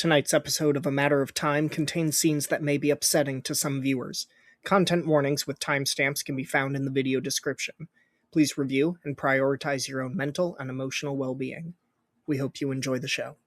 Tonight's episode of A Matter of Time contains scenes that may be upsetting to some viewers. Content warnings with timestamps can be found in the video description. Please review and prioritize your own mental and emotional well-being. We hope you enjoy the show.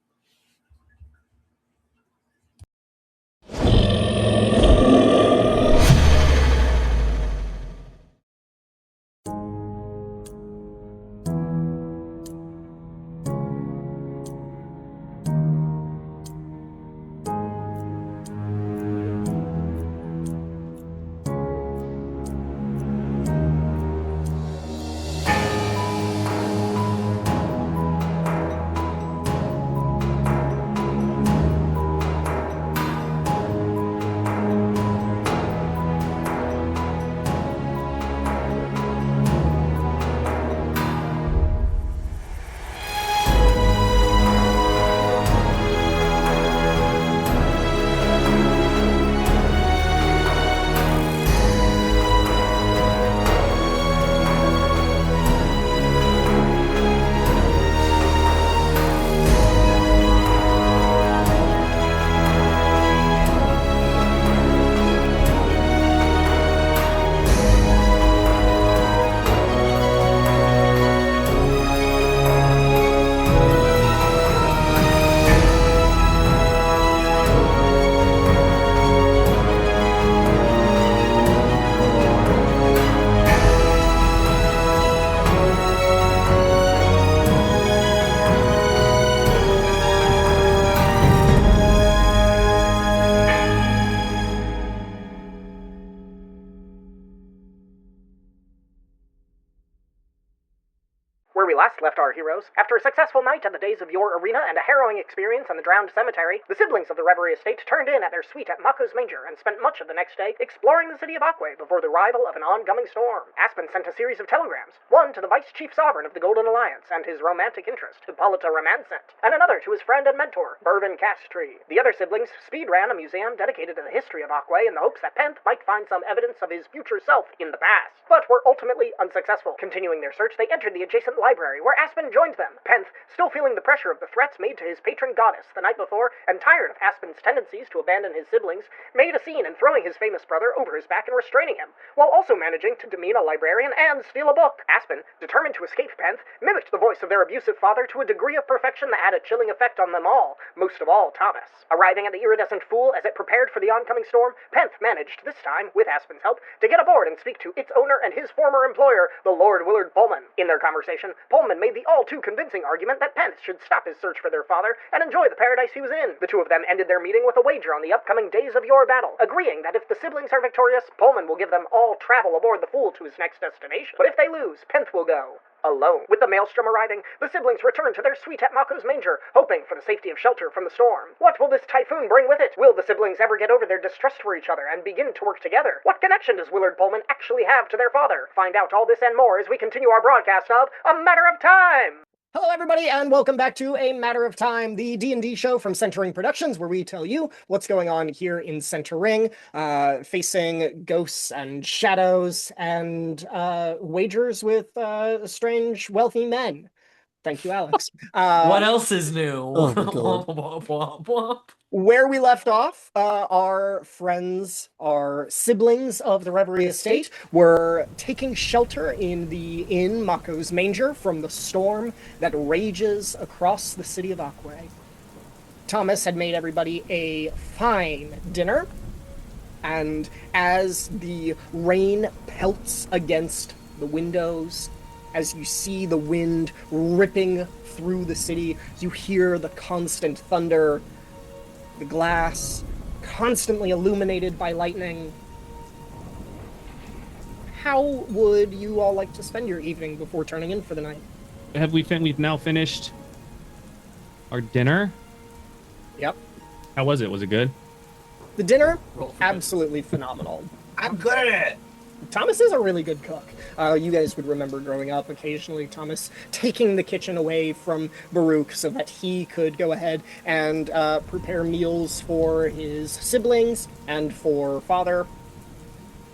Where we last left our heroes, after a successful night at the Days of Yore arena and a harrowing experience in the Drowned Cemetery, the siblings of the Reverie Estate turned in at their suite at Mako's Manger and spent much of the next day exploring the city of Ach'W'e before the arrival of an oncoming storm. Aspen sent a series of telegrams, one to the Vice Chief Sovereign of the Golden Alliance and his romantic interest, Hippolyta Romancent, and another to his friend and mentor, Burvin Castree. The other siblings speed-ran a museum dedicated to the history of Ach'W'e in the hopes that Penth might find some evidence of his future self in the past, but were ultimately unsuccessful. Continuing their search, they entered the adjacent library, where Aspen joined them. Penth, still feeling the pressure of the threats made to his patron goddess the night before, and tired of Aspen's tendencies to abandon his siblings, made a scene in throwing his famous brother over his back and restraining him, while also managing to demean a librarian and steal a book. Aspen, determined to escape Penth, mimicked the voice of their abusive father to a degree of perfection that had a chilling effect on them all, most of all Thomas. Arriving at the iridescent Fool as it prepared for the oncoming storm, Penth managed, this time, with Aspen's help, to get aboard and speak to its owner and his former employer, the Lord Willard Pullman. In their conversation, Pullman made the all-too-convincing argument that Penth should stop his search for their father and enjoy the paradise he was in. The two of them ended their meeting with a wager on the upcoming Days of Yore battle, agreeing that if the siblings are victorious, Pullman will give them all travel aboard the Fool to his next destination. But if they lose, Penth will go alone. With the Maelstrom arriving, the siblings return to their suite at Mako's Manger, hoping for the safety of shelter from the storm. What will this typhoon bring with it? Will the siblings ever get over their distrust for each other and begin to work together? What connection does Willard Pullman actually have to their father? Find out all this and more as we continue our broadcast of A Matter of Time! Hello everybody, and welcome back to A Matter of Time, the D&D show from Centering Productions, where we tell you what's going on here in Centering, facing ghosts and shadows and wagers with strange, wealthy men. Thank you, Alex. What else is new? Oh, Where we left off, our friends, our siblings of the Reverie Estate, were taking shelter in the inn Mako's Manger from the storm that rages across the city of Ach'W'e. Thomas had made everybody a fine dinner, and as the rain pelts against the windows, as you see the wind ripping through the city, you hear the constant thunder, the glass constantly illuminated by lightning. How would you all like to spend your evening before turning in for the night? We've now finished our dinner? Yep. How was it? Was it good? The dinner, absolutely phenomenal. I'm good at it. Thomas is a really good cook. You guys would remember growing up, occasionally Thomas taking the kitchen away from Baruch so that he could go ahead and prepare meals for his siblings and for Father.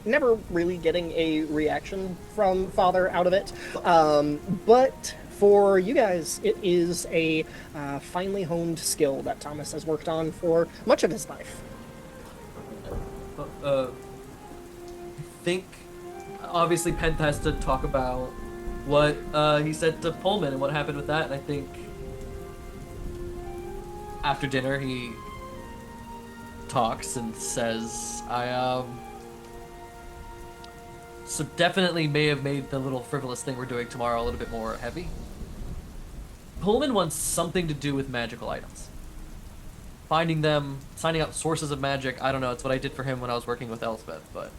Never really getting a reaction from Father out of it. But For you guys, it is a finely honed skill that Thomas has worked on for much of his life. I think obviously Penth has to talk about what he said to Pullman and what happened with that, and I think after dinner he talks and says, so definitely may have made the little frivolous thing we're doing tomorrow a little bit more heavy. Pullman wants something to do with magical items. Finding them, finding out sources of magic, I don't know, it's what I did for him when I was working with Elspeth, but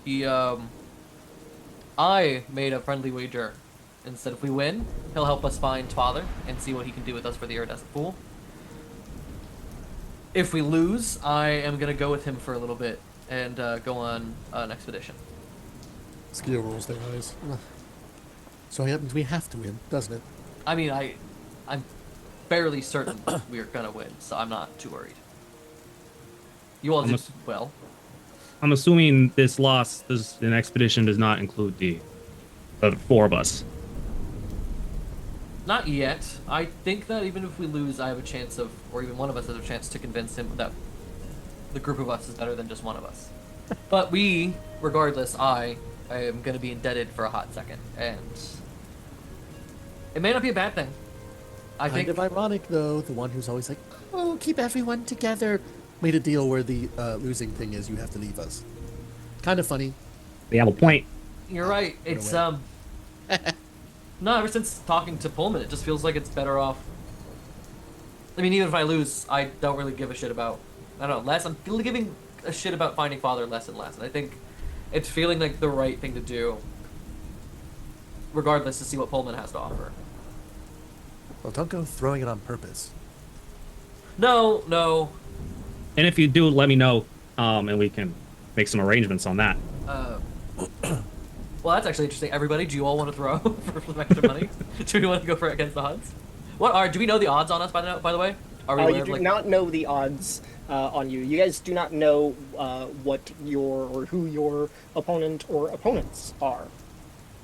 he, I made a friendly wager and said if we win, he'll help us find Father and see what he can do with us for the iridescent pool. If we lose, I am gonna go with him for a little bit and go on an expedition. Skill rolls their eyes. So it happens we have to win, doesn't it? I mean, I'm fairly certain we're gonna win, so I'm not too worried. You all did well. I'm assuming this loss, an expedition does not include the four of us. Not yet. I think that even if we lose, I have a chance of, or even one of us has a chance to convince him that the group of us is better than just one of us. But we, regardless, I am going to be indebted for a hot second, and it may not be a bad thing. I think Kind of ironic, though, the one who's always like, oh, keep everyone together, made a deal where the losing thing is you have to leave us. Kind of funny. They have a point. you're right. It's no, ever since talking to Pullman, it just feels like it's better off. I mean, even if I lose, I don't really give a shit about. I don't know. I'm giving a shit about finding Father less and less, and I think it's feeling like the right thing to do, regardless, to see what Pullman has to offer. Well, don't go throwing it on purpose. No. And if you do, let me know, and we can make some arrangements on that. Well, that's actually interesting. Everybody, do you all want to throw for some extra money? Do we want to go for against the odds? Do we know the odds on us, by the way? Are we aware You of, do not know the odds on you. You guys do not know what who your opponent or opponents are.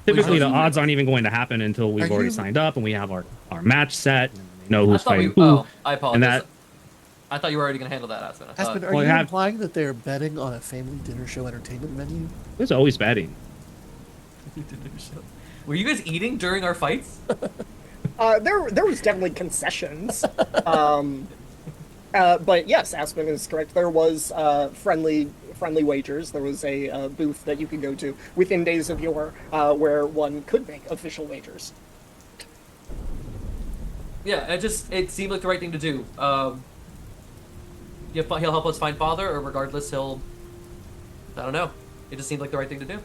Typically, the odds aren't even going to happen until we've already signed up and we have our match set. And we know who's fighting who. Oh, I apologize. And I thought you were already going to handle that, Aspen. Aspen, are you implying that they're betting on a family dinner show entertainment menu? there's always betting. Were you guys eating during our fights? There was definitely concessions. But yes, Aspen is correct. There was friendly wagers. There was a booth that you could go to within Days of Yore where one could make official wagers. Yeah, it seemed like the right thing to do. He'll help us find Father, or regardless, I don't know. It just seemed like the right thing to do.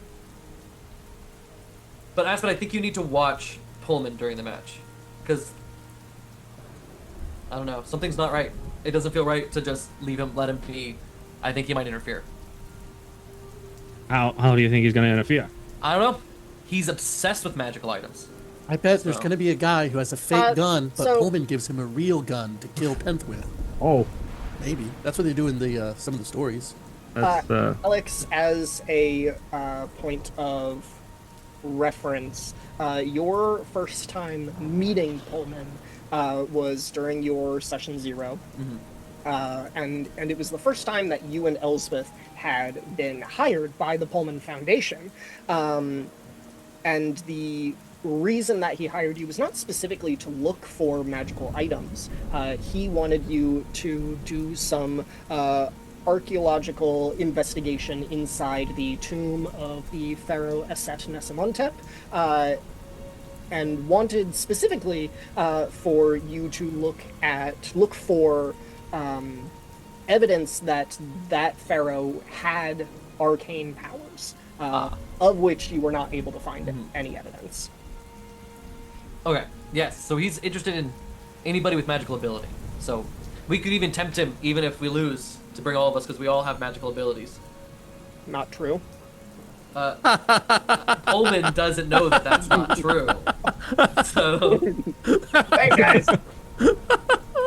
But Aspen, I think you need to watch Pullman during the match, because I don't know, something's not right. It doesn't feel right to just let him be. I think he might interfere. How do you think he's going to interfere? I don't know. He's obsessed with magical items. I bet there's going to be a guy who has a fake gun, but so- Pullman gives him a real gun to kill Penth with. Oh, Maybe. That's what they do in the some of the stories. that's Alex, as a point of reference, your first time meeting Pullman was during your session 0. Mm-hmm. And it was the first time that you and Elspeth had been hired by the Pullman Foundation. And the reason that he hired you was not specifically to look for magical items. He wanted you to do some archaeological investigation inside the tomb of the pharaoh Aset Nesemontep, and wanted specifically for you to look for evidence that pharaoh had arcane powers, of which you were not able to find any evidence. Okay, yes, so he's interested in anybody with magical ability. So we could even tempt him, even if we lose, to bring all of us, because we all have magical abilities. Not true. Pullman doesn't know that that's not true. So Hey guys,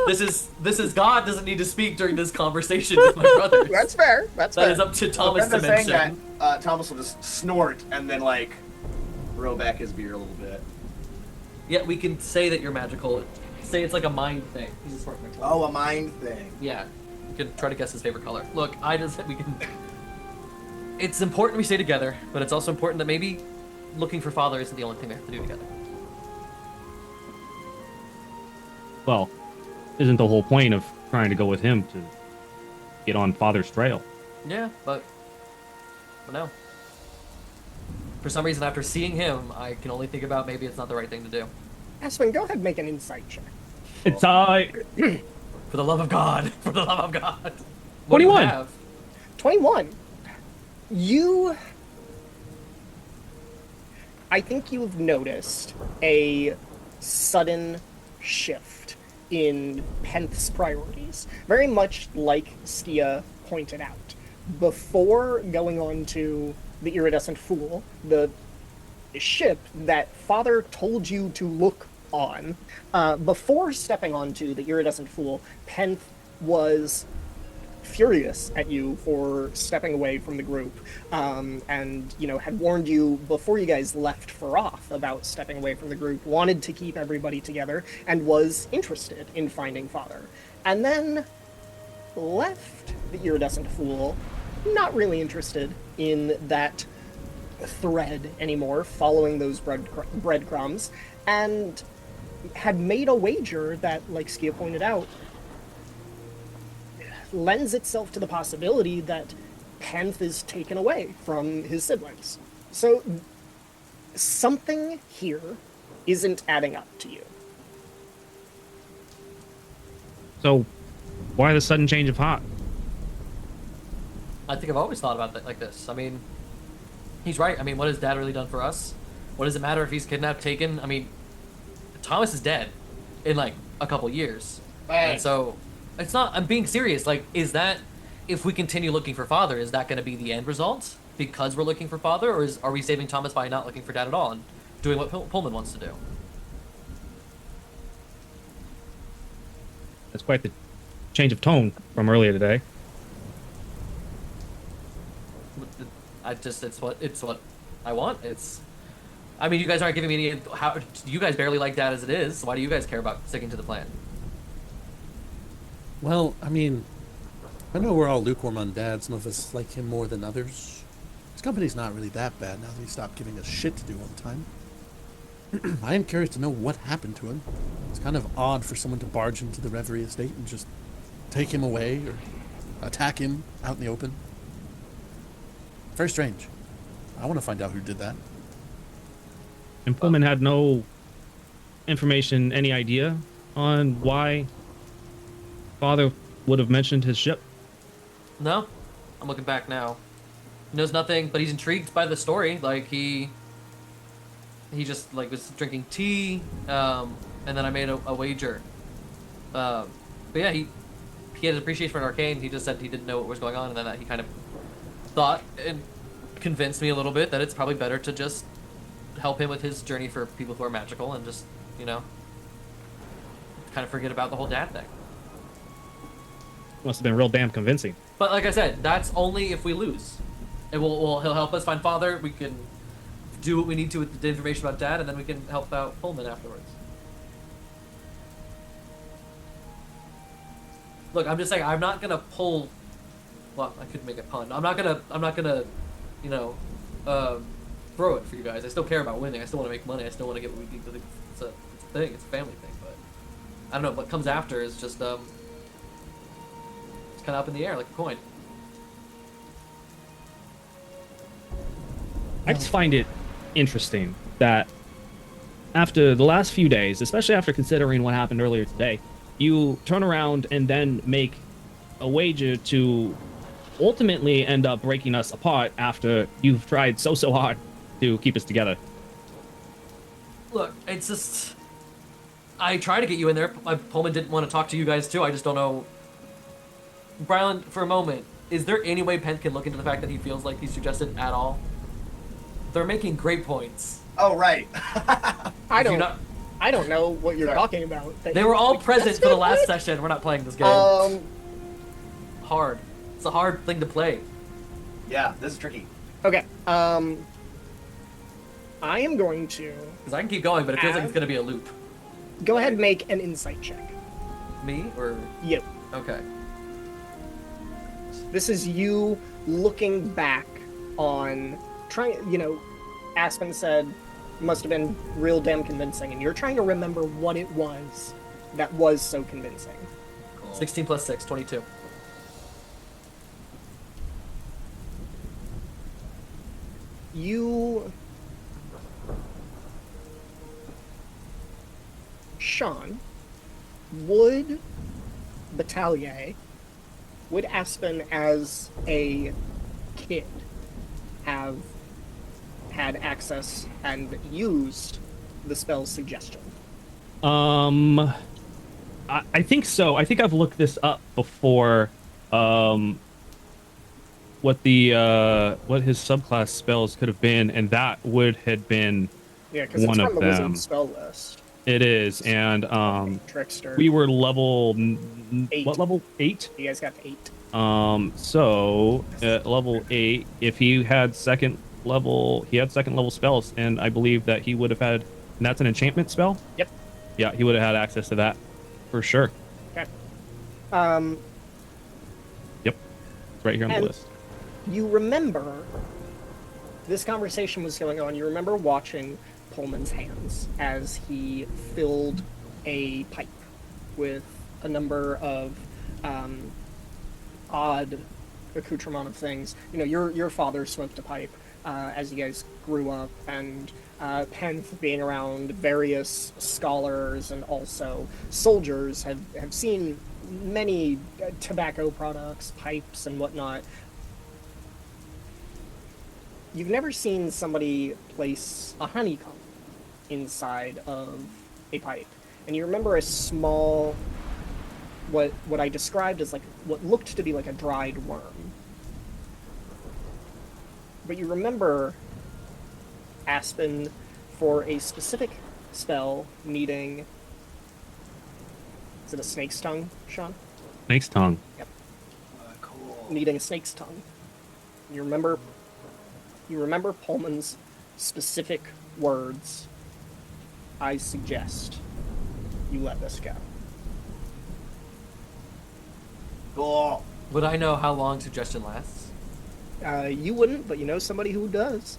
this is God doesn't need to speak during this conversation with my brothers. That's fair. That's That fair. is up to Thomas Thomas to saying mention. that Thomas will just snort and then like roll back his beer a little bit. Yeah, we can say that you're magical. Say it's like a mind thing. He's a smart man. Oh, a mind thing. Yeah. You can try to guess his favorite color. Look, we can... It's important we stay together, but it's also important that maybe looking for father isn't the only thing we have to do together. Well, isn't the whole point of trying to go with him to get on father's trail? Yeah, but no. For some reason, after seeing him, I can only think about maybe it's not the right thing to do. Aspen, go ahead and make an insight check. It's For the love of God. For the love of God. What do you 21. have? 21. I think you've noticed a sudden shift in Penth's priorities. Very much like Skia pointed out. Before going on to the Iridescent Fool, the ship that Father told you to look on, before stepping onto the Iridescent Fool, Penth was furious at you for stepping away from the group, and had warned you before you guys left for off about stepping away from the group, wanted to keep everybody together, and was interested in finding Father. And then left the Iridescent Fool, not really interested in that thread anymore, following those breadcrumbs, and had made a wager that, like Skia pointed out, lends itself to the possibility that Penth is taken away from his siblings. So something here isn't adding up to you. So, why the sudden change of heart? I think I've always thought about it like this. I mean, he's right. I mean, what has Dad really done for us? What does it matter if he's kidnapped, taken? I mean, Thomas is dead in, like, a couple years. Hey. And so, it's not... I'm being serious. Like, is that... If we continue looking for Father, is that going to be the end result? Because we're looking for Father? Or are we saving Thomas by not looking for Dad at all and doing what Pullman wants to do? That's quite the change of tone from earlier today. It's what I want. I mean, you guys aren't giving me any... you guys barely like Dad as it is. So why do you guys care about sticking to the plan? Well, I mean, I know we're all lukewarm on Dad. Some of us like him more than others. His company's not really that bad now that he stopped giving us shit to do all the time. I am curious to know what happened to him. It's kind of odd for someone to barge into the Reverie Estate and just take him away or attack him out in the open. Very strange. I want to find out who did that. And Pullman had no information, any idea on why Father would have mentioned his ship? No. I'm looking back now. He knows nothing, but he's intrigued by the story. Like, he just, like, was drinking tea, and then I made a wager. But yeah, he had an appreciation for an arcane. He just said he didn't know what was going on, and then he kind of thought and convinced me a little bit that it's probably better to just help him with his journey for people who are magical and just, kind of forget about the whole Dad thing. Must have been real damn convincing. But like I said, that's only if we lose. He'll help us find Father. We can do what we need to with the information about Dad, and then we can help out Pullman afterwards. Look, I'm just saying, I'm not gonna pull. Well, I could make a pun. I'm not gonna, throw it for you guys. I still care about winning. I still want to make money. I still want to get what we need. It's a thing. It's a family thing. But I don't know. What comes after is just it's kind of up in the air like a coin. I just find it interesting that after the last few days, especially after considering what happened earlier today, you turn around and then make a wager to ultimately end up breaking us apart after you've tried so hard to keep us together. Look, it's just... I try to get you in there. Pullman didn't want to talk to you guys too. I just don't know... Brylan, for a moment, is there any way Penth can look into the fact that he feels like he's suggested at all? They're making great points. Oh, right. I don't know what you're Sorry. talking about. They were all present for the last session. We're not playing this game. Hard. It's a hard thing to play. Yeah, this is tricky. Okay. I am going to Because I can keep going, but it feels like it's going to be a loop. go ahead and make an insight check. Me or You. okay? This is you looking back on Aspen said must have been real damn convincing, and you're trying to remember what it was that was so convincing. 16 plus 6, 22. You, Sean, would Aspen as a kid have had access and used the spell suggestion? I think so. I think I've looked this up before. What his subclass spells could have been, and that would have been Yeah, because it's one from of the them. wizard spell list. It is, and Trickster. we were level 8. what level 8? You guys got 8. So at level 8, if he had second level spells, and I believe that he would have had, and that's an enchantment spell. Yep. Yeah, he would have had access to that for sure. Okay. Yep, it's right here on the And- list. You remember this conversation was going on. You remember watching Pullman's hands as he filled a pipe with a number of odd accoutrement of things. You know, your father smoked a pipe as you guys grew up, and Penth, being around various scholars and also soldiers, have seen many tobacco products, pipes, and whatnot. You've never seen somebody place a honeycomb inside of a pipe. And you remember a small, what I described as like, what looked to be like a dried worm. But you remember Aspen, for a specific spell needing, is it a snake's tongue, Sean? Snake's tongue. Yep. Cool. Needing a snake's tongue. You remember Pullman's specific words. I suggest you let this go. Cool. Would I know how long suggestion lasts? You wouldn't, but you know somebody who does.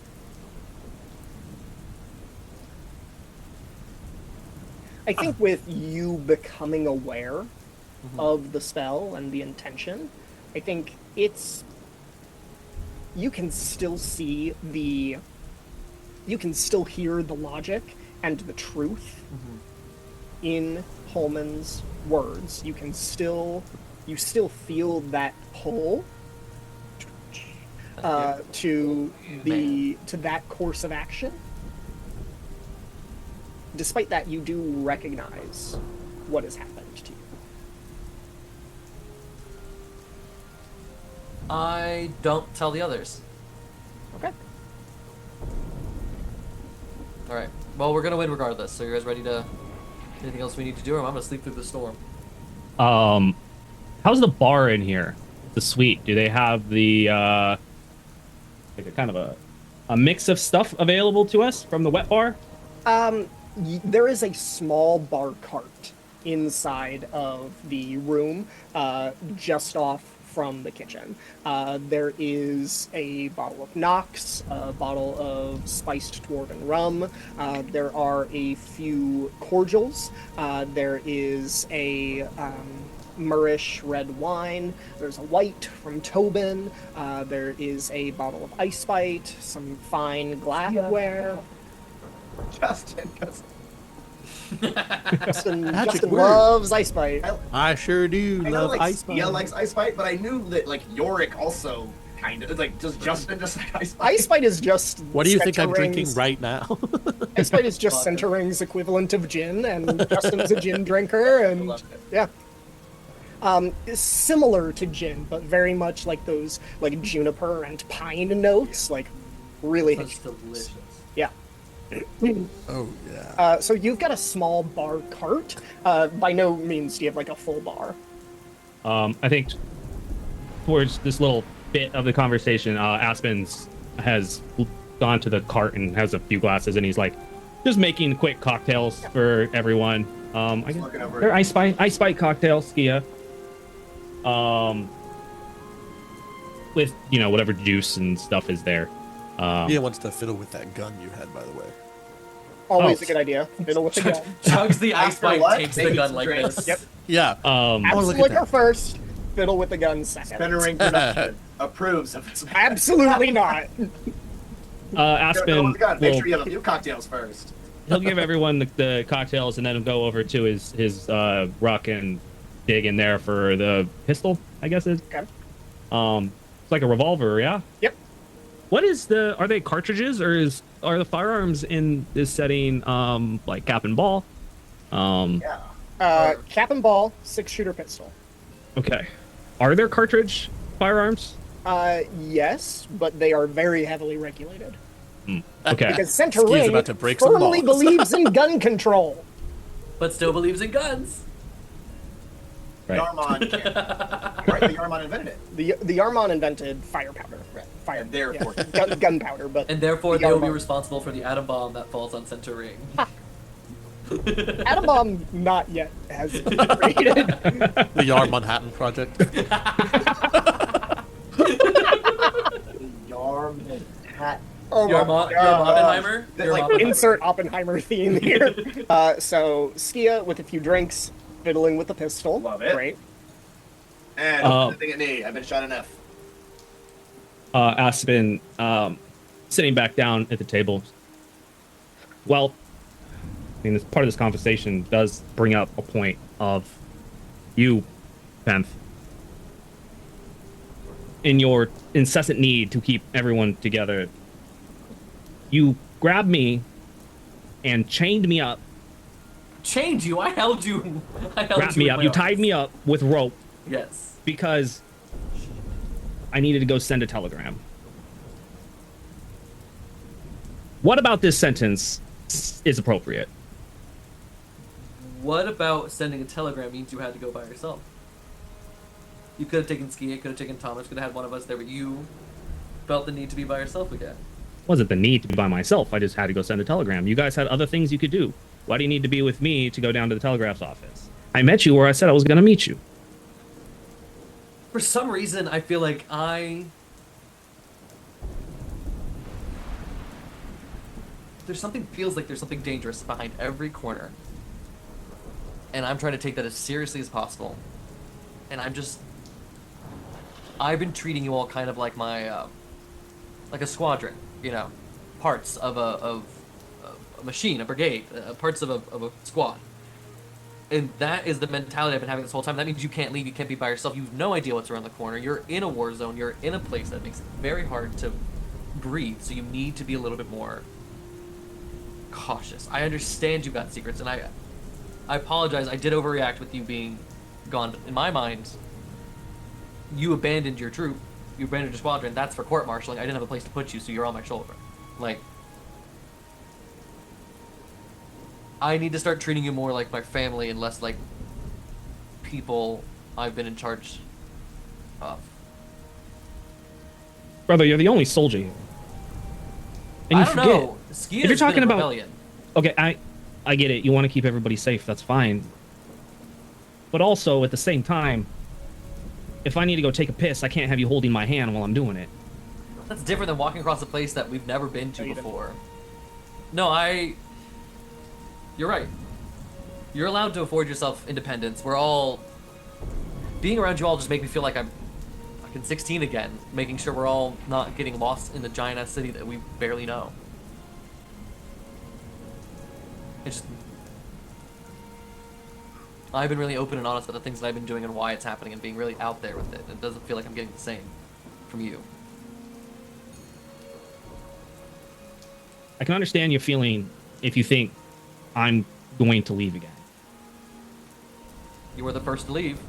I think with you becoming aware of the spell and the intention, I think you can still see you can still hear the logic and the truth in Pullman's words. You still feel that pull to that course of action. Despite that, you do recognize what has happened to you. I don't tell the others. Okay. Alright. Well, we're gonna win regardless, so you guys ready to... Anything else we need to do, or I'm gonna sleep through the storm? How's the bar in here? The suite. Do they have the like a kind of a mix of stuff available to us from the wet bar? There is a small bar cart inside of the room, just off from the kitchen. There is a bottle of Nox, a bottle of spiced dwarven rum. There are a few cordials. There is a Murish red wine. There's a white from Tobin. There is a bottle of Ice Bite, some fine glassware. Justin. Justin Magic word. loves Ice Bite. I sure do I know, love like, Ice Bite. Sia likes Ice Bite, but I knew that, like, Yorick also kind of, like, does Justin just like Ice Bite? Ice Bite is just What do you think I'm Centering's- drinking right now? Ice Bite is just Centering's equivalent of gin, and Justin's a gin drinker, and Loved it. yeah. It's similar to gin, but very much like those like juniper and pine notes, like really That's hit. delicious. Yeah. Oh yeah. So you've got a small bar cart. By no means do you have like a full bar. I think towards this little bit of the conversation, Aspen's has gone to the cart and has a few glasses, and he's like, just making quick cocktails for everyone. I guess looking over they're it. ice spike cocktails, Skia. With whatever juice and stuff is there. He wants to fiddle with that gun you had, by the way. Always Oh. a good idea. Fiddle with the gun. Chugs the ice After pipe, what? takes the Maybe gun some like drinks. this. Yep. Yeah. Oh, look at Liquor that. first, fiddle with the gun second. Spinning production approves of its. Absolutely not. Aspen Make will sure you have a few cocktails first. he'll give everyone the cocktails and then he'll go over to his ruck and dig in there for the pistol, I guess it is. Okay. It's like a revolver, yeah? Yep. What is are they cartridges or are the firearms in this setting like cap and ball? Yeah. Cap and ball, 6-shooter pistol. Okay. Are there cartridge firearms? Yes, but they are very heavily regulated. Okay. Because Center Ski's Ring about to break some firmly laws. believes in gun control. But still believes in guns. Right. Yarmon can't. Right, the Yarmon invented it. The Yarmon invented firepower. Fire, And therefore- gunpowder, but And therefore, the they will be Yarmon- responsible for the atom bomb that falls on Center Ring. Atom bomb not yet has been created. The Yarm Manhattan Project. Yarm hat. Oh my Your God. Oppenheimer? That, Your like, Oppenheimer. Insert Oppenheimer theme here. So Skia with a few drinks, fiddling with the pistol. Love it. Great. And nothing at me. I've been shot enough. Aspen sitting back down at the table. Well, I mean, this part of this conversation does bring up a point of you, Penth, in your incessant need to keep everyone together. You grabbed me and chained me up, Chained you. I held you. I held wrapped you me with up. my You arms. tied me up with rope Yes. because I needed to go send a telegram. What about this sentence is appropriate? What about sending a telegram means you had to go by yourself? You could have taken Skia, could have taken Thomas, could have had one of us there, but you felt the need to be by yourself again. Wasn't the need to be by myself. I just had to go send a telegram. You guys had other things you could do. Why do you need to be with me to go down to the telegraph's office? I met you where I said I was going to meet you. For some reason, I feel like feels like there's something dangerous behind every corner. And I'm trying to take that as seriously as possible. And I've been treating you all kind of like my, like a squadron, parts of a machine, a brigade, parts of a squad. And that is the mentality I've been having this whole time. That means you can't leave, you can't be by yourself, you have no idea what's around the corner, you're in a war zone, you're in a place that makes it very hard to breathe, so you need to be a little bit more cautious. I understand you've got secrets, and I apologize, I did overreact with you being gone. In my mind, you abandoned your troop, you abandoned your squadron, that's for court-martialing, I didn't have a place to put you, so you're on my shoulder. Like, I need to start treating you more like my family and less like people I've been in charge of. Brother, you're the only soldier here. And you I don't forget. know. Skia's If you're talking been a about- rebellion. Okay, I get it. You want to keep everybody safe. That's fine. But also, at the same time, if I need to go take a piss, I can't have you holding my hand while I'm doing it. That's different than walking across a place that we've never been to No, you didn't. before. No, You're right. You're allowed to afford yourself independence. Being around you all just make me feel like I'm fucking 16 again, making sure we're all not getting lost in the giant-ass city that we barely know. I've been really open and honest about the things that I've been doing and why it's happening and being really out there with it. It doesn't feel like I'm getting the same from you. I can understand your feeling if you think I'm going to leave again. You were the first to leave.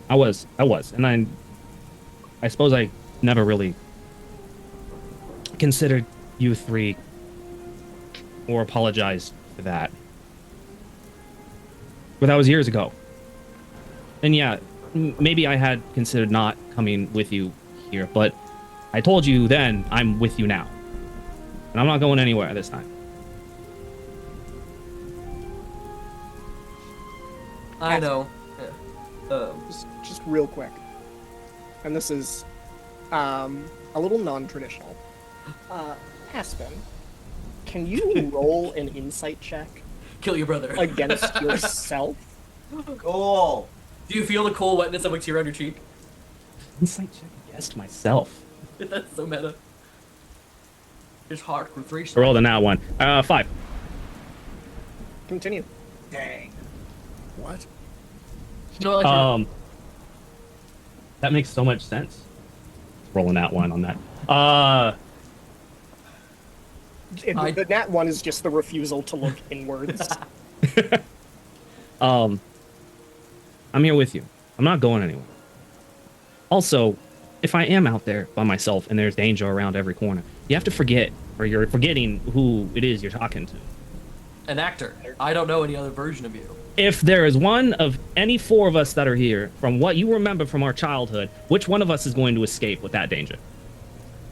I was, and I suppose I never really considered you three or apologized for that. But that was years ago. And yeah, maybe I had considered not coming with you here, but I told you then, I'm with you now. And I'm not going anywhere this time. I know. Yeah. Just real quick. And this is a little non-traditional. Aspen, can you roll an insight check Kill your brother. against yourself? Cool. Do you feel the cool wetness of a tear on your cheek? Insight check against myself. That's so meta. It's hard with 3 I rolled a nat 1. 5. Continue. Dang. What? No, like That makes so much sense. Rolling that one on that. The nat 1 is just the refusal to look inwards. I'm here with you. I'm not going anywhere. Also, if I am out there by myself and there's danger around every corner, you have to forget, or you're forgetting who it is you're talking to. an actor. I don't know any other version of you. If there is one of any 4 of us that are here, from what you remember from our childhood, which one of us is going to escape with that danger?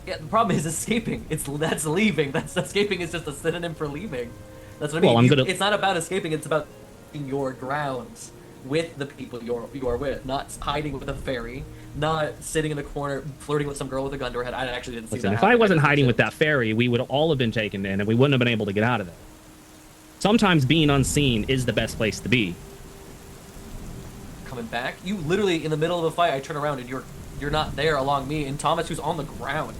Yeah, the problem is escaping. That's leaving. That's escaping is just a synonym for leaving. That's what I mean. Well, It's not about escaping. It's about your grounds with the people you are with, not hiding with a fairy, not sitting in the corner flirting with some girl with a gun to her head. I actually didn't see Listen, that. if I happen. wasn't hiding with that fairy, we would all have been taken in, and we wouldn't have been able to get out of there. Sometimes being unseen is the best place to be. Coming back, you literally in the middle of a fight. I turn around and you're not there along me and Thomas, who's on the ground,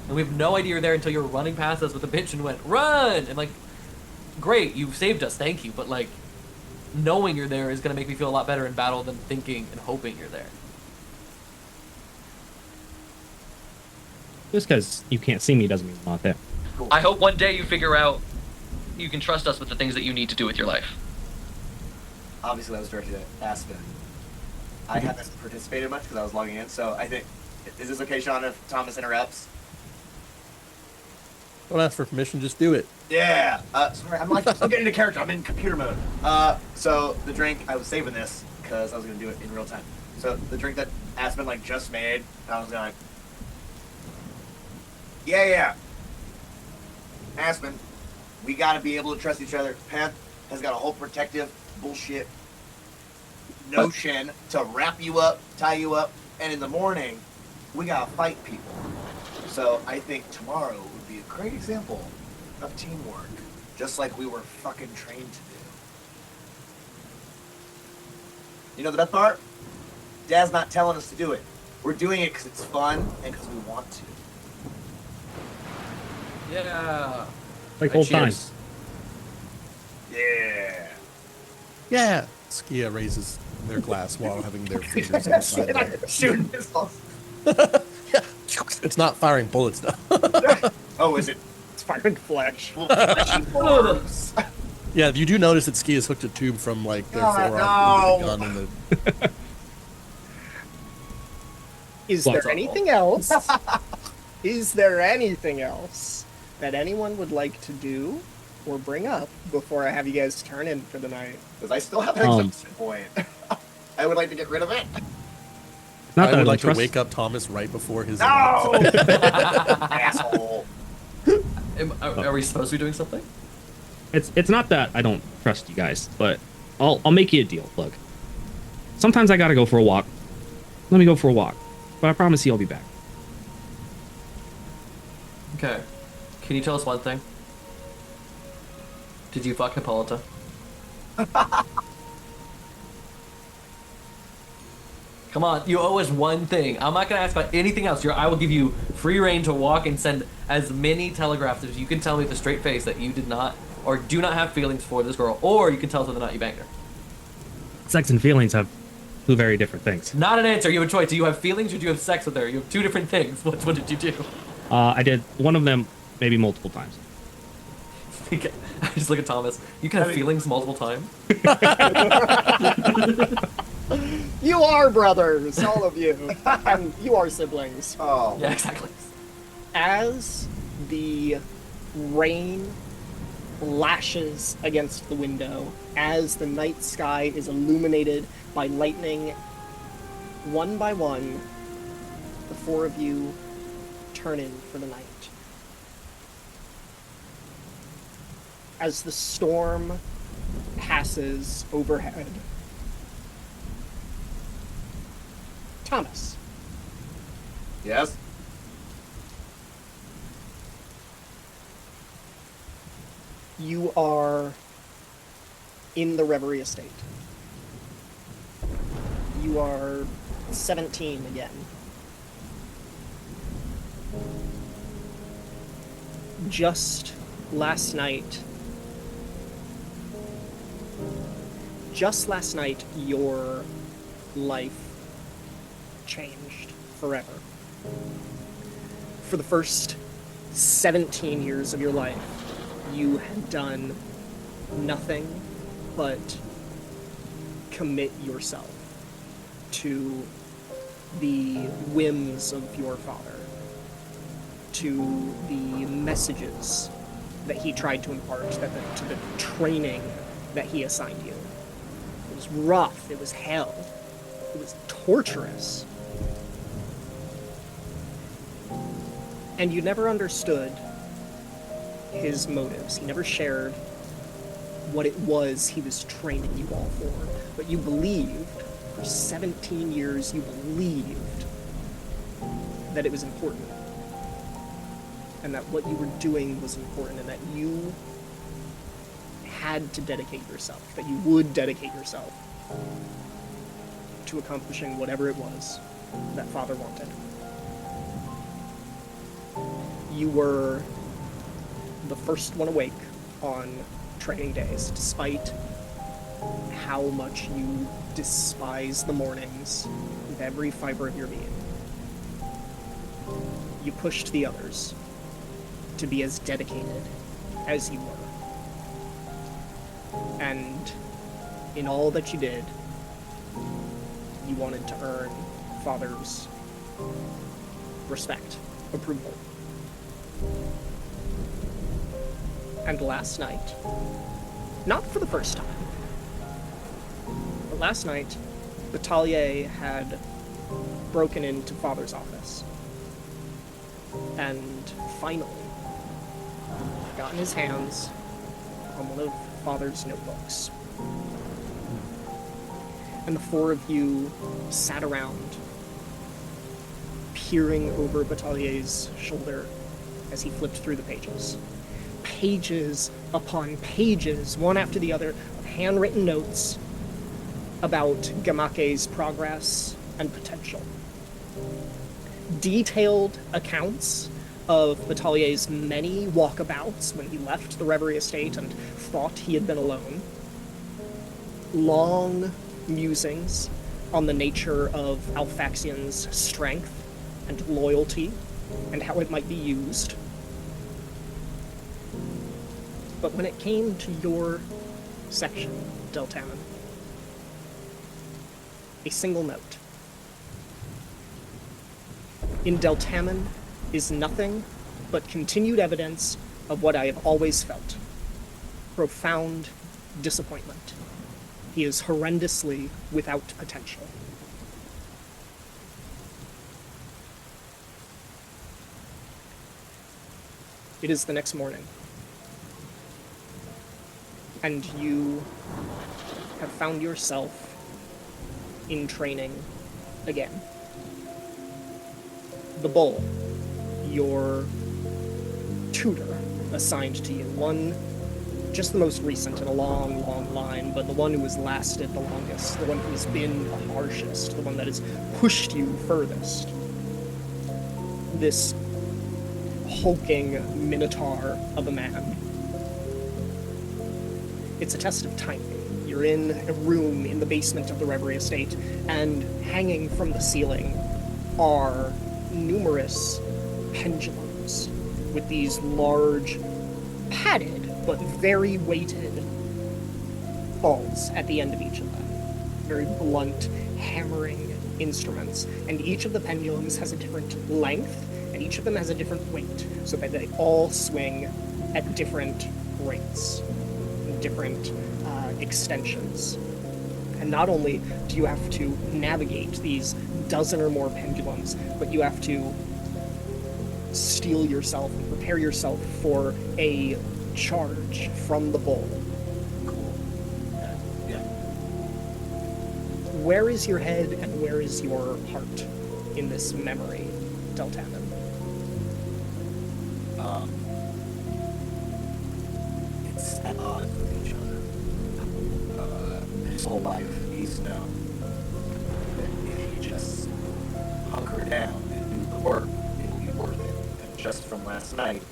and we have no idea you're there until you're running past us with a bitch and went run and like, great, you saved us, thank you, but like, knowing you're there is gonna make me feel a lot better in battle than thinking and hoping you're there. Just because you can't see me doesn't mean I'm not there. I hope one day you figure out you can trust us with the things that you need to do with your life. Obviously, that was directed at Aspen. I haven't participated much because I was logging in, so I think... Is this okay, Sean, if Thomas interrupts? Don't ask for permission, just do it. Yeah! Sorry, I'm like, still getting into character. I'm in computer mode. So, the drink, I was saving this because I was going to do it in real time. So, the drink that Aspen, like, just made, I was going... Yeah. Aspen, we gotta be able to trust each other. Penth has got a whole protective bullshit notion to wrap you up, tie you up, and in the morning, we gotta fight people. So I think tomorrow would be a great example of teamwork, just like we were fucking trained to do. You know the best part? Dad's not telling us to do it. We're doing it because it's fun and because we want to. Yeah. Like Right, old cheers. times. Yeah. Yeah. Skia raises their glass while having their fingers inside there. Shooting missiles. Yeah. It's not firing bullets though. Oh, is it? It's firing flesh. Yeah, you do notice that Skia's hooked a tube from like their God, forearm into no. the gun and the Is What's there up? anything else? Is there anything else that anyone would like to do or bring up before I have you guys turn in for the night? Because I still have an exhaustion point. I would like to get rid of it. Not I that would I like trust. to wake up Thomas right before his No! Asshole. Are we supposed to be doing something? It's not that I don't trust you guys, but I'll make you a deal. Look, sometimes I gotta go for a walk. Let me go for a walk, but I promise you I'll be back. Okay. Can you tell us one thing? Did you fuck Hippolyta? Come on, you owe us one thing. I'm not gonna ask about anything else. I will give you free reign to walk and send as many telegraphs as you can tell me with a straight face that you did not or do not have feelings for this girl, or you can tell us whether or not you banged her. Sex and feelings have 2 very different things. Not an answer. You have a choice. Do you have feelings or do you have sex with her? You have 2 different things. What did you do? I did one of them maybe multiple times. I just look at Thomas. You can have feelings multiple times. You are brothers, all of you. And you are siblings. Oh. Yeah, exactly. As the rain lashes against the window, as the night sky is illuminated by lightning, one by one, the 4 of you turn in for the night. As the storm passes overhead, Thomas, Yes? you are in the Reverie Estate. You are 17 again. Just last night, your life changed forever. For the first 17 years of your life, you had done nothing but commit yourself to the whims of your father, to the messages that he tried to impart, to the training that he assigned you. It was rough, it was hell, it was torturous. And you never understood his motives. He never shared what it was he was training you all for. But you believed, for 17 years, you believed that it was important. And that what you were doing was important, and that you had to dedicate yourself, that you would dedicate yourself to accomplishing whatever it was that Father wanted. You were the first one awake on training days, despite how much you despise the mornings with every fiber of your being. You pushed the others to be as dedicated as you were. And in all that you did, you wanted to earn Father's respect, approval. And last night, not for the first time, but last night, Batalier had broken into Father's office and finally gotten his hands on one of Father's notebooks. And the four of you sat around, peering over Batalier's shoulder as he flipped through the pages. Pages upon pages, one after the other, of handwritten notes about Gamake's progress and potential. Detailed accounts of Batalier's many walkabouts when he left the Reverie Estate and thought he had been alone. Long musings on the nature of Alphaxian's strength and loyalty and how it might be used. But when it came to your section, Deltamen, a single note. In Deltamen is nothing but continued evidence of what I have always felt. Profound disappointment. He is horrendously without potential. It is the next morning, and you have found yourself in training again. The Bull, your tutor assigned to you, one just the most recent in a long, long line, but the one who has lasted the longest, the one who has been the harshest, the one that has pushed you furthest. This hulking minotaur of a man. It's a test of timing. You're in a room in the basement of the Reverie Estate, and hanging from the ceiling are numerous pendulums with these large, padded, but very weighted balls at the end of each of them. Very blunt, hammering instruments. And each of the pendulums has a different length, and each of them has a different weight, so that they all swing at different rates, different extensions. And not only do you have to navigate these dozen or more pendulums, but you have to steel yourself and prepare yourself for a charge from the bull. Cool. Yeah. Where is your head and where is your heart in this memory, Deltanen? It's at odds with each other. His whole life, he's known that if he just hunker down and do the work, it will be worth it. And just from last night,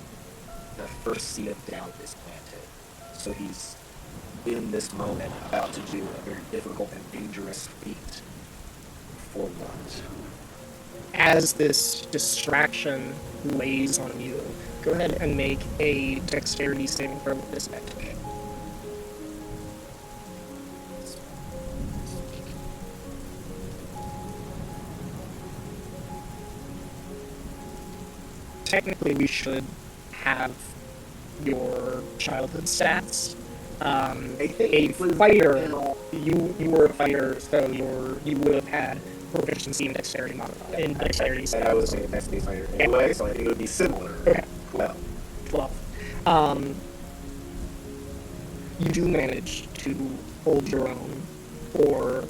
the first seed of doubt is planted. So he's in this moment about to do a very difficult and dangerous feat. For what? As this distraction weighs on you, go ahead and make a dexterity saving throw with disadvantage. Technically, we should have your childhood stats. A fighter, you were a fighter, so you would have had proficiency in dexterity modifier. In dexterity And I was a dexterity fighter anyway, so I think it would be similar. Okay. Well, 12. You do manage to hold your own for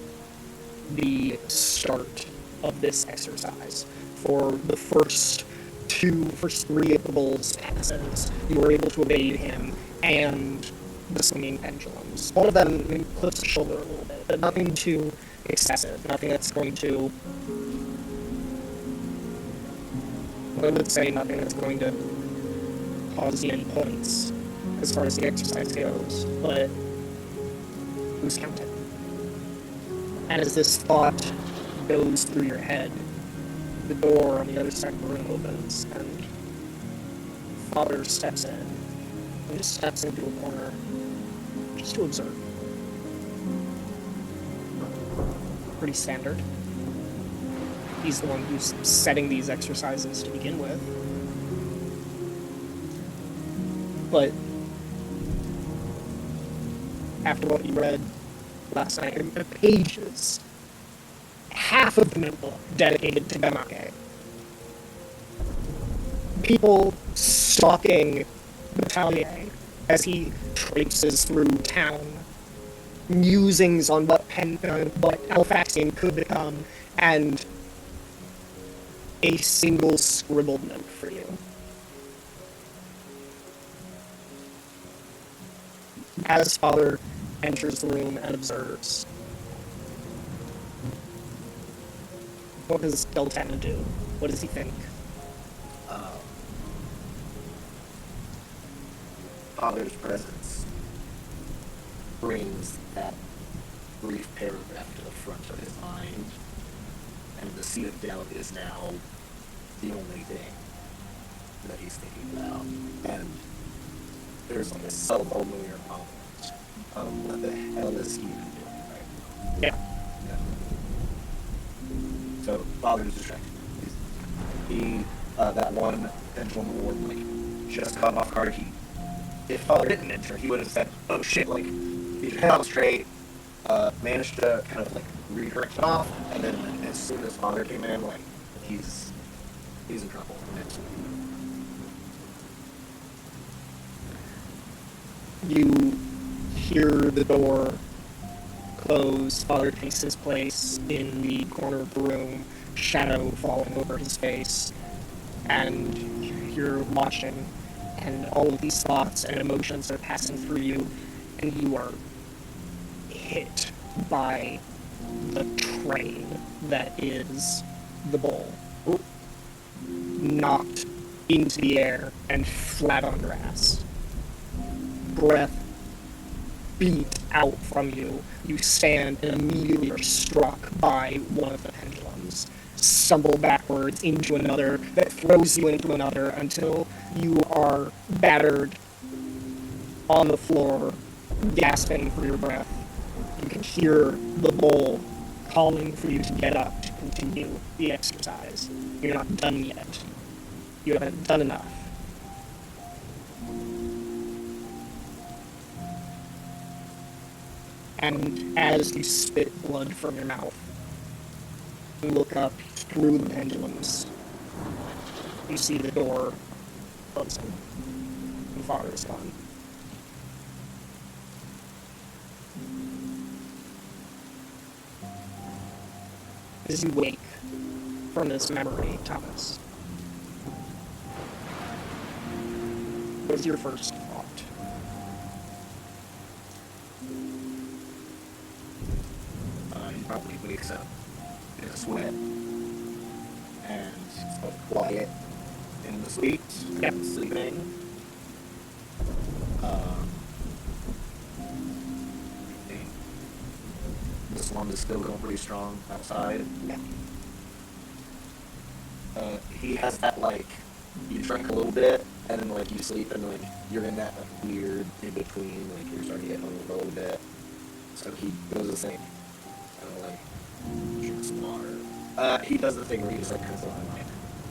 the start of this exercise. For the first three of the bull's passes, you were able to evade him and the swinging pendulums. One of them clips the shoulder a little bit, but nothing too excessive, nothing that's going to... I would say nothing that's going to cause you any points as far as the exercise goes, but who's counting? And as this thought goes through your head, the door on the other side of the room opens, and Father steps in, and just steps into a corner, just to observe. Pretty standard. He's the one who's setting these exercises to begin with. But after what you read last night, the pages, half of the notebook dedicated to Gamake. People stalking Battalier as he traipses through town. Musings on what Alfaxian could become, and a single scribbled note for you. As Father enters the room and observes, what does Deltanen do? What does he think? Father's presence brings that brief paragraph to the front of his mind, and the seed of doubt is now the only thing that he's thinking about. And there's like a self-aware moment of what the hell is he even doing right now? Yeah. So Father's distracted. He that one pendulum ward like just caught him off guard. If Father didn't enter, he would have said, "Oh shit!" Like he head on straight, managed to kind of like redirect it off, and then as soon as Father came in, like he's in trouble. You hear the door close. Father takes his place in the corner of the room, shadow falling over his face, and you're watching, and all of these thoughts and emotions are passing through you, and you are hit by the train that is the bull. Knocked into the air and flat on grass. Breath beat out from you. You stand and immediately are struck by one of the pendulums. Stumble backwards into another that throws you into another until you are battered on the floor, gasping for your breath. You can hear the bull calling for you to get up to continue the exercise. You're not done yet. You haven't done enough. And as you spit blood from your mouth, you look up through the pendulums you see the door closing. The father is gone. As you wake from this memory, Thomas, what is your first thought? He probably wakes up in a sweat and it's so quiet in the suite, Yep. sleeping. The storm is still going pretty strong outside. Yeah. He has that, like, you drink a little bit, and then, like, you sleep, and, like, you're in that, like, weird in-between, like, you're starting to get hungry a little bit. So he goes the same, kind of, like, drink some water. He does the thing where he just, like, puts it on, like,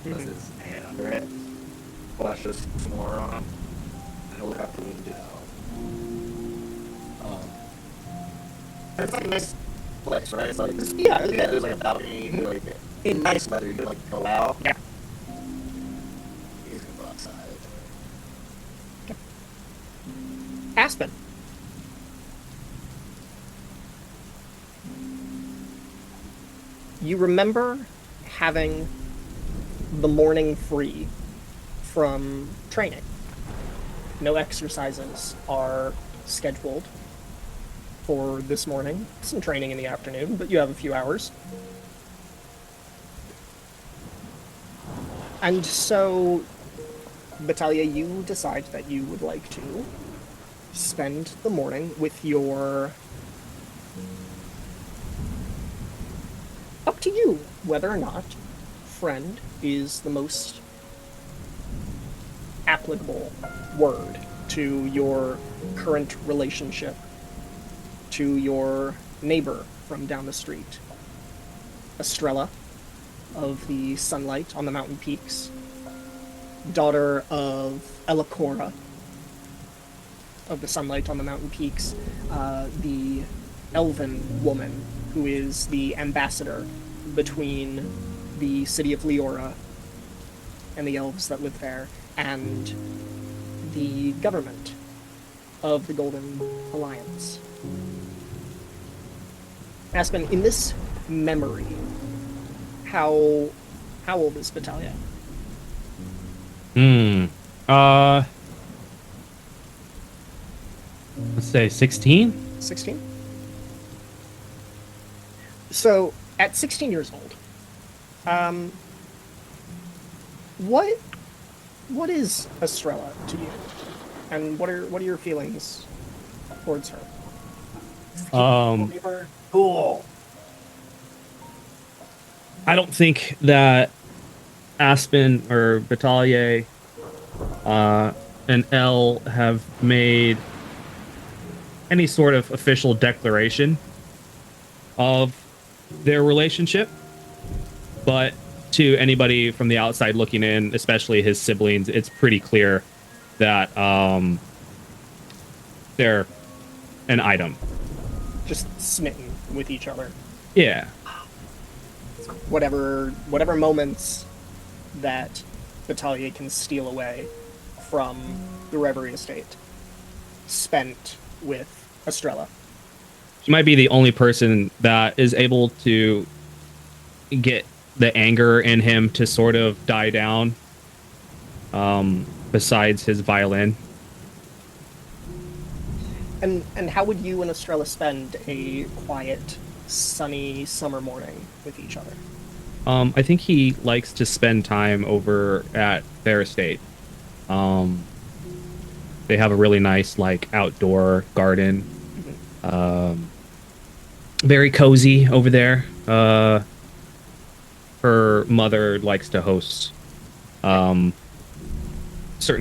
puts his hand under it, flashes some water on him, and he'll look out the window. It's, like, a nice place, right? It's, like, Yeah. there's, like, a balcony, like, in nice weather, you could, like, go out. Yeah. He's gonna go outside. Aspen. You remember having the morning free from training. No exercises are scheduled for this morning. Some training in the afternoon, but you have a few hours. And so, Battaglia, you decide that you would like to spend the morning with your... Up to you whether or not friend is the most applicable word to your current relationship, to your neighbor from down the street, Estrella of the sunlight on the mountain peaks, daughter of Elacora of the sunlight on the mountain peaks, the elven woman who is the ambassador between the city of Leora and the elves that live there, and the government of the Golden Alliance. Aspen, in this memory, how old is Battaglia? Let's say 16? 16? So, at 16 years old, what is Estrella to you? And what are your feelings towards her? Cool. I don't think that Aspen or Battaglia and Elle have made any sort of official declaration of their relationship, but to anybody from the outside looking in, especially his siblings, it's pretty clear that they're an item. Just smitten with each other. Yeah. Whatever moments that Battaglia can steal away from the Reverie Estate, spent with Estrella. She might be the only person that is able to get the anger in him to sort of die down, besides his violin. And how would you and Estrella spend a quiet, sunny summer morning with each other? I think he likes to spend time over at their estate. They have a really nice, like, outdoor garden. Very cozy over there. Her mother likes to host certain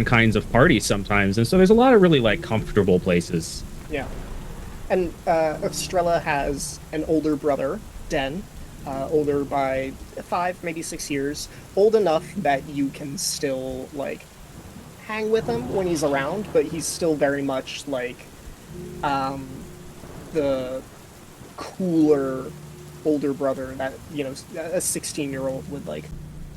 kinds of parties sometimes, and so there's a lot of really, like, comfortable places. Yeah. And Estrella has an older brother, Den, older by 5, maybe 6 years, old enough that you can still, like, hang with him when he's around, but he's still very much, like, the cooler older brother that, you know, a 16-year-old would, like,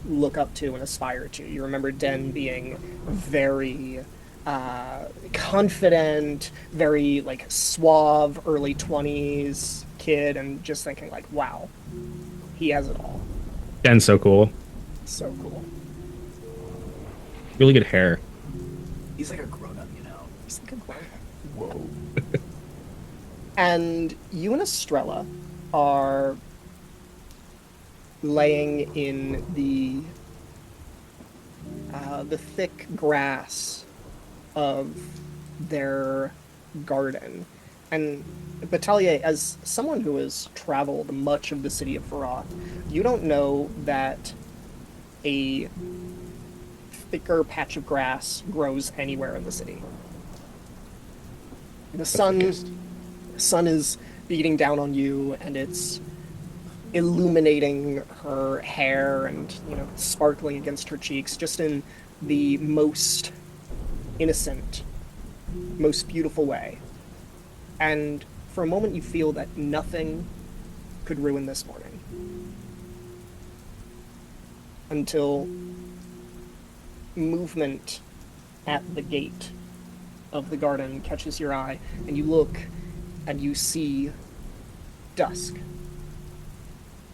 look up to and aspire to. You remember Den being very confident, very like suave, early 20s kid, and just thinking like, wow, he has it all. Den's so cool. So cool. Really good hair. He's like a grown-up, you know. He's like a grown-up. Whoa. And you and Estrella are laying in the thick grass of their garden. And Batalier, as someone who has traveled much of the city of Farah, you don't know that a thicker patch of grass grows anywhere in the city. The sun is beating down on you, and it's illuminating her hair and, you know, sparkling against her cheeks, just in the most innocent, most beautiful way. And for a moment you feel that nothing could ruin this morning. Until movement at the gate of the garden catches your eye, and you look and you see Dusk,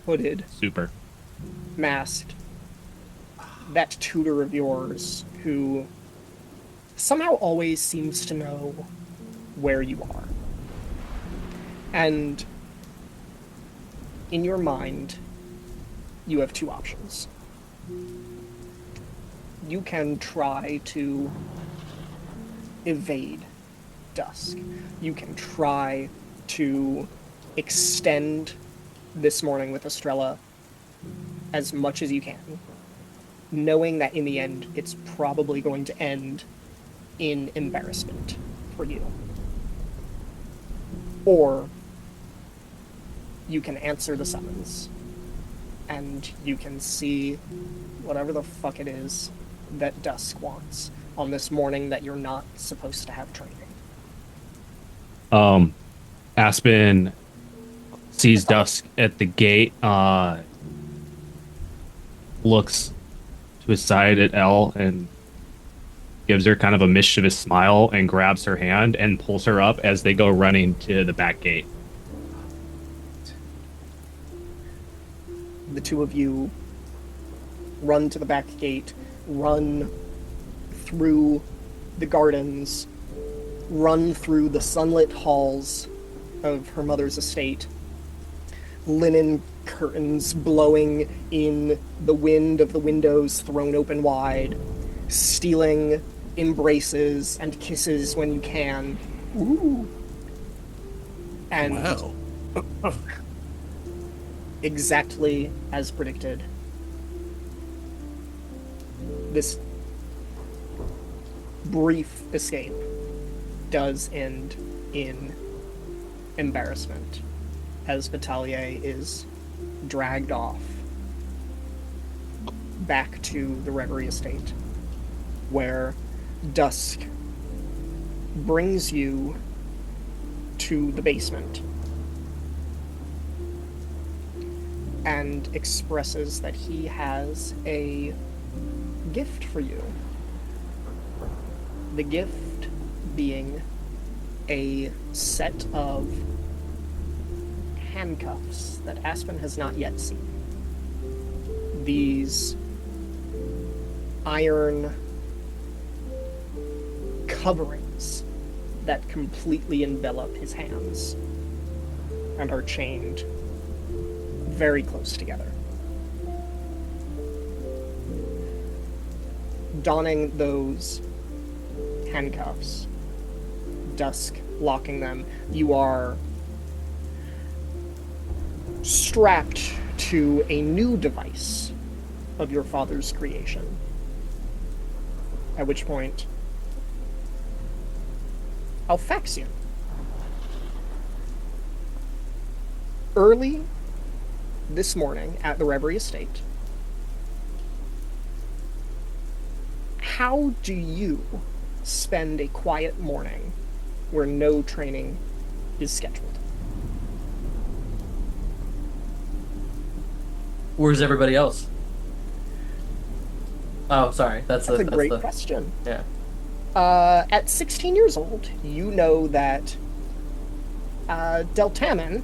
hooded, Super. masked, that tutor of yours who somehow always seems to know where you are. And in your mind, you have two options. You can try to evade Dusk. You can try to extend this morning with Estrella as much as you can, knowing that in the end it's probably going to end in embarrassment for you. Or you can answer the summons, and you can see whatever the fuck it is that Dusk wants on this morning that you're not supposed to have training. Aspen sees Dusk at the gate, looks to his side at Elle and gives her kind of a mischievous smile and grabs her hand and pulls her up as they go running to the back gate. The two of you run to the back gate, run through the gardens, run through the sunlit halls of her mother's estate, linen curtains blowing in the wind of the windows thrown open wide, stealing embraces and kisses when you can. Ooh. And Wow. exactly as predicted, this brief escape does end in embarrassment as Batalier is dragged off back to the Reverie Estate, where Dusk brings you to the basement and expresses that he has a gift for you. The gift being a set of handcuffs that Aspen has not yet seen. These iron coverings that completely envelop his hands and are chained very close together. Donning those handcuffs, Dusk locking them, you are strapped to a new device of your father's creation. At which point, I'll fax you. Early this morning at the Reverie Estate, how do you spend a quiet morning where no training is scheduled? Where's everybody else? Oh, sorry. That's a great question. Yeah. At 16 years old, you know that Deltamen,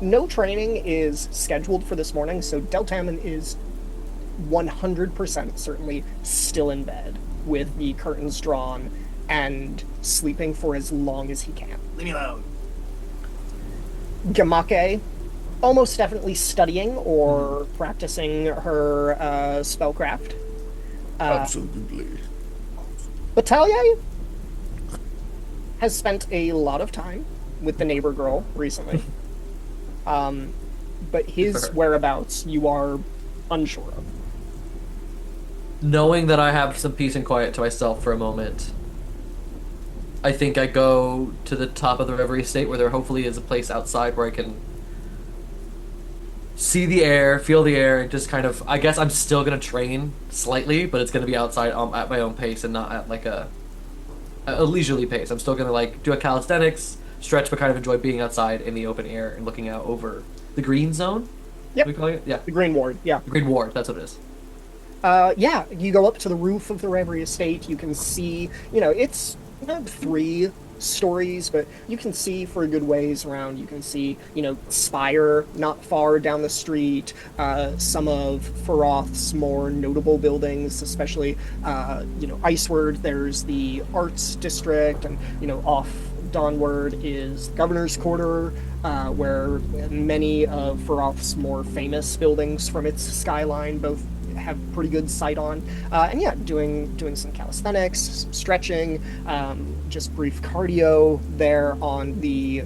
no training is scheduled for this morning, so Deltamen is 100% certainly still in bed with the curtains drawn and sleeping for as long as he can. Leave me alone. Gamake, almost definitely studying or practicing her spellcraft. Absolutely. Batalier has spent a lot of time with the neighbor girl recently. But his whereabouts you are unsure of. Knowing that I have some peace and quiet to myself for a moment, I think I go to the top of the Reverie Estate where there hopefully is a place outside where I can see the air, feel the air, and just kind of... I guess I'm still going to train slightly, but it's going to be outside at my own pace and not at like a leisurely pace. I'm still going to like do a calisthenics, stretch, but kind of enjoy being outside in the open air and looking out over the green zone? Yep. We call it? Yeah. The Green Ward, yeah. The Green Ward, that's what it is. Yeah, you go up to the roof of the Reverie Estate, you can see, it's 3 stories, but you can see for a good ways around. You can see, Spire not far down the street, some of Faroth's more notable buildings, especially, Iceward, there's the Arts District, and, off Dawnward is Governor's Quarter, where many of Faroth's more famous buildings from its skyline both have pretty good sight on, and yeah, doing some calisthenics, stretching, just brief cardio there on the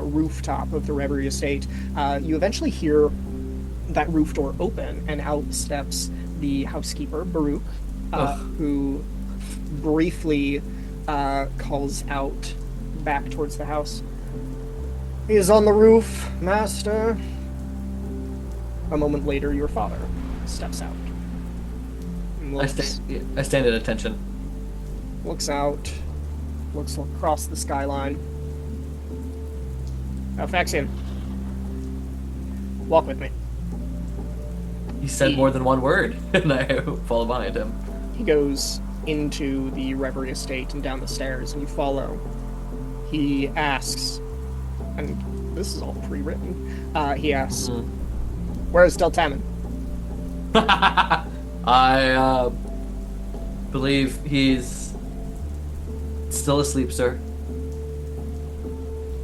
rooftop of the Reverie Estate. You eventually hear that roof door open, and out steps the housekeeper, Baruch, who briefly calls out back towards the house. "He is on the roof, master." A moment later, your father steps out. I stand at attention. Looks out, looks across the skyline. Alphaxian, walk with me. He said more than one word, and I follow behind him. He goes into the Reverie Estate and down the stairs, and you follow. He asks, and this is all pre-written, he asks, "Where's Deltamen?" I believe he's still asleep, sir.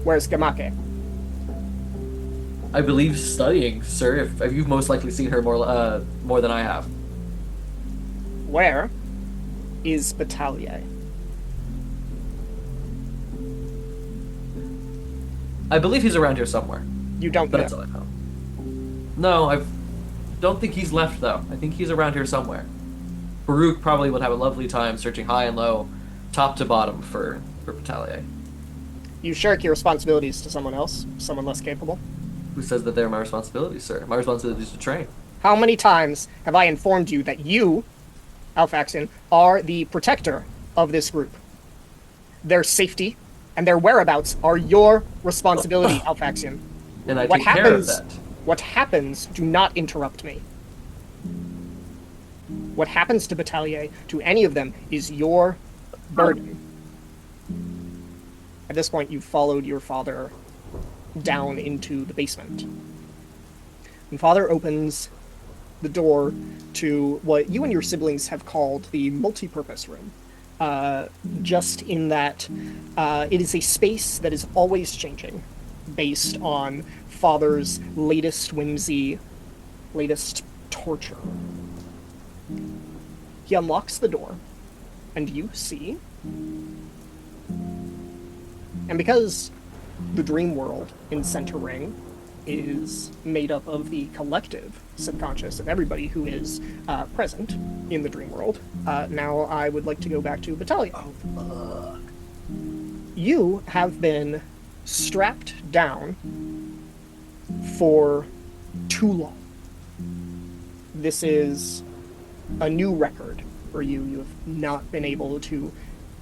"Where's Gamake?" I believe studying, sir. If you've most likely seen her more than I have. "Where is Batalier?" I believe he's around here somewhere. You don't know. That's all I know. No, I don't think he's left, though. I think he's around here somewhere. Baruch probably would have a lovely time searching high and low, top to bottom for Batalier. You shirk your responsibilities to someone else, someone less capable. Who says that they're my responsibilities, sir? My responsibility is to train. How many times have I informed you that you, Alphaxian, are the protector of this group? Their safety and their whereabouts are your responsibility, Alphaxian. And I take care of that. What happens, do not interrupt me. What happens to Batalier, to any of them, is your burden. At this point, you've followed your father down into the basement. And father opens the door to what you and your siblings have called the multi-purpose room. Just in that it is a space that is always changing based on father's latest whimsy, latest torture. He unlocks the door, and you see... And because the dream world in Center Ring is made up of the collective subconscious of everybody who is present in the dream world, now I would like to go back to Battalion. Oh, fuck. You have been strapped down for too long. This is a new record for you. You have not been able to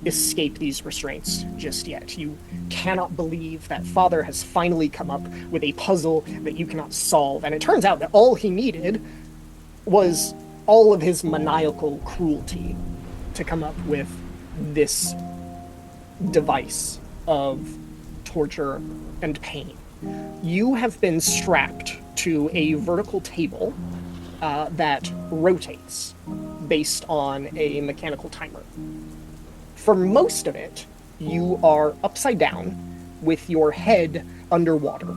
escape these restraints just yet. You cannot believe that father has finally come up with a puzzle that you cannot solve. And it turns out that all he needed was all of his maniacal cruelty to come up with this device of torture and pain. You have been strapped to a vertical table that rotates based on a mechanical timer. For most of it, you are upside down with your head underwater,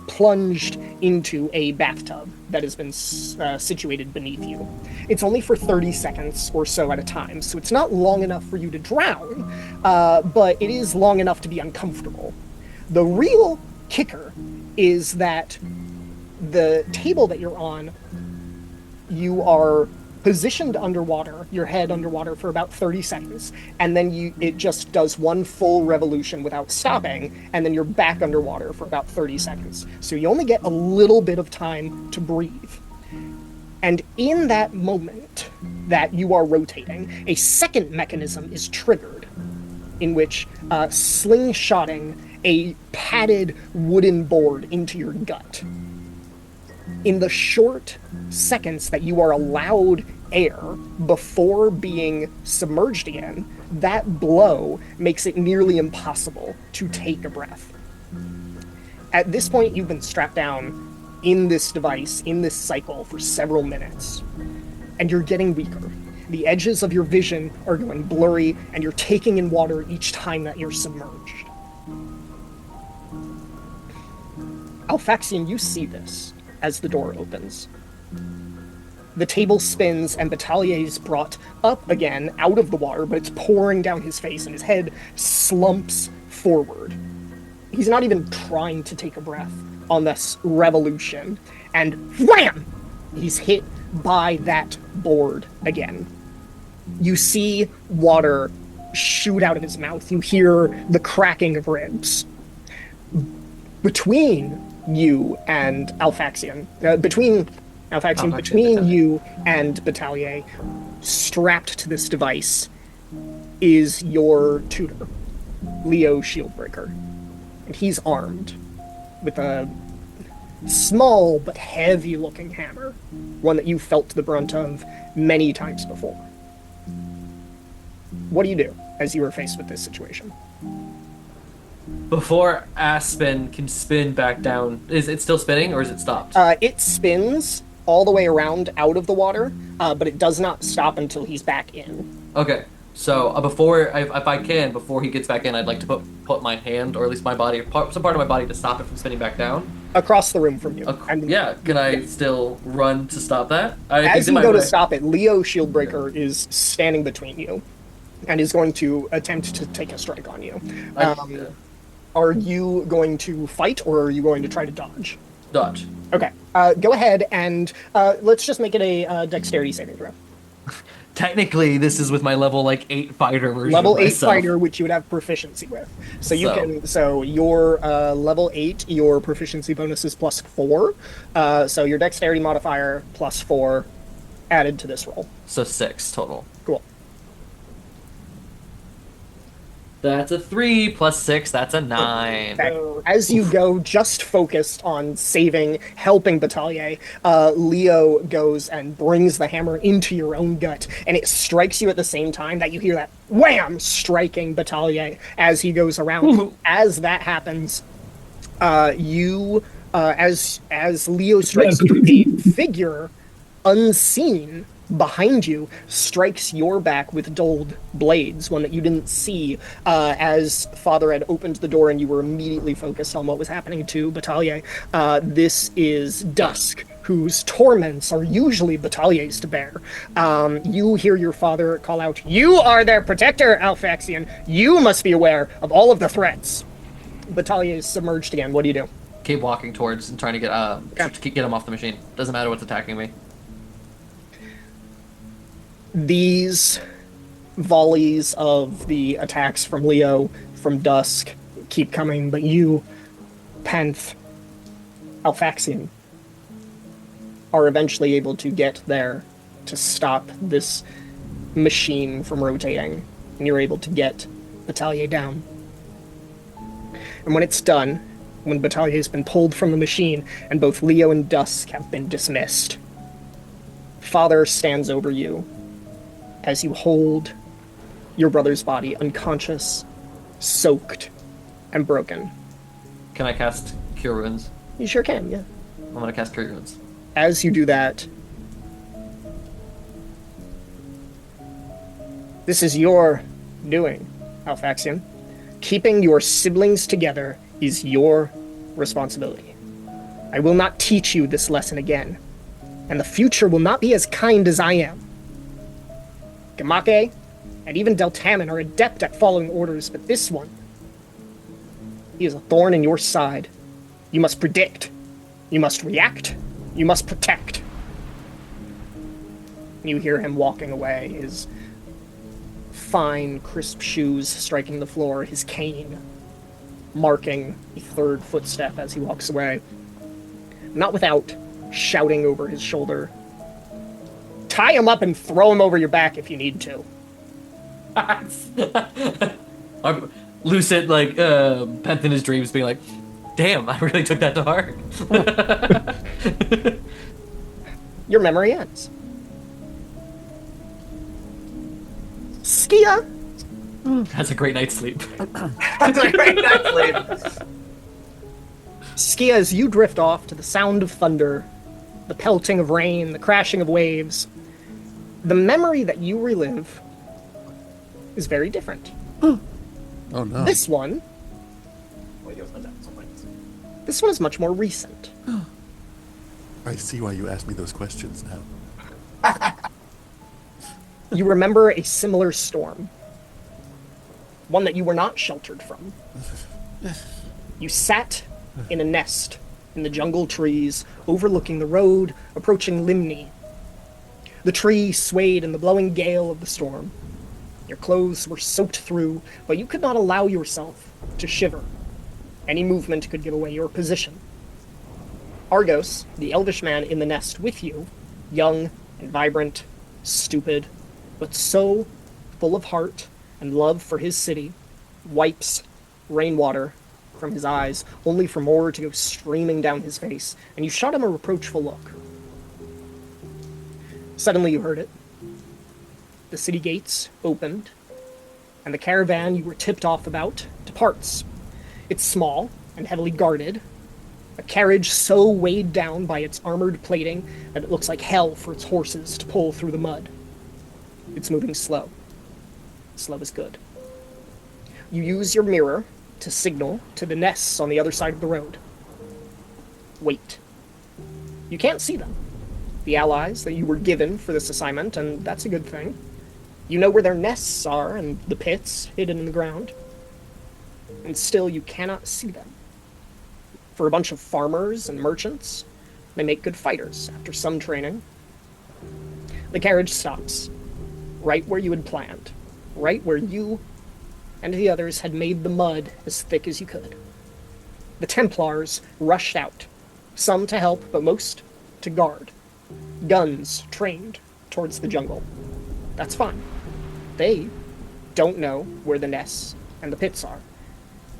plunged into a bathtub that has been situated beneath you. It's only for 30 seconds or so at a time, so it's not long enough for you to drown, but it is long enough to be uncomfortable. The real kicker is that the table that you're on, you are positioned underwater, your head underwater for about 30 seconds, and then it just does one full revolution without stopping, and then you're back underwater for about 30 seconds. So you only get a little bit of time to breathe. And in that moment that you are rotating, a second mechanism is triggered, in which slingshotting a padded wooden board into your gut. In the short seconds that you are allowed air before being submerged again, that blow makes it nearly impossible to take a breath. At this point, you've been strapped down in this device, in this cycle, for several minutes, and you're getting weaker. The edges of your vision are going blurry, and you're taking in water each time that you're submerged. Alphaxian, you see this as the door opens. The table spins and Batalier is brought up again out of the water, but it's pouring down his face and his head slumps forward. He's not even trying to take a breath on this revolution, and wham! He's hit by that board again. You see water shoot out of his mouth. You hear the cracking of ribs. Between you and Alphaxian, between you and Batalier, strapped to this device, is your tutor, Leo Shieldbreaker. And he's armed with a small but heavy-looking hammer, one that you felt the brunt of many times before. What do you do as you are faced with this situation? Before Aspen can spin back down, is it still spinning or is it stopped? It spins all the way around out of the water, but it does not stop until he's back in. Okay, so if I can, before he gets back in, I'd like to put my hand, or at least my body, some part of my body, to stop it from spinning back down. Across the room from you. Yeah, can I still run to stop that? As you go to stop it, Leo Shieldbreaker is standing between you and is going to attempt to take a strike on you. Are you going to fight, or are you going to try to dodge? Dodge. Okay. Go ahead and let's just make it a dexterity saving throw. Technically, this is with my level 8 fighter version. Level 8 fighter, which you would have proficiency with. So your level 8, your proficiency bonus is +4. So your dexterity modifier +4 added to this roll. So 6 total. Cool. That's a 3 plus 6, that's a 9. So as you go, just focused on helping Batalier, Leo goes and brings the hammer into your own gut, and it strikes you at the same time that you hear that wham striking Batalier as he goes around. As that happens, as Leo strikes you, a figure unseen behind you strikes your back with dulled blades, one that you didn't see as Father had opened the door and you were immediately focused on what was happening to Batalier. This is Dusk, whose torments are usually Batalier's to bear. You hear your father call out, "You are their protector, Alphaxian. You must be aware of all of the threats." Batalier is submerged again. What do you do? Keep walking towards and trying to get him off the machine. Doesn't matter what's attacking me. These volleys of the attacks from Leo, from Dusk, keep coming, but you, Penth, Alphaxian, are eventually able to get there to stop this machine from rotating, and you're able to get Batalier down. And when it's done, when Batalier has been pulled from the machine, and both Leo and Dusk have been dismissed, father stands over you as you hold your brother's body unconscious, soaked, and broken. Can I cast Cure Wounds? You sure can, yeah. I'm gonna cast Cure Wounds. As you do that, this is your doing, Alphaxian. Keeping your siblings together is your responsibility. I will not teach you this lesson again, and the future will not be as kind as I am. Gamake and even Deltamen are adept at following orders, but this one, he is a thorn in your side. You must predict. You must react. You must protect. You hear him walking away, his fine, crisp shoes striking the floor, his cane marking the third footstep as he walks away. Not without shouting over his shoulder, "Tie him up and throw him over your back if you need to." I'm lucid, like, Penth in his dreams being like, damn, I really took that to heart. Your memory ends. Skia! That's a great night's sleep. That's a great night's sleep. Skia, as you drift off to the sound of thunder, the pelting of rain, the crashing of waves, the memory that you relive is very different. Oh no. This one is much more recent. I see why you asked me those questions now. You remember a similar storm. One that you were not sheltered from. You sat in a nest in the jungle trees, overlooking the road, approaching Limni. The tree swayed in the blowing gale of the storm. Your clothes were soaked through, but you could not allow yourself to shiver. Any movement could give away your position. Argos, the elvish man in the nest with you, young and vibrant, stupid, but so full of heart and love for his city, wipes rainwater from his eyes, only for more to go streaming down his face, and you shot him a reproachful look. Suddenly you heard it. The city gates opened, and the caravan you were tipped off about departs. It's small and heavily guarded, a carriage so weighed down by its armored plating that it looks like hell for its horses to pull through the mud. It's moving slow. Slow is good. You use your mirror to signal to the nests on the other side of the road. Wait. You can't see them. The allies that you were given for this assignment, and that's a good thing. You know where their nests are and the pits hidden in the ground. And still you cannot see them. For a bunch of farmers and merchants, they make good fighters after some training. The carriage stops, right where you had planned, right where you and the others had made the mud as thick as you could. The Templars rushed out, some to help, but most to guard. Guns trained towards the jungle. That's fine. They don't know where the nests and the pits are,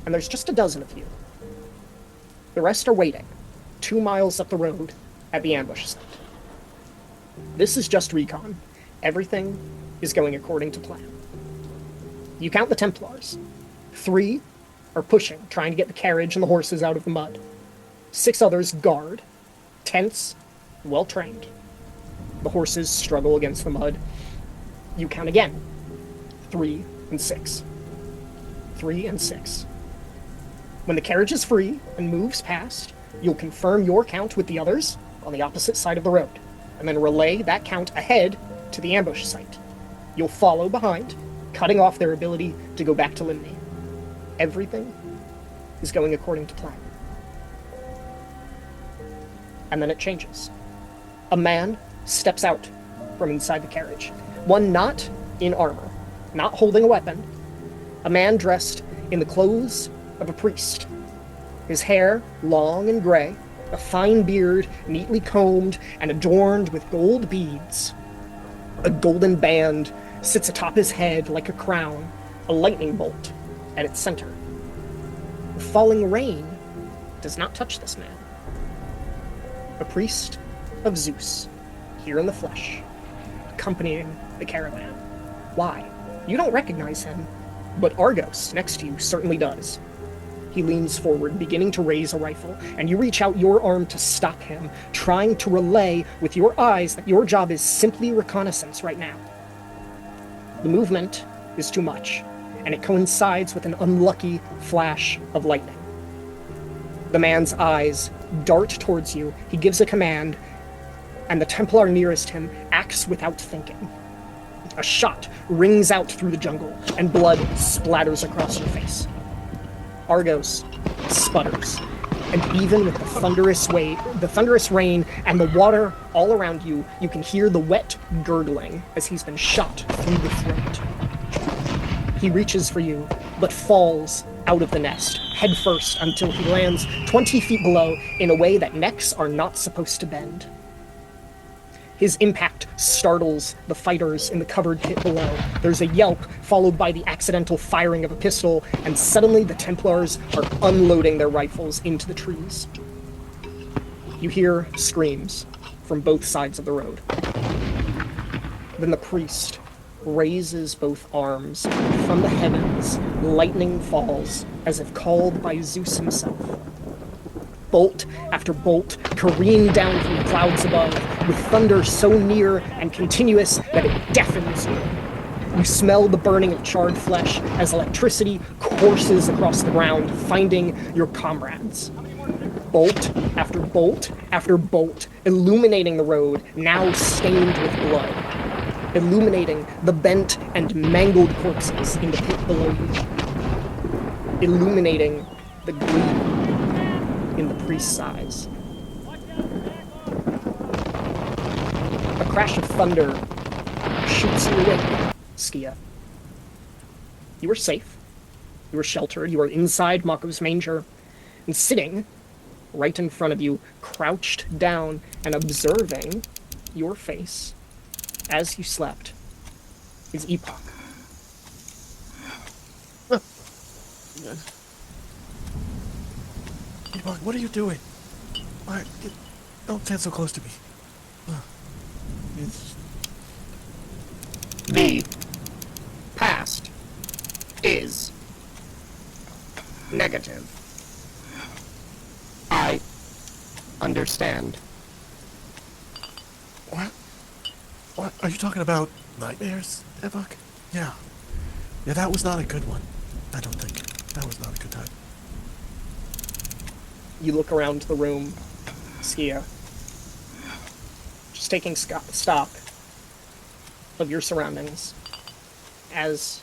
and there's just a dozen of you. The rest are waiting, 2 miles up the road at the ambush site. This is just recon. Everything is going according to plan. You count the Templars. 3 are pushing, trying to get the carriage and the horses out of the mud. 6 others guard, tense, well-trained. The horses struggle against the mud. You count again. 3 and 6. 3 and 6. When the carriage is free and moves past, you'll confirm your count with the others on the opposite side of the road, and then relay that count ahead to the ambush site. You'll follow behind, cutting off their ability to go back to Limni. Everything is going according to plan. And then it changes. A man steps out from inside the carriage. One not in armor, not holding a weapon. A man dressed in the clothes of a priest. His hair long and gray, a fine beard neatly combed and adorned with gold beads. A golden band sits atop his head like a crown, a lightning bolt at its center. The falling rain does not touch this man. A priest of Zeus. here in the flesh, accompanying the caravan. Why? You don't recognize him, but Argos next to you certainly does. He leans forward, beginning to raise a rifle, and you reach out your arm to stop him, trying to relay with your eyes that your job is simply reconnaissance right now. The movement is too much, and it coincides with an unlucky flash of lightning. The man's eyes dart towards you, he gives a command, and the Templar nearest him acts without thinking. A shot rings out through the jungle, and blood splatters across your face. Argos sputters, and even with the thunderous rain and the water all around you, you can hear the wet gurgling as he's been shot through the throat. He reaches for you, but falls out of the nest, headfirst, until he lands 20 feet below in a way that necks are not supposed to bend. His impact startles the fighters in the covered pit below. There's a yelp, followed by the accidental firing of a pistol, and suddenly the Templars are unloading their rifles into the trees. You hear screams from both sides of the road. Then the priest raises both arms. From the heavens, lightning falls, as if called by Zeus himself. Bolt after bolt careen down from the clouds above, with thunder so near and continuous that it deafens you. You smell the burning of charred flesh as electricity courses across the ground, finding your comrades. Bolt after bolt after bolt, illuminating the road, now stained with blood, illuminating the bent and mangled corpses in the pit below you, illuminating the gleam in the priest's eyes. A crash of thunder shoots you away, Skia. You are safe. You are sheltered. You are inside Mako's manger. And sitting right in front of you, crouched down and observing your face as you slept, is Epoch. Epoch, what are you doing? Don't stand so close to me. The past is negative. I understand. What? What? Are you talking about nightmares, Epoch? Yeah. Yeah, that was not a good one. I don't think. That was not a good time. You look around the room, Skia, just taking stock of your surroundings, as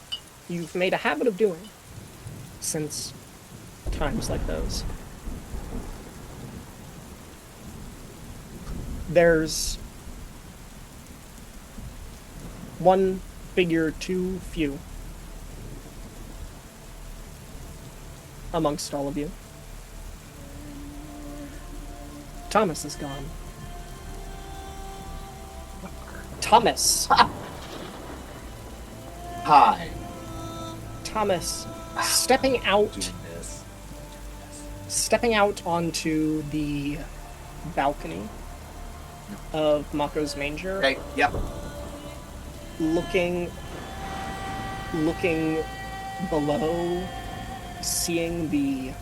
you've made a habit of doing since times like those. There's one figure too few amongst all of you. Thomas is gone. Thomas! Hi. Thomas, stepping out onto the balcony of Mako's manger. Okay, yep. Looking below, seeing the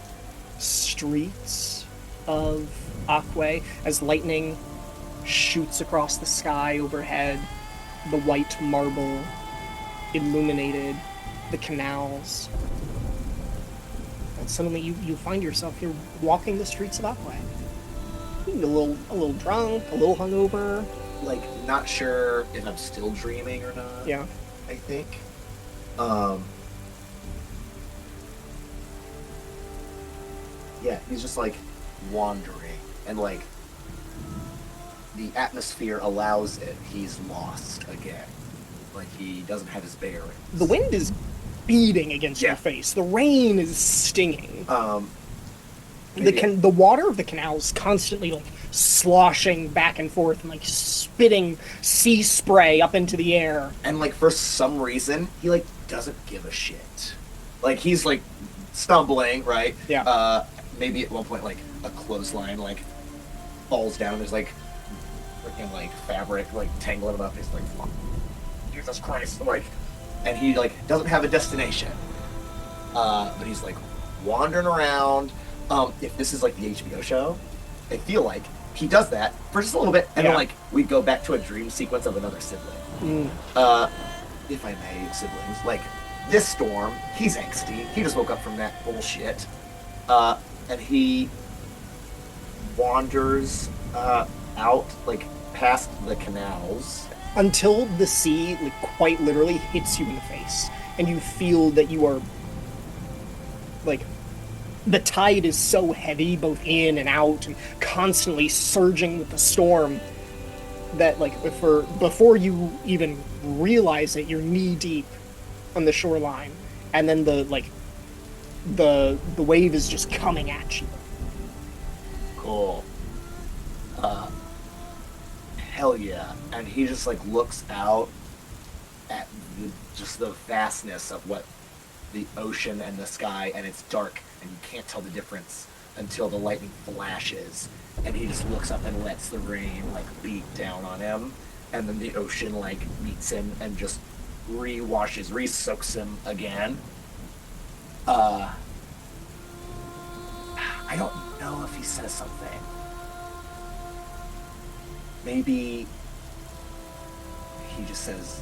streets of Ach'W'e as lightning shoots across the sky overhead, the white marble illuminated the canals. And suddenly you find yourself here walking the streets of Ach'W'e. A little drunk, a little hungover. Like, not sure if I'm still dreaming or not. Yeah. I think. Yeah, he's just like wandering, and like the atmosphere allows it. He's lost again. Like he doesn't have his bearings. The wind is beating against your face. The rain is stinging. The water of the canal is constantly like sloshing back and forth and like spitting sea spray up into the air. And like for some reason, he like doesn't give a shit. Like he's like stumbling, right? Yeah. Maybe at one point like a clothesline like falls down. There's like freaking like fabric, like tangling him up. He's like, Jesus Christ, like, and he like doesn't have a destination, but he's like wandering around. If this is like the HBO show, I feel like he does that for just a little bit, and then like we go back to a dream sequence of another sibling. If I may, siblings, like this Storm, he's angsty. He just woke up from that bullshit, and he wanders out like past the canals until the sea like quite literally hits you in the face, and you feel that you are like the tide is so heavy both in and out and constantly surging with the storm that like before you even realize it, you're knee deep on the shoreline, and then the wave is just coming at you. Cool. Hell yeah. And he just like looks out at just the vastness of what the ocean and the sky, and it's dark and you can't tell the difference until the lightning flashes, and he just looks up and lets the rain like beat down on him, and then the ocean like meets him and just re-soaks him again. I don't know if he says something. Maybe he just says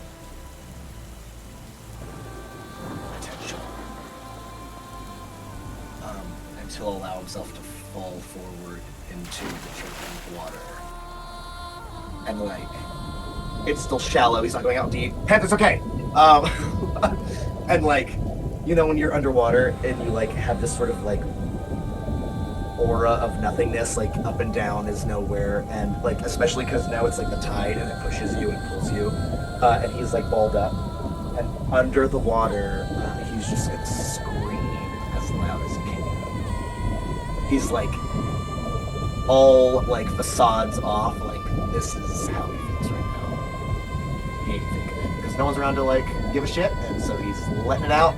potential, and to allow himself to fall forward into the turbulent water. And like, it's still shallow, he's not going out deep. Penth, it's okay! And like, you know when you're underwater and you like have this sort of like aura of nothingness, like up and down is nowhere, and like especially because now it's like the tide and it pushes you and pulls you, and he's like balled up, and under the water, he's just like screaming as loud as he can. He's like all like facades off, like this is how he feels right now. He ain't thinking it because no one's around to like give a shit, and so he's letting it out.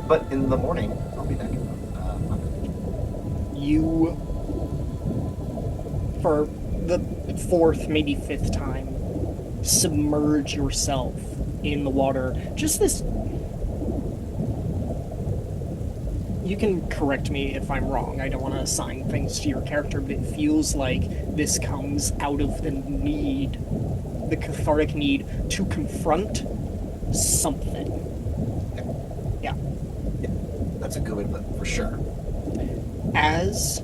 But in the morning, I'll be back. You, for the fourth, maybe fifth time, submerge yourself in the water. Just this... You can correct me if I'm wrong. I don't want to assign things to your character, but it feels like this comes out of the need, the cathartic need to confront something. Yeah. That's a good way to put it, for sure. As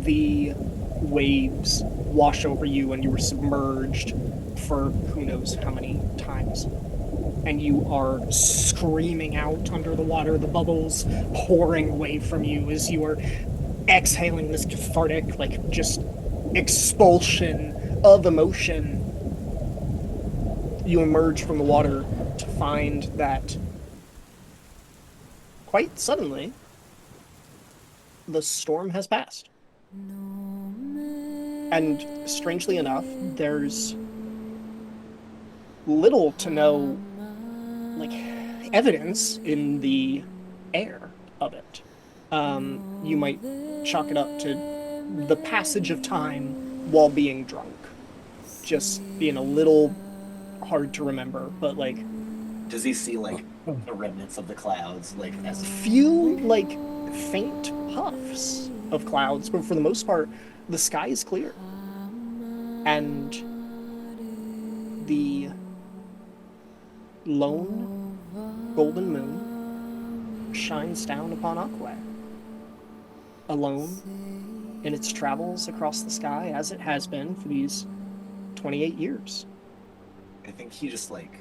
the waves wash over you and you were submerged for who knows how many times, and you are screaming out under the water, the bubbles pouring away from you as you are exhaling this cathartic, like, just expulsion of emotion, you emerge from the water to find that quite suddenly, the storm has passed. And strangely enough, there's little to no, like, evidence in the air of it. You might chalk it up to the passage of time while being drunk. Just being a little hard to remember, but, like... Does he see, like, the remnants of the clouds, like, as... Few, like, faint puffs of clouds, but for the most part, the sky is clear. And the lone golden moon shines down upon Ach'W'e, alone in its travels across the sky, as it has been for these 28 years. I think he just, like,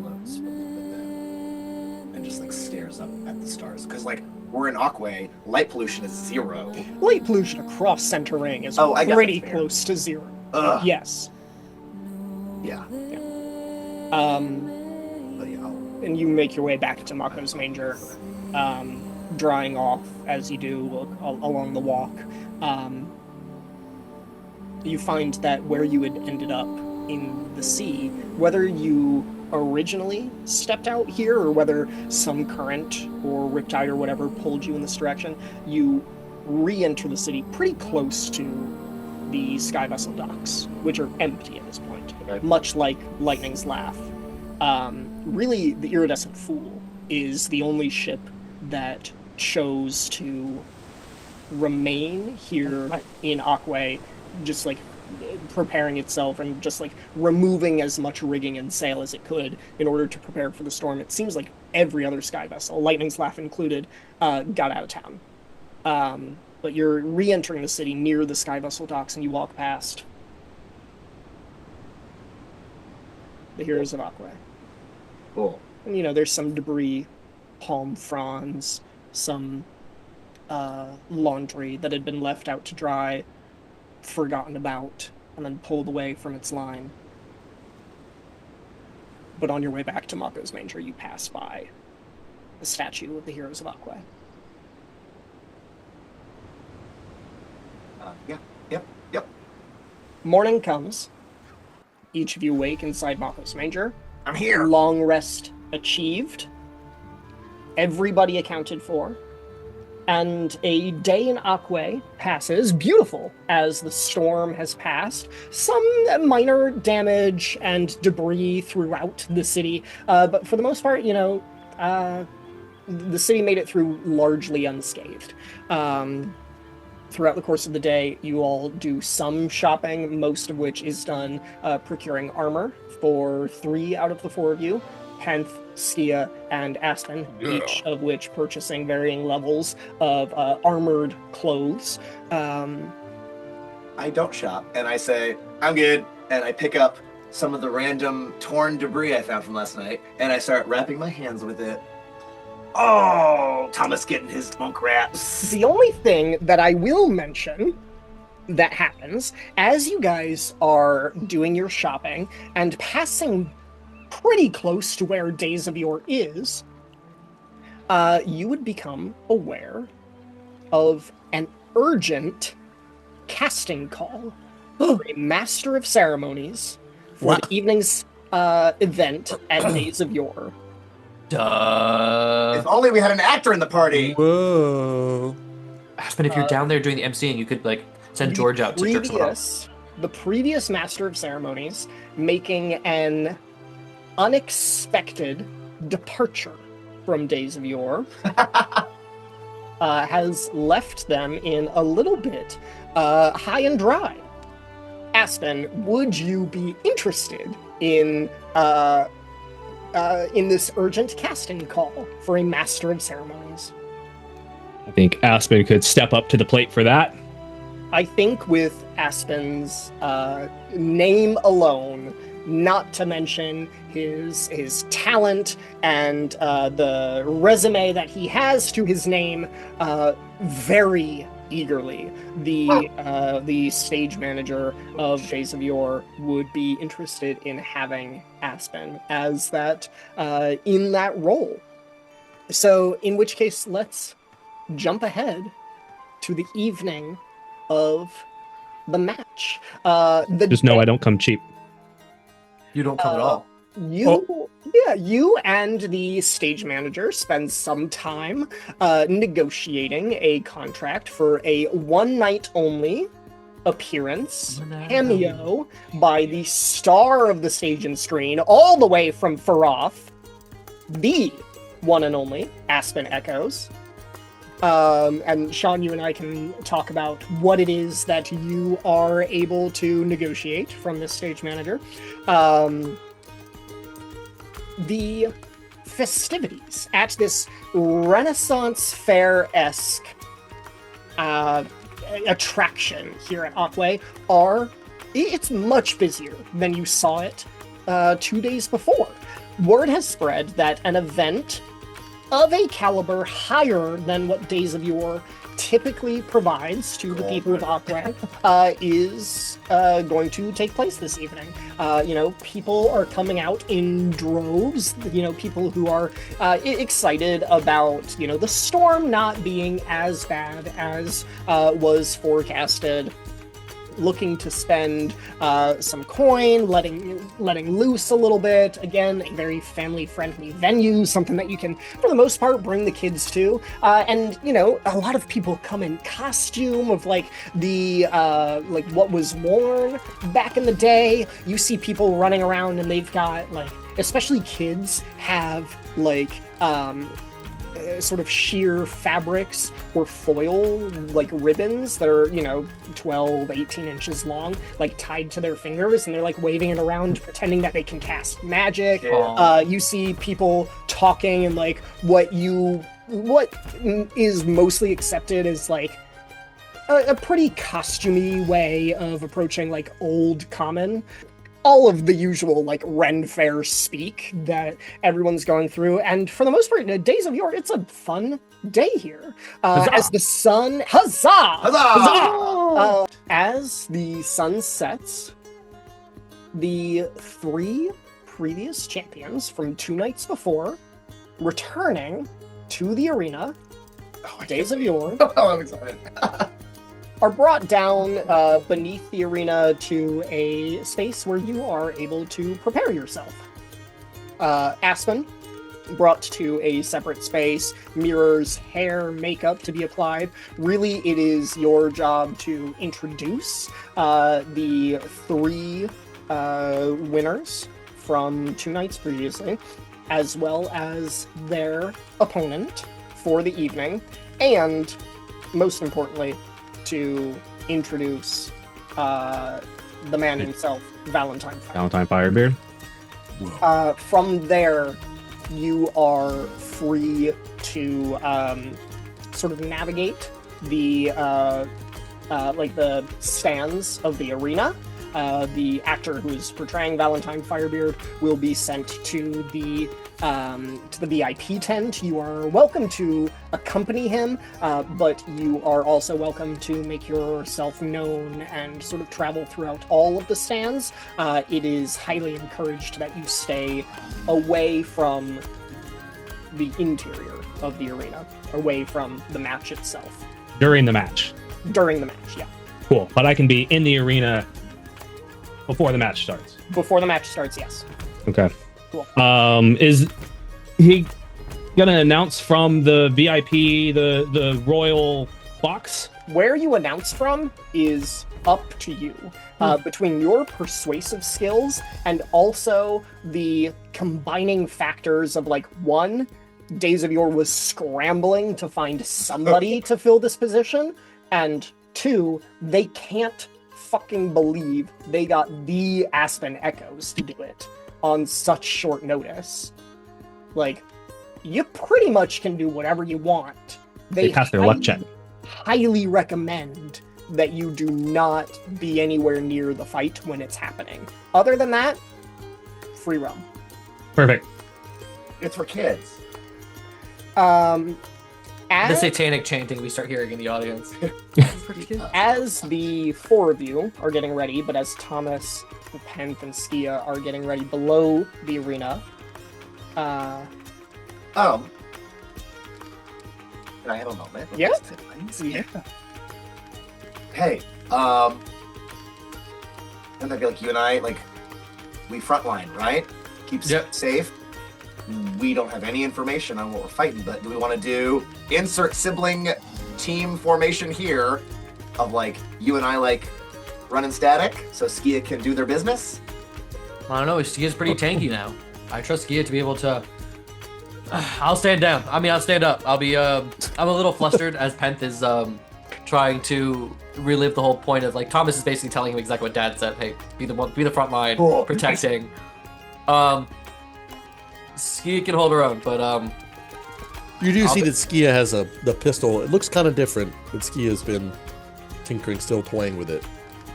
floats for a little bit then, and just, like, stares up at the stars. Because, like, we're in Ach'W'e, light pollution is 0. Light pollution across Center Ring is pretty close to 0. Ugh. Yes. Yeah. But yeah. And you make your way back to Mako's manger, drying off as you do along the walk. You find that where you had ended up in the sea, whether you originally stepped out here or whether some current or riptide or whatever pulled you in this direction, you re-enter the city pretty close to the sky vessel docks, which are empty at this point, Okay. much like Lightning's Laugh. Really, the Iridescent Fool is the only ship that chose to remain here in Ach'W'e, just like preparing itself and just like removing as much rigging and sail as it could in order to prepare for the storm. It seems like every other sky vessel, Lightning's Laugh included, got out of town. But you're re-entering the city near the sky vessel docks, and you walk past the Heroes of Ach'W'e. Cool. And, you know, there's some debris, palm fronds, some laundry that had been left out to dry, forgotten about, and then pulled away from its line. But on your way back to Mako's Manger, you pass by the statue of the Heroes of Ach'W'e. Yep. Morning comes. Each of you wake inside Mako's Manger. I'm here. Long rest achieved. Everybody accounted for. And a day in Ach'W'e passes, beautiful, as the storm has passed. Some minor damage and debris throughout the city, but for the most part, you know, the city made it through largely unscathed. Throughout the course of the day, you all do some shopping, most of which is done procuring armor for 3 out of the 4 of you. Penth, Skia, and Aspen, each of which purchasing varying levels of armored clothes. I don't shop, and I say, I'm good, and I pick up some of the random torn debris I found from last night, and I start wrapping my hands with it. Oh, Thomas getting his monk wraps. The only thing that I will mention that happens as you guys are doing your shopping and passing pretty close to where Days of Yore is, you would become aware of an urgent casting call for a Master of Ceremonies for the evening's event at Days of Yore. Duh. If only we had an actor in the party. Whoa. Aspen, if you're down there doing the MCing, you could like send George out to jerk someone off. The previous Master of Ceremonies making an unexpected departure from Days of Yore has left them in a little bit high and dry. Aspen, would you be interested in this urgent casting call for a Master of Ceremonies? I think Aspen could step up to the plate for that. I think with Aspen's name alone, not to mention his talent and the resume that he has to his name, very eagerly, the stage manager of Days of Yore would be interested in having Aspen as that in that role. So, in which case, let's jump ahead to the evening of the match. Just know I don't come cheap. You don't come at all. You and the stage manager spend some time negotiating a contract for a one-night-only appearance, cameo, by the star of the stage and screen, all the way from Faroth, the one and only Aspen Echoes. And Sean, you and I can talk about what it is that you are able to negotiate from this stage manager. The festivities at this Renaissance Fair-esque attraction here at Ach'W'e it's much busier than you saw it 2 days before. Word has spread that an event of a caliber higher than what Days of Yore typically provides to the people of Ach'W'e is going to take place this evening. People are coming out in droves, people who are excited about, the storm not being as bad as was forecasted looking to spend some coin, letting loose a little bit. Again, a very family-friendly venue, something that you can, for the most part, bring the kids to. And you know, a lot of people come in costume of like the like what was worn back in the day. You see people running around and they've got like, especially kids have like sort of sheer fabrics or foil like ribbons that are, you know, 12, 18 inches long, like tied to their fingers, and they're like waving it around pretending that they can cast magic. You see people talking and like what is mostly accepted as like a pretty costumey way of approaching like old common. All of the usual, like, Ren Fair speak that everyone's going through. And for the most part, Days of Yore, it's a fun day here. As the sun... Huzzah! Huzzah! As the sun sets, the 3 previous champions from 2 nights before, returning to the arena, Days of Yore... Oh, I'm excited. are brought down beneath the arena to a space where you are able to prepare yourself. Aspen, brought to a separate space, mirrors, hair, makeup to be applied. Really, it is your job to introduce the 3 winners from 2 nights previously, as well as their opponent for the evening, and most importantly, to introduce the man himself, Valentine Firebeard. Valentine Firebeard. From there, you are free to sort of navigate the like the stands of the arena. The actor who's portraying Valentine Firebeard will be sent to the VIP tent. You are welcome to accompany him, but you are also welcome to make yourself known and sort of travel throughout all of the stands. It is highly encouraged that you stay away from the interior of the arena, away from the match itself. During the match. During the match, yeah. Cool. But I can be in the arena before the match starts. Before the match starts, yes. Okay. Cool. Is he gonna announce from the VIP the royal box? Where you announce from is up to you. Between your persuasive skills and also the combining factors of like, 1, Days of Yore was scrambling to find somebody to fill this position, and 2, they can't fucking believe they got the Aspen Echoes to do it on such short notice. Like, you pretty much can do whatever you want. They pass their luck check. Highly recommend that you do not be anywhere near the fight when it's happening. Other than that, free roam. Perfect. It's for kids. The satanic chanting we start hearing in the audience. As the 4 of you are getting ready, but as Thomas, Penth, and Skia are getting ready below the arena, Can I have a moment? Yeah. Yeah. Hey, and I feel like you and I, like, we frontline, right? Keep safe. We don't have any information on what we're fighting, but do we want to do insert sibling team formation here of, like, you and I, like, running static so Skia can do their business? I don't know, Skia's pretty tanky now. I trust Skia to be able to... I'll stand down. I mean, I'll stand up. I'll be, I'm a little flustered as Penth is, trying to relive the whole point of, like, Thomas is basically telling him exactly what Dad said. Hey, be the front line, protecting. Skia can hold her own, but, You do see that Skia has the pistol. It looks kind of different, but Skia's been tinkering, still playing with it.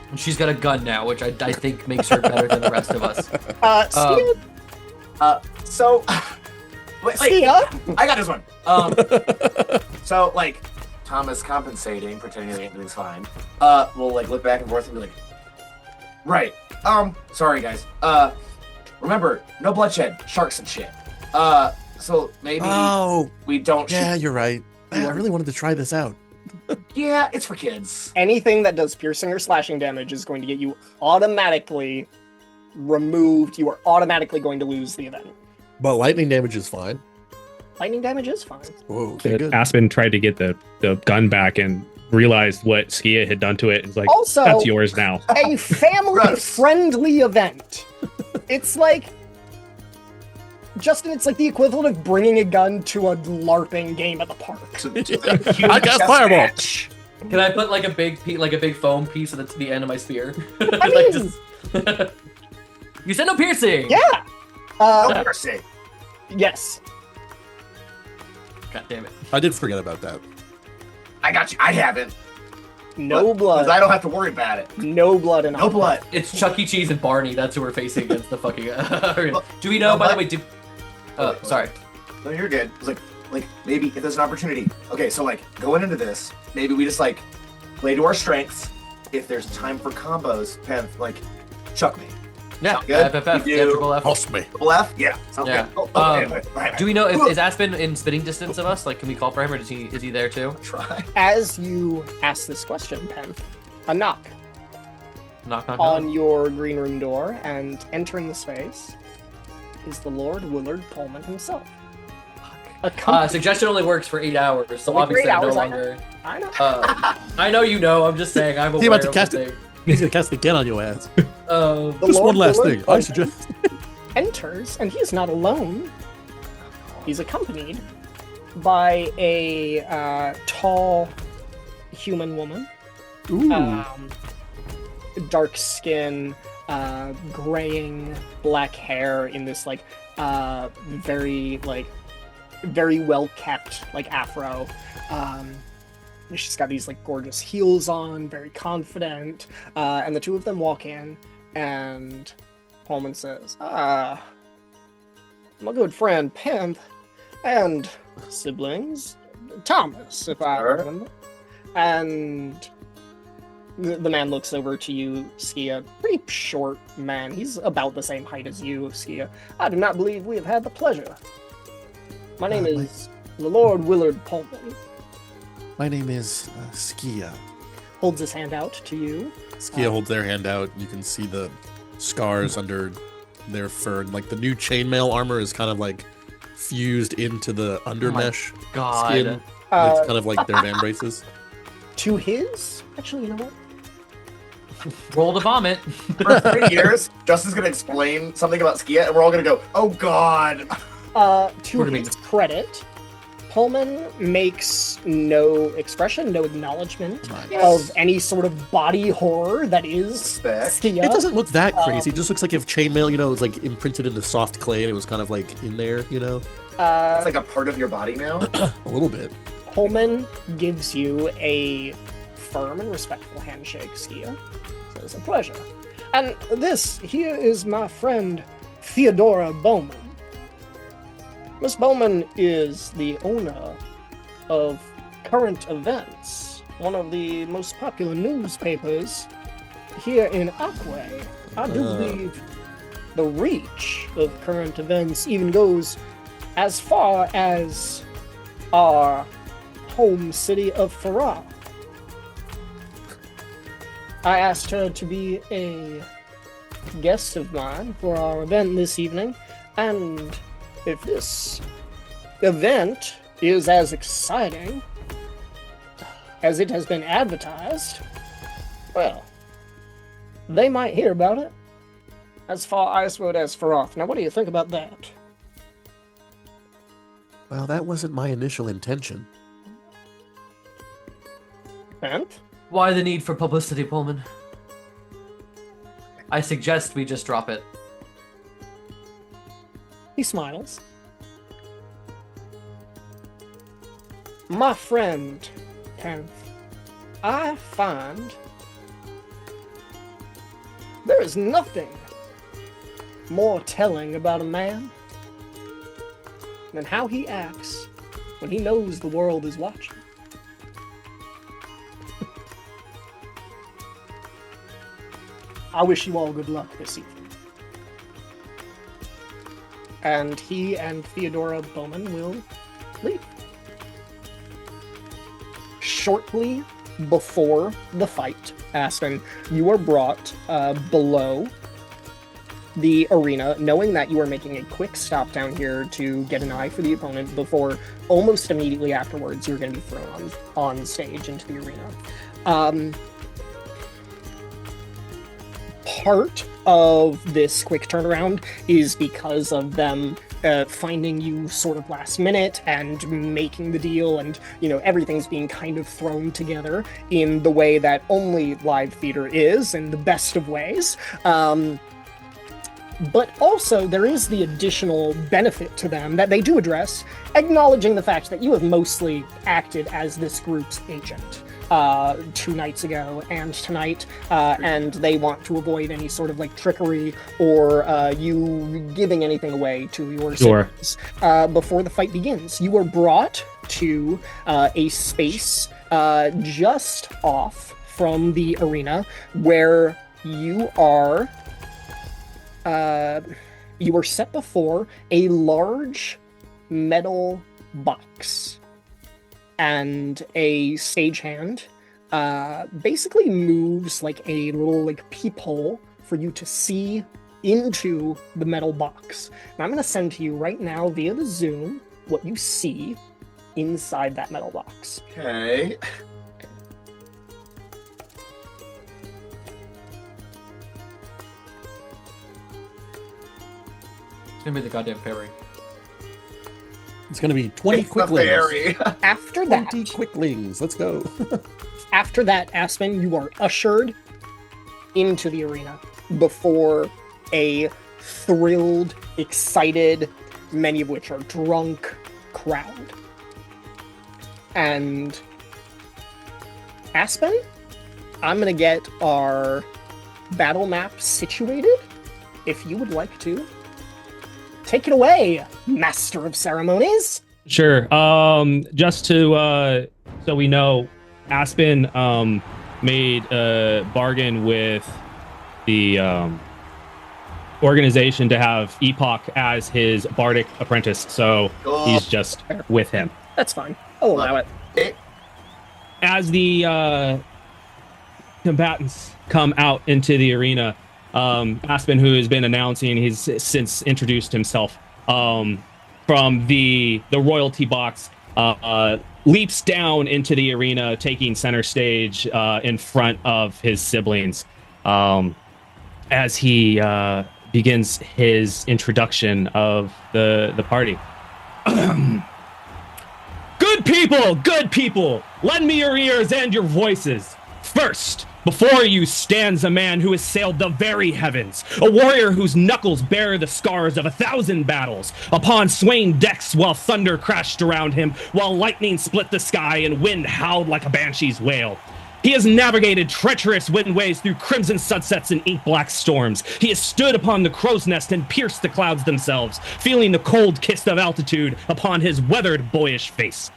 And she's got a gun now, which I think makes her better than the rest of us. Skia? Wait, Skia? I got this one. So, like, Thomas compensating, pretending that everything's fine. We'll, like, look back and forth and be like, right. Sorry, guys. Remember, no bloodshed, sharks and shit. So maybe we don't Yeah, you're right. I really wanted to try this out. Yeah, it's for kids. Anything that does piercing or slashing damage is going to get you automatically removed. You are automatically going to lose the event. But lightning damage is fine. Lightning damage is fine. Whoa, okay, good. Aspen tried to get the gun back and realized what Skia had done to it. It's like, Also- that's yours now. A family-friendly event. It's like... Justin, it's like the equivalent of bringing a gun to a LARPing game at the park. I got fireball. Match. Can I put like a big foam piece at the end of my spear? I Like, mean, just- You said no piercing. yeah! No mercy. Yes. God damn it. I did forget about that. I got you. I haven't. No blood. Because I don't have to worry about it. No blood in No blood. It's Chuck E. Cheese and Barney. That's who we're facing against the fucking. Do we know? By the way, sorry. No, you're good. It's like maybe if there's an opportunity. Okay, so like going into this, maybe we just like play to our strengths. If there's time for combos, Penth, like chuck me. Yeah. Sound good? FFF. You Yeah, do- triple F. Toss me. Double F? Yeah. Sounds Yeah. good. Oh, anyway, right. Do we know if is Aspen in spitting distance of us? Like, can we call for him, or is he there too? Try. As you ask this question, Penth, a knock Knock knock on knock. your green room door, and entering the space is the Lord Willard Pullman himself. Suggestion only works for 8 hours, so Only for 8 obviously I'm no hours, I longer. I know. I know you know. I'm just saying. I'm He aware about to of cast the it. thing. He's gonna cast the gun on your ass. The Just Lord one last Willard thing. I Pullman suggest. enters, and he is not alone. He's accompanied by a tall human woman. Ooh. Dark skin, graying black hair in this like very well kept like afro. She's got these like gorgeous heels on, very confident, and the two of them walk in, and Pullman says, my good friend Penth and siblings, Thomas, if I Sure. remember. And the man looks over to you, Skia. Pretty short man. He's about the same height as you, Skia. I do not believe we have had the pleasure. My name is the Lord Willard Pullman. My name is Skia. Holds his hand out to you. Skia holds their hand out. You can see the scars under their fur. And, like the new chainmail armor is kind of like fused into the undermesh God. skin. It's kind of like their van braces. To his? Actually, you know what? Roll to vomit. For 3 years, Justin's gonna explain something about Skia, and we're all gonna go, "Oh God!" To What do you his credit, Pullman makes no expression, no acknowledgement of any sort of body horror that is Respect. Skia. It doesn't look that crazy. It just looks like if chainmail, you know, was like imprinted into soft clay and it was kind of like in there, you know, It's like a part of your body now. a little bit. Pullman gives you a firm and respectful handshake, Skia. Says, a pleasure. And this here is my friend Theodora Bowman. Miss Bowman is the owner of Current Events, one of the most popular newspapers here in Ach'W'e. I do believe the reach of Current Events even goes as far as our home city of Farah. I asked her to be a guest of mine for our event this evening, and if this event is as exciting as it has been advertised, well, they might hear about it as far eastward as Faroth. Now, what do you think about that? Well, that wasn't my initial intention. Penth? Why the need for publicity, Pullman? I suggest we just drop it. He smiles. My friend, Penth, I find there is nothing more telling about a man than how he acts when he knows the world is watching. I wish you all good luck this evening. And he and Theodora Bowman will leave. shortly before the fight, Aspen, you are brought below the arena, knowing that you are making a quick stop down here to get an eye for the opponent before almost immediately afterwards you're going to be thrown on stage into the arena. Part of this quick turnaround is because of them finding you sort of last minute and making the deal, and everything's being kind of thrown together in the way that only live theater is, in the best of ways. But also, there is the additional benefit to them that they do address, acknowledging the fact that you have mostly acted as this group's agent 2 nights ago and tonight, and they want to avoid any sort of trickery or you giving anything away to your citizens before the fight begins. You are brought to a space just off from the arena where you are set before a large metal box, and a stagehand basically moves like a little peephole for you to see into the metal box. And I'm going to send to you right now via the Zoom what you see inside that metal box. Okay. It's gonna be the goddamn fairy. It's going to be 20 It's the quicklings. fairy. After that, 20 quicklings. Let's go. After that, Aspen, you are ushered into the arena before a thrilled, excited, many of which are drunk crowd. And Aspen, I'm going to get our battle map situated, if you would like to. Take it away, Master of Ceremonies. Sure. Just to so we know, Aspen made a bargain with the organization to have Epoch as his bardic apprentice, so he's just with him. That's fine. I'll allow it. As the combatants come out into the arena, Aspen, who has been announcing, he's since introduced himself from the royalty box, leaps down into the arena, taking center stage in front of his siblings as he begins his introduction of the party. Good people, lend me your ears and your voices. First, before you stands a man who has sailed the very heavens, a warrior whose knuckles bear the scars of 1,000 battles, upon swaying decks while thunder crashed around him, while lightning split the sky and wind howled like a banshee's wail. He has navigated treacherous windways through crimson sunsets and ink-black storms. He has stood upon the crow's nest and pierced the clouds themselves, feeling the cold kiss of altitude upon his weathered, boyish face.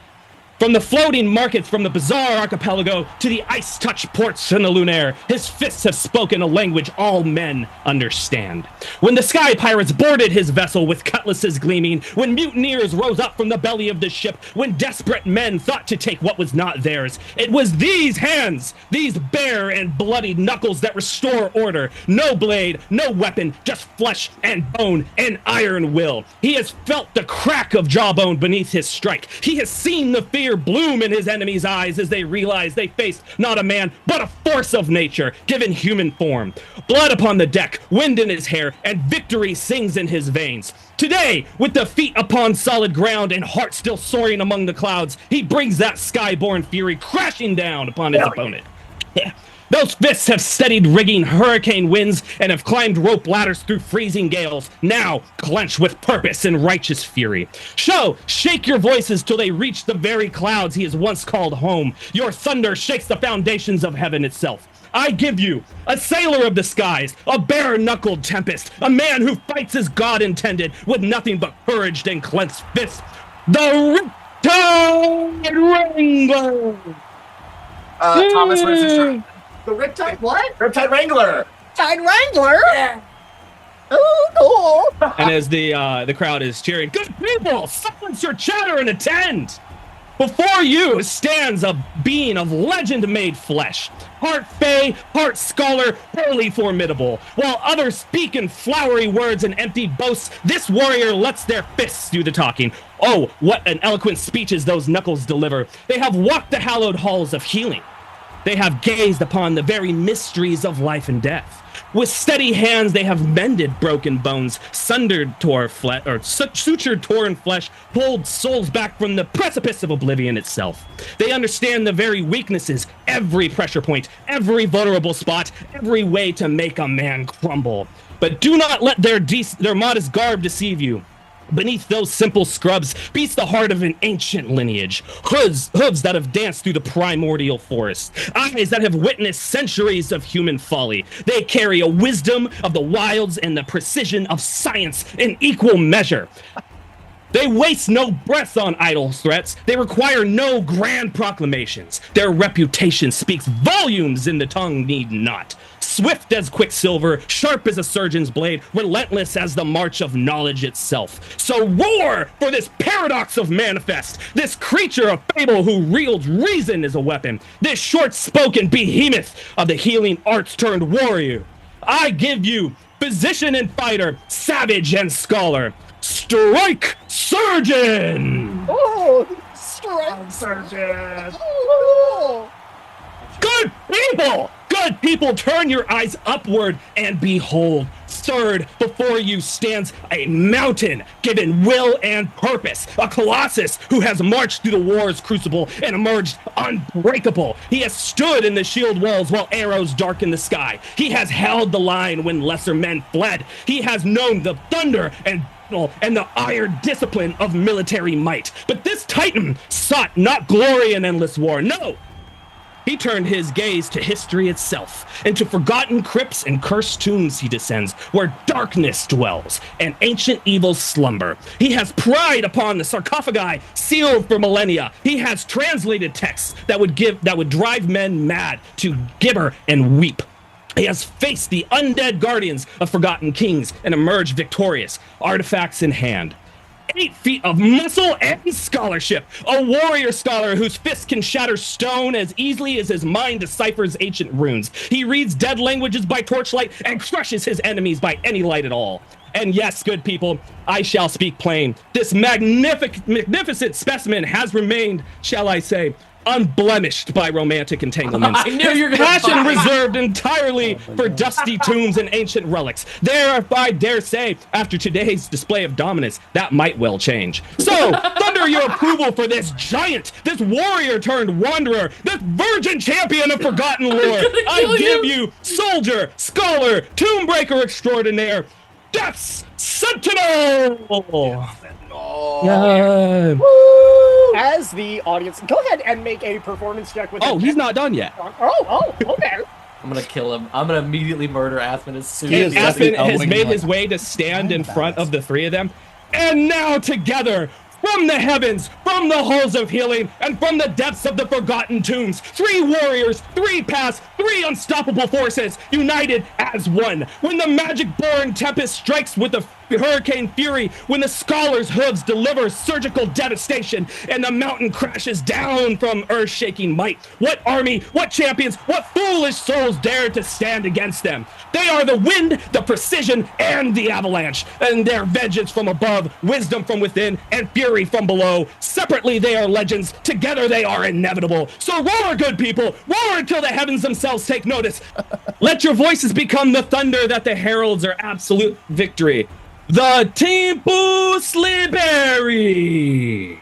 From the floating markets from the bizarre archipelago to the ice-touched ports in the lunaire, his fists have spoken a language all men understand. When the sky pirates boarded his vessel with cutlasses gleaming, when mutineers rose up from the belly of the ship, when desperate men thought to take what was not theirs, it was these hands, these bare and bloody knuckles that restore order. No blade, no weapon, just flesh and bone and iron will. He has felt the crack of jawbone beneath his strike. He has seen the fear bloom in his enemies' eyes as they realize they faced not a man, but a force of nature, given human form. Blood upon the deck, wind in his hair, and victory sings in his veins. Today, with the feet upon solid ground and heart still soaring among the clouds, he brings that skyborn fury crashing down upon his opponent. Yeah. Those fists have steadied rigging hurricane winds and have climbed rope ladders through freezing gales, now clench with purpose and righteous fury. Shake your voices till they reach the very clouds he has once called home. Your thunder shakes the foundations of heaven itself. I give you a sailor of the skies, a bare-knuckled tempest, a man who fights as God intended with nothing but courage and clenched fists. The Riptide Wrangler! Thomas, what is this term? The Riptide what? Riptide Wrangler! Tide Wrangler? Yeah. Oh, cool. And as the crowd is cheering, good people, silence your chatter and attend! Before you stands a being of legend-made flesh, heart fey, heart scholar, wholly formidable. While others speak in flowery words and empty boasts, this warrior lets their fists do the talking. Oh, what an eloquent speeches those knuckles deliver. They have walked the hallowed halls of healing. They have gazed upon the very mysteries of life and death. With steady hands, they have mended broken bones, sutured torn flesh, pulled souls back from the precipice of oblivion itself. They understand the very weaknesses, every pressure point, every vulnerable spot, every way to make a man crumble. But do not let their modest garb deceive you. Beneath those simple scrubs beats the heart of an ancient lineage. Hooves that have danced through the primordial forest. Eyes that have witnessed centuries of human folly. They carry a wisdom of the wilds and the precision of science in equal measure. They waste no breath on idle threats. They require no grand proclamations. Their reputation speaks volumes and the tongue need not. Swift as quicksilver, sharp as a surgeon's blade, relentless as the march of knowledge itself. So roar for this paradox of manifest, this creature of fable who wields reason as a weapon, this short-spoken behemoth of the healing arts turned warrior. I give you physician and fighter, savage and scholar, Strike Surgeon! Oh, Strike Surgeon! Oh. Good people, turn your eyes upward and behold. Stirred before you stands a mountain given will and purpose, a colossus who has marched through the war's crucible and emerged unbreakable. He has stood in the shield walls while arrows darken the sky. He has held the line when lesser men fled. He has known the thunder and the iron discipline of military might. But this Titan sought not glory in endless war, no! He turned his gaze to history itself, into forgotten crypts and cursed tombs he descends, where darkness dwells and ancient evils slumber. He has pried upon the sarcophagi sealed for millennia. He has translated texts that would drive men mad to gibber and weep. He has faced the undead guardians of forgotten kings and emerged victorious, artifacts in hand. 8 feet of muscle and scholarship. A warrior scholar whose fists can shatter stone as easily as his mind deciphers ancient runes. He reads dead languages by torchlight and crushes his enemies by any light at all. And yes, good people, I shall speak plain. This magnificent specimen has remained, shall I say, unblemished by romantic entanglements. I knew you were gonna passion reserved entirely for dusty tombs and ancient relics. There, I dare say, after today's display of dominance, that might well change. So, thunder your approval for this giant, this warrior turned wanderer, this virgin champion of forgotten lore. I give you soldier, scholar, tomb breaker extraordinaire, Death's Sentinel! Yeah. As the audience, go ahead and make a performance check with. Oh, he's not done yet. Oh, okay. I'm gonna kill him. I'm gonna immediately murder Aspen as soon Aspen as has made his way to stand in front of the three of them. And now together, from the heavens, from the halls of healing, and from the depths of the forgotten tombs, 3 warriors, 3 paths, 3 unstoppable forces, united as one. When the magic-born tempest strikes with the hurricane fury, when the scholar's hooves deliver surgical devastation, and the mountain crashes down from earth-shaking might, what army, what champions, what foolish souls dare to stand against them? They are the wind, the precision, and the avalanche, and their vengeance from above, wisdom from within, and fury from below. Separately, they are legends. Together, they are inevitable. So roar, good people. Roar until the heavens themselves take notice. Let your voices become the thunder that the heralds are absolute victory. The Tempus Liberi.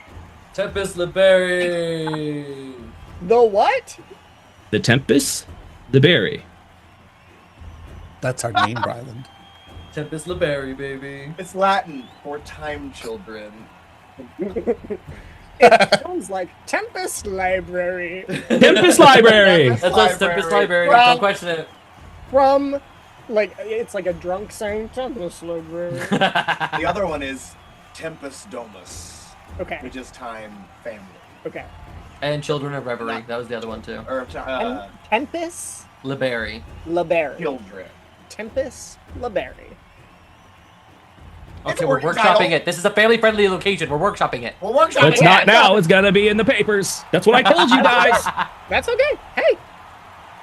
Tempest Liberi. The what? The Tempus Liberi. That's our name, Bryland. Tempest Liberi, baby. It's Latin for time children. It sounds like Tempest Library. Tempus Library. That's us, Tempest Library. Well- Don't question it. From, like, it's like a drunk saying Tempest Library. The other one is Tempus Domus, Okay, which is time family. okay. And Children of Reverie. That was the other one too. Or Tempest Liberi. Library. children. Tempest Library. Okay, we're workshopping it. This is a family-friendly location. We're workshopping it. We're workshopping It's not now. It's gonna be in the papers. That's what I told you guys. That's okay. Hey,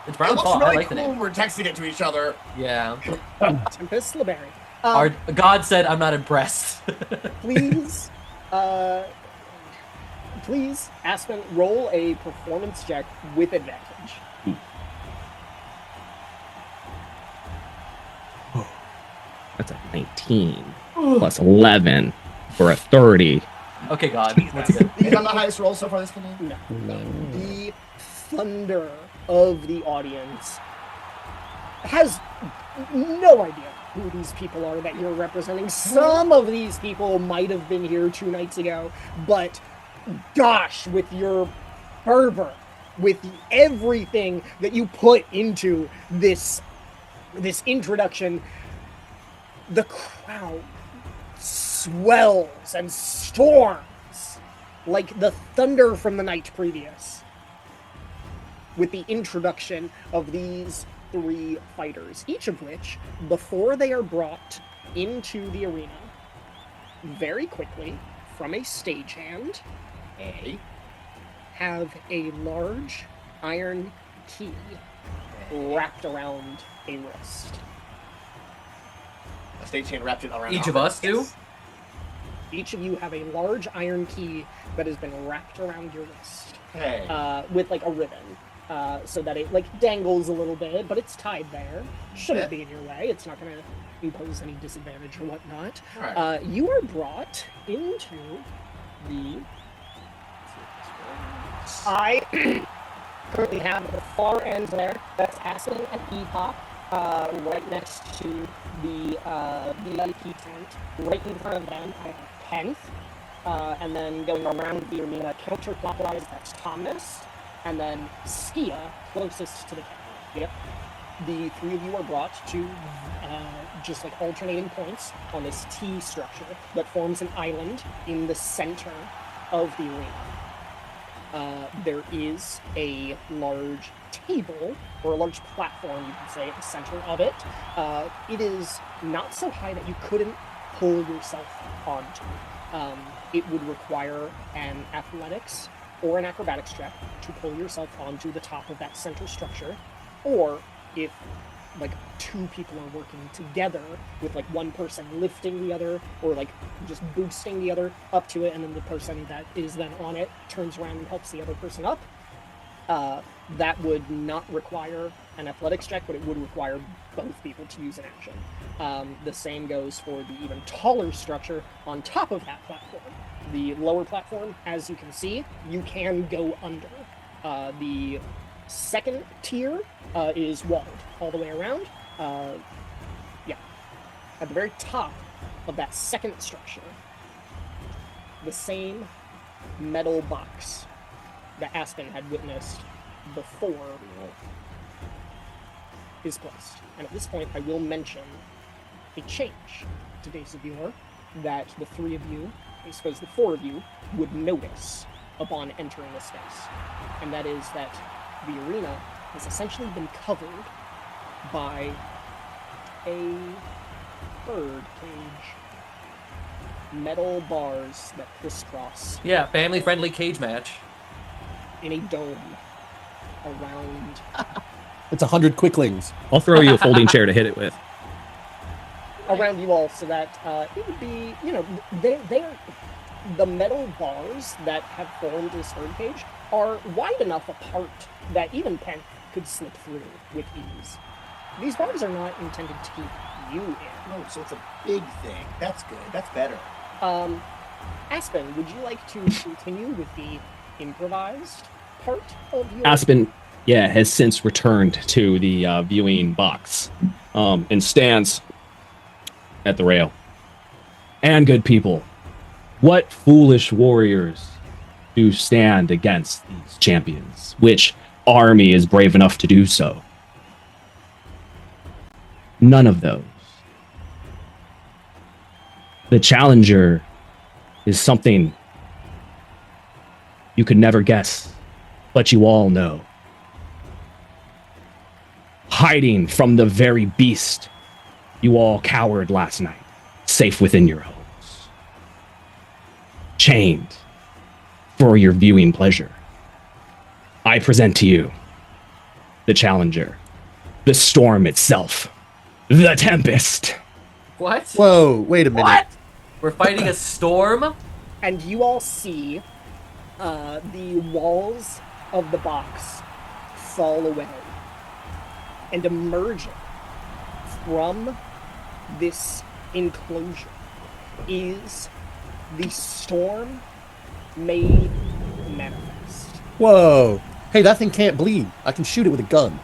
It's It Brown looks Paw. really I like the cool when name. we're texting it to each other. Yeah. Tempest LeBerry. Our God said, "I'm not impressed." Please, please, Aspen, roll a performance check with advantage. That's a 19 plus 11 for a 30. Okay, God. Let's go. These are the highest rolls so far this campaign. No. The thunder of the audience has no idea who these people are that you're representing. Some of these people might have been here 2 nights ago, but gosh, with your fervor, with everything that you put into this introduction, the crowd swells and storms like the thunder from the night previous with the introduction of these 3 fighters, each of which, before they are brought into the arena, very quickly, from a stagehand, have a large iron key wrapped around a wrist. A stagehand wrapped it around. Each of us do. Each of you have a large iron key that has been wrapped around your wrist, Hey. with like a ribbon, so that it like dangles a little bit, but it's tied there. Shouldn't be in your way. It's not going to impose any disadvantage or whatnot. Alright. You are brought into the. I currently have the far end there. That's Aspen and Epop, right next to the VIP tent. Right in front of them, I have Penth, and then going around the arena counterclockwise, that's Thomas, and then Skia closest to the camera. Yep. The 3 of you are brought to just like alternating points on this T structure that forms an island in the center of the arena. There is a large table, or a large platform, you could say, at the center of it. It is not so high that you couldn't pull yourself onto. It would require an athletics or an acrobatics check to pull yourself onto the top of that center structure, or if like 2 people are working together with like one person lifting the other or like just boosting the other up to it, and then the person that is then on it turns around and helps the other person up. That would not require an athletics check, but it would require both people to use an action. The same goes for the even taller structure on top of that platform. The lower platform, as you can see, you can go under. The second tier is walled all the way around. At the very top of that second structure, the same metal box that Aspen had witnessed before is placed. And at this point, I will mention a change to Days of Yore that the 3 of you, I suppose the 4 of you, would notice upon entering the space. And that is that the arena has essentially been covered by a bird cage. Metal bars that crisscross Yeah, family-friendly cage match. in a dome around. It's 100 quicklings. I'll throw you a folding chair to hit it with. Around you all, so that it would be, they're the metal bars that have formed this bird cage are wide enough apart that even Penth could slip through with ease. These bars are not intended to keep you in. No, so it's a big thing. That's good. That's better. Aspen, would you like to continue with the improvised part of your... Aspen, has since returned to the viewing box and stands at the rail. And good people, what foolish warriors do stand against these champions? Which army is brave enough to do so? None of those. The challenger is something you could never guess, but you all know. Hiding from the very beast you all cowered last night, safe within your homes, chained for your viewing pleasure, I present to you the challenger, the storm itself, the tempest. What? Whoa, wait a minute. What? We're fighting a storm? And you all see the walls of the box fall away. And emerging from this enclosure is the storm made manifest. Whoa. Hey, that thing can't bleed. I can shoot it with a gun.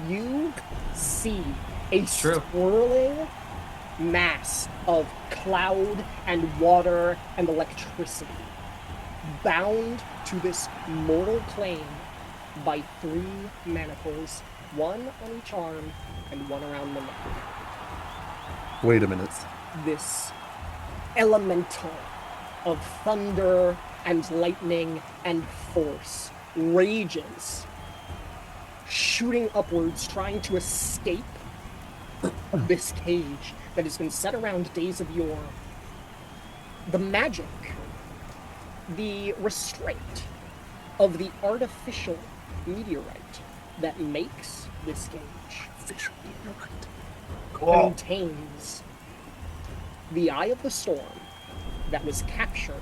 You see a True. swirling mass of cloud and water and electricity bound to this mortal plane by 3 manacles, 1 on each arm and 1 around the neck. Wait a minute. This elemental of thunder and lightning and force rages, shooting upwards, trying to escape this cage that has been set around Days of Yore. The magic, the restraint of the artificial meteorite that makes this cage Cool. contains the Eye of the Storm that was captured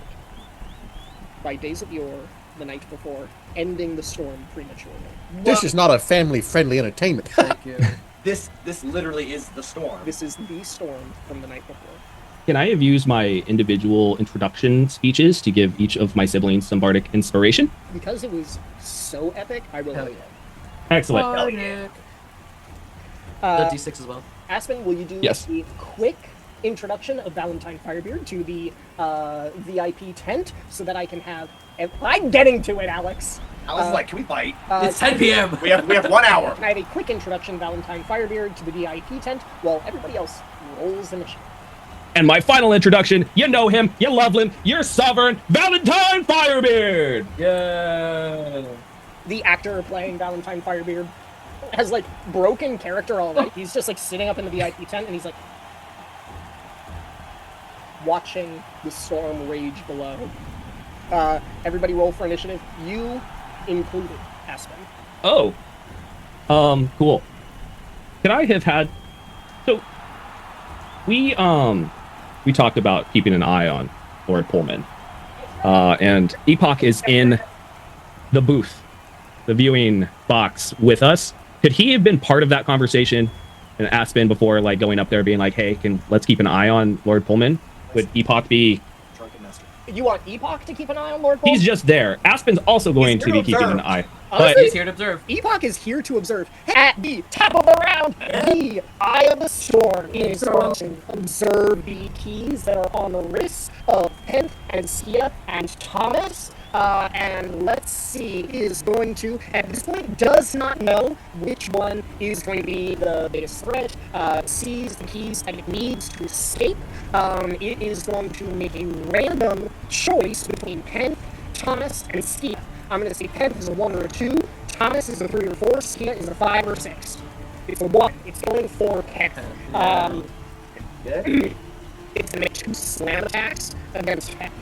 by Days of Yore the night before, ending the storm prematurely. This is not a family-friendly entertainment. Thank you. This literally is the storm. This is the storm from the night before. Can I have used my individual introduction speeches to give each of my siblings some bardic inspiration? Because it was so epic, I will Hell let yeah. you. Excellent. The D6 as well. Aspen, will you do Yes. a quick introduction of Valentine Firebeard to the VIP tent so that I can have... I'm getting to it, Alex! I was like, can we bite? It's 10 p.m. We have 1 hour. Can I have a quick introduction of Valentine Firebeard to the VIP tent while everybody else rolls initiative? And my final introduction, you know him, you love him, you're sovereign, Valentine Firebeard! Yeah. The actor playing Valentine Firebeard has like broken character already. He's just like sitting up in the VIP tent and he's like watching the storm rage below. Everybody roll for initiative. You included, Aspen. Oh. Cool. Could I have had... So, we talked about keeping an eye on Lord Pullman. And Epoch is in the booth, the viewing box with us. Could he have been part of that conversation and Aspen before like going up there being like, hey, let's keep an eye on Lord Pullman? Would Epoch be... Drunken master. You want Epoch to keep an eye on Lord Paul? He's just there. Aspen's also going to be keeping an eye. But Honestly, He's here to observe. Epoch is here to observe. At the top of the round, the Eye of the Storm is going to observe the keys that are on the wrists of Penth and Skia and Thomas. And let's see, is going to, at this point, does not know which one is going to be the biggest threat, sees the keys that it needs to escape. It is going to make a random choice between Penth, Thomas, and Skia. I'm going to say Penth is a 1 or a 2, Thomas is a 3 or 4, Skia is a 5 or 6. It's a 1. It's going for Penth. It's going to make 2 slam attacks against Penth.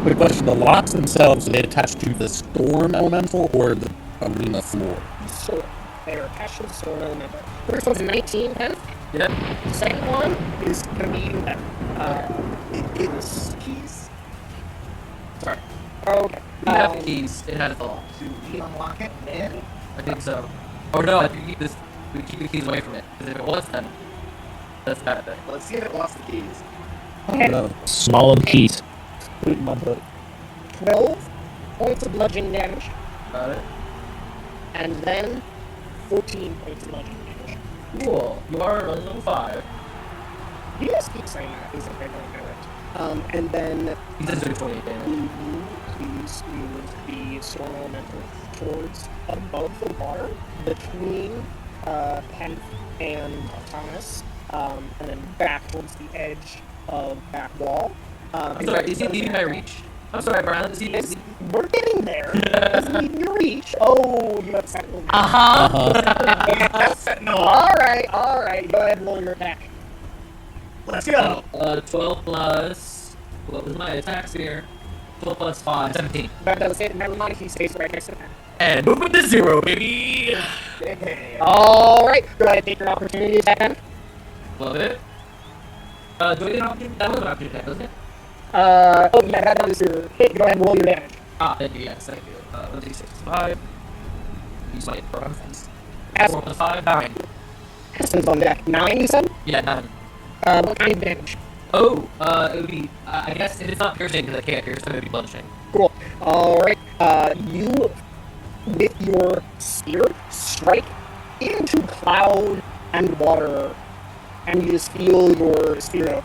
Quick question, the locks themselves, are they attached to the storm elemental or the arena floor? Storm. They are attached to the storm elemental. First one's a 19, Penth. Yep. The second one is going to be even better. It's keys. Sorry. Okay. We have the keys. It had it all. Do we unlock it? Man. I think so. Oh no, if you keep this, we keep the keys away from it. Because if it wants them, that's bad thing. Let's see if it wants the keys. No. swallow the keys. Put it in my butt. 12 points of bludgeoning damage, Got it. and then 14 points of bludgeoning damage. Cool. You are a level 5. You just keep saying that. He's okay, don't do it. And then He does do 28 damage. please move the storm elemental towards above the water between Penth and Thomas, and then back towards the edge of that wall. I'm sorry, is he leaving my reach? I'm sorry, Brian. Is he? We're getting there. Doesn't leave your reach. Oh, you have sentinel. That's no. All right. Go ahead, roll your attack. Let's go. 12 plus. What was my attacks here? 12 plus 5. 17. That does it. Never mind, he stays right next to that. And movement to 0, baby! Alright, go ahead and take your opportunity attack then. Love it. Do I get an opportunity? That was an opportunity attack, wasn't it? Oh yeah, that was your hit. Go ahead and roll your damage. Thank you, yes, thank you. Let's see, 6, 5. Use my offense. As 4 plus 5, 9. Aspen's on deck. 9, you said? Yeah, 9. What kind of damage? Oh, it would be, I guess it is not piercing because I can't pierce, so it would be bludgeoning. Cool. Alright, you, with your spear, strike into cloud and water, and you just feel your spear go.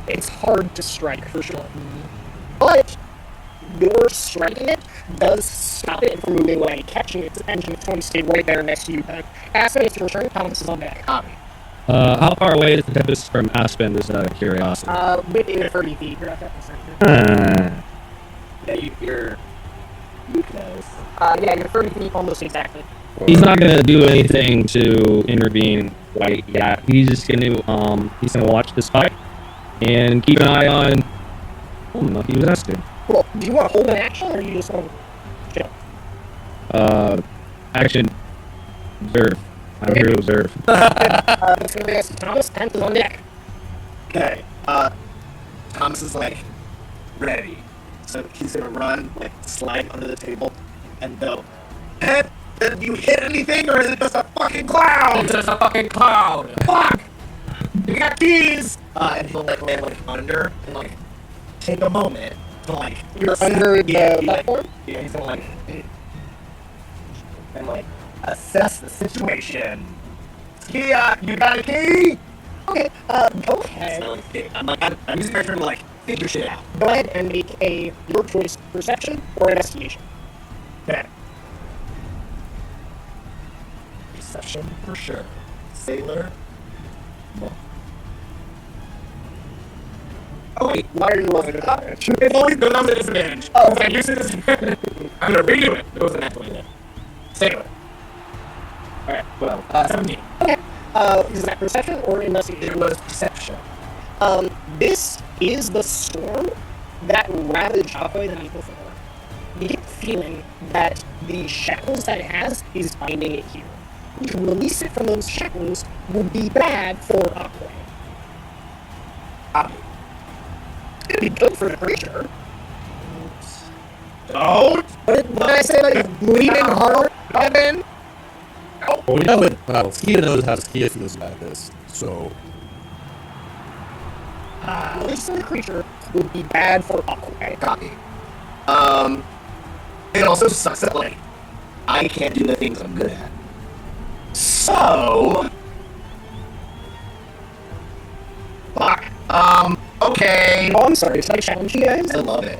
It's hard to strike, for sure. But your striking it does stop it from moving away, catching its attention. It's going to stay right there next to you. Aspen, it's your turn. Thomas is on deck. Copy. How far away is the tempest from Aspen? Just out of curiosity. Within 30 feet. You're at that percent. Yeah, you're close. Yeah, you're 30 feet almost exactly. He's not gonna do anything to intervene quite yet. He's just gonna watch this fight and keep an eye on. Oh no, he was asking. Cool. Do you want to hold an action, or are you just going to chill? Action. Observe. I'm here to observe. It's going to be us. Thomas, Penth is on deck. Okay. Thomas is like ready, so he's gonna run, like slide under the table, and go. Did you hit anything, or is it just a fucking cloud? It's just a fucking cloud! Fuck! You got keys! And he'll like land like under and like take a moment to like. You're under the like, platform? yeah, he's gonna like and like assess the situation. Kia, you got a key? Okay, go ahead. I'm using my turn to like figure shit out. Go ahead and make a your choice perception or investigation. Okay. Perception for sure. Sailor. No. Oh wait, Why are you rolling it up? it's always because I'm at disadvantage. Oh, I used to disadvantage. I'm gonna redo it. It was an actual thing. Sailor. Alright, well, 17. Okay. Is that perception or investigation? It was perception. This is the storm that ravaged Ach'W'e the night before. You get the feeling that the shackles that it has is binding it here. To release it from those shackles would be bad for Ach'W'e. It'd be good for the creature. Don't! But when I say like bleeding heart, Evan, Well, we know it. Well, Skia knows how Skia feels about this, so releasing the creature would be bad for Ach'W'e. Copy. It also sucks that, like, I can't do the things I'm good at. So... Fuck. Okay. Oh, I'm sorry. Should I challenge you guys? I love it.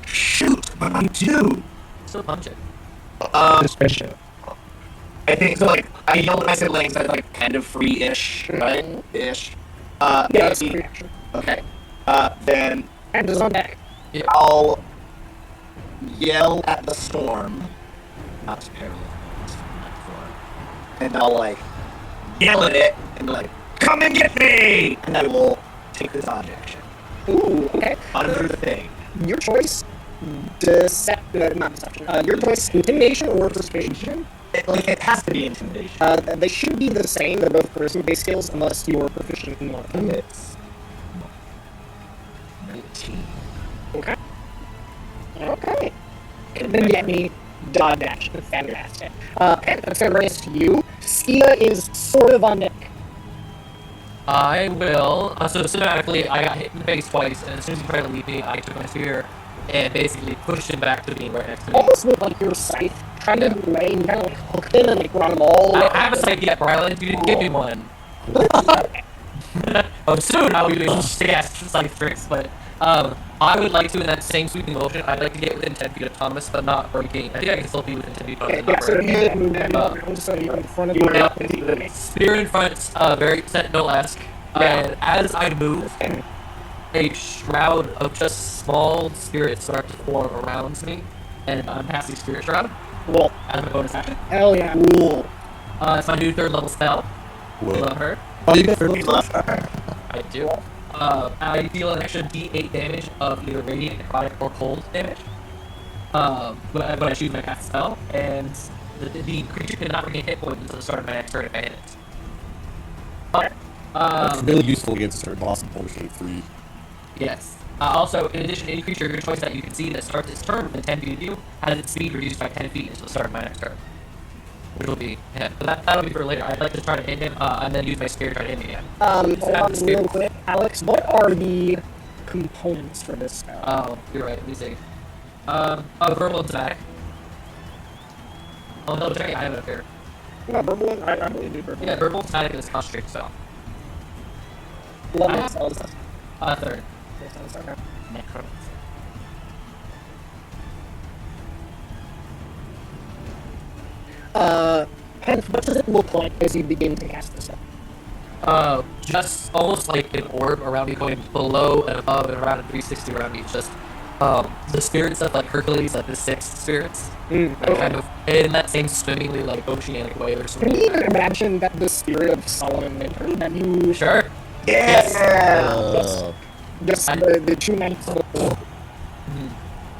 Shoot, what do I do? Still punch it. Suspicion. I think, so, like, I yelled at my siblings, I was, like, kind of free-ish, right? Ish. Yeah, that's a Maybe. reaction. Okay. Then And is on deck. Yeah. I'll yell at the storm. Not just parallel. And I'll like yell at it and be like, "Come and get me!" And I will take this dodge action Ooh, okay. under the thing. Your choice, not deception. Your choice, intimidation or persuasion. It has to be intimidation. They should be the same. They're both charisma-based skills unless you're proficient in one of them. It's 19. Okay. Okay. And then get me dodge dash. Fantastic. Penth, that's gonna bring us to you. Skia is sort of on deck. I will. So cinematically, I got hit in the face twice, and as soon as he tried to leave me, I took my spear and basically pushed him back to being right next to me. Almost with like your scythe, trying to move away and kind of like hooked him and like brought him all the I way. don't have a sight yet, Brylan. You didn't give me one. Oh, soon I'll be doing stick-ass scythe tricks, but I would like to, in that same sweeping motion, I'd like to get within 10 feet of Thomas, but not breaking. I think I can still be within 10 feet of Thomas. Okay, and yeah, not so break. you didn't move that around, so you're in front of you. Yeah. Spear in front, very sentinel-esque, and as I move, a shroud of just small spirits start to form around me, and I'm casting Spirit Shroud Cool. as my bonus action. Hell yeah. Cool. It's my new 3rd level spell. Whoa. Love her. Oh, you get for He's left. I do. I deal an extra D8 damage of either radiant, necrotic, or cold damage. When I choose my cast spell, and the creature cannot regain hit points until the start of my next turn if I hit it. But, That's really useful against certain boss in Baldur's Gate 3. yes. Also, in addition, any creature of your choice that you can see that starts its turn within 10 feet of you has its speed reduced by 10 feet until the start of my next turn. Which will be him. But that'll be for later. I'd like to try to hit him, and then use my spear to try to hit him again. Hold on real quick, Alex. What are the components for this spell? Oh, you're right. Let me see. Verbal and somatic. I'll double check it. I have it up here. No, verbal. I believe you verbal. Yeah, verbal and somatic is concentration spell. Level spell is this. 3rd. Okay. Necrotic. Penth, what does it look like as you begin to cast this spell? Just almost like an orb around me, going below and above and around a 360 around me. Just the spirit stuff, like Hercules, like the 6 spirits, like kind of in that same swimmingly like oceanic way. Or Can something. you even imagine that the spirit of Solomon Winter that you Sure. Yes! just the 2 knights of the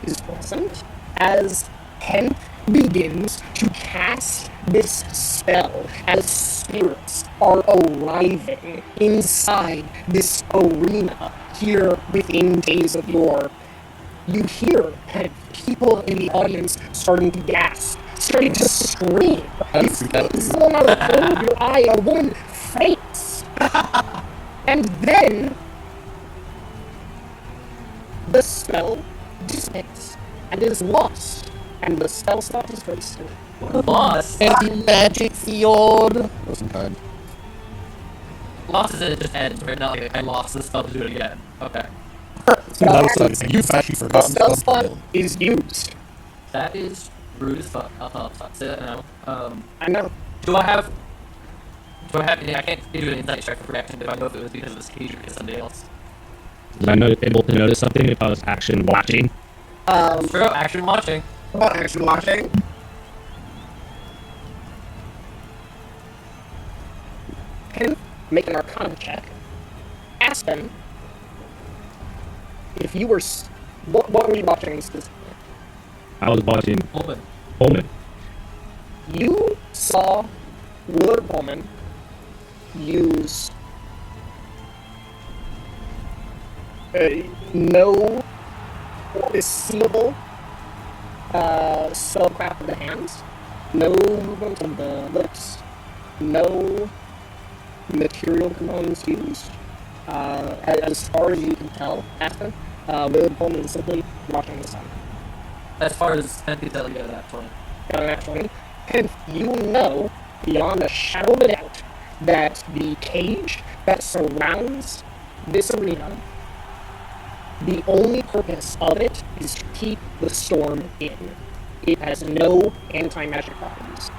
is present as Penth begins to cast this spell as spirits are arriving inside this arena here within Days of Yore. You hear people in the audience starting to gasp, starting to scream. You see someone out of the corner of your eye, a woman faints. And then the spell dissipates and is lost, and the spell stop is very still. Lost. Anti-magic field. Wasn't kind. Lost is it just ends, right? Not like I lost the spell to do it again. Okay. So that was like, you've actually The forgotten spell the slot spell. is used. That is rude as fuck. I'll say that now. I know. Do I have? I can't do an insight check for reaction if I know if it was because of this cage or because somebody else. Was I able to notice something if I was action watching? True. Action watching. What, action watching? Penth, make an Arcana check. Aspen, if you were... What were you watching specifically? I was watching Pullman. Pullman. You saw Willard Pullman use no foreseeable spellcraft of the hands, no movement of the lips, no material components used. As far as you can tell, Aspen, Willard Pullman is simply watching the sun. As far as Penth can tell you, that 20. Got an actually. And you know, beyond a shadow of a doubt, that the cage that surrounds this arena, the only purpose of it is to keep the storm in. It has no anti-magic properties.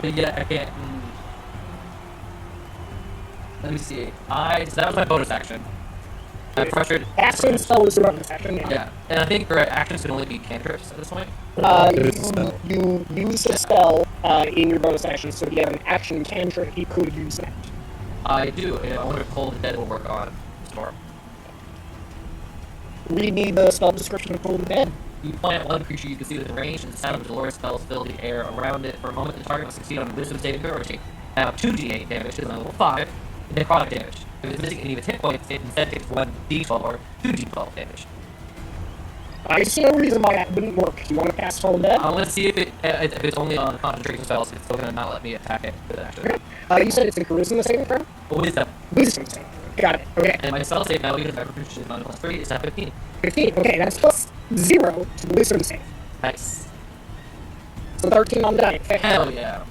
But yeah, I can't. Let me see. So that was my bonus action. I'm frustrated. Casting spell is your bonus action. Yeah, and I think for actions can only be cantrips at this point. You use a spell in your bonus action, so if you have an action cantrip, you could use that. I do, and I wonder if Cold Dead will work on Storm. Read me the spell description of Cold Dead. You plant one creature you can see within range, and the sound of the Dolores spells fill the air around it for a moment. The target must succeed on a wisdom saving throw or take now 2d8 damage to level 5, and necrotic damage. If it's missing any of its hit points, it instead takes 1d12 or 2d12 damage. I see no reason why that wouldn't work. Do you want to cast Cold Dead? Let's see if it's only on concentration spells, it's still gonna not let me attack it with it, actually. You said it's a charisma saving throw? What is that? Wisdom saving throw. Got it. Okay. And my spell save now, because my proficiency is on plus 3, is at 15. 15. Okay, that's plus 0 to the wisdom save. Nice. So 13 on the die. Okay. Hell yeah.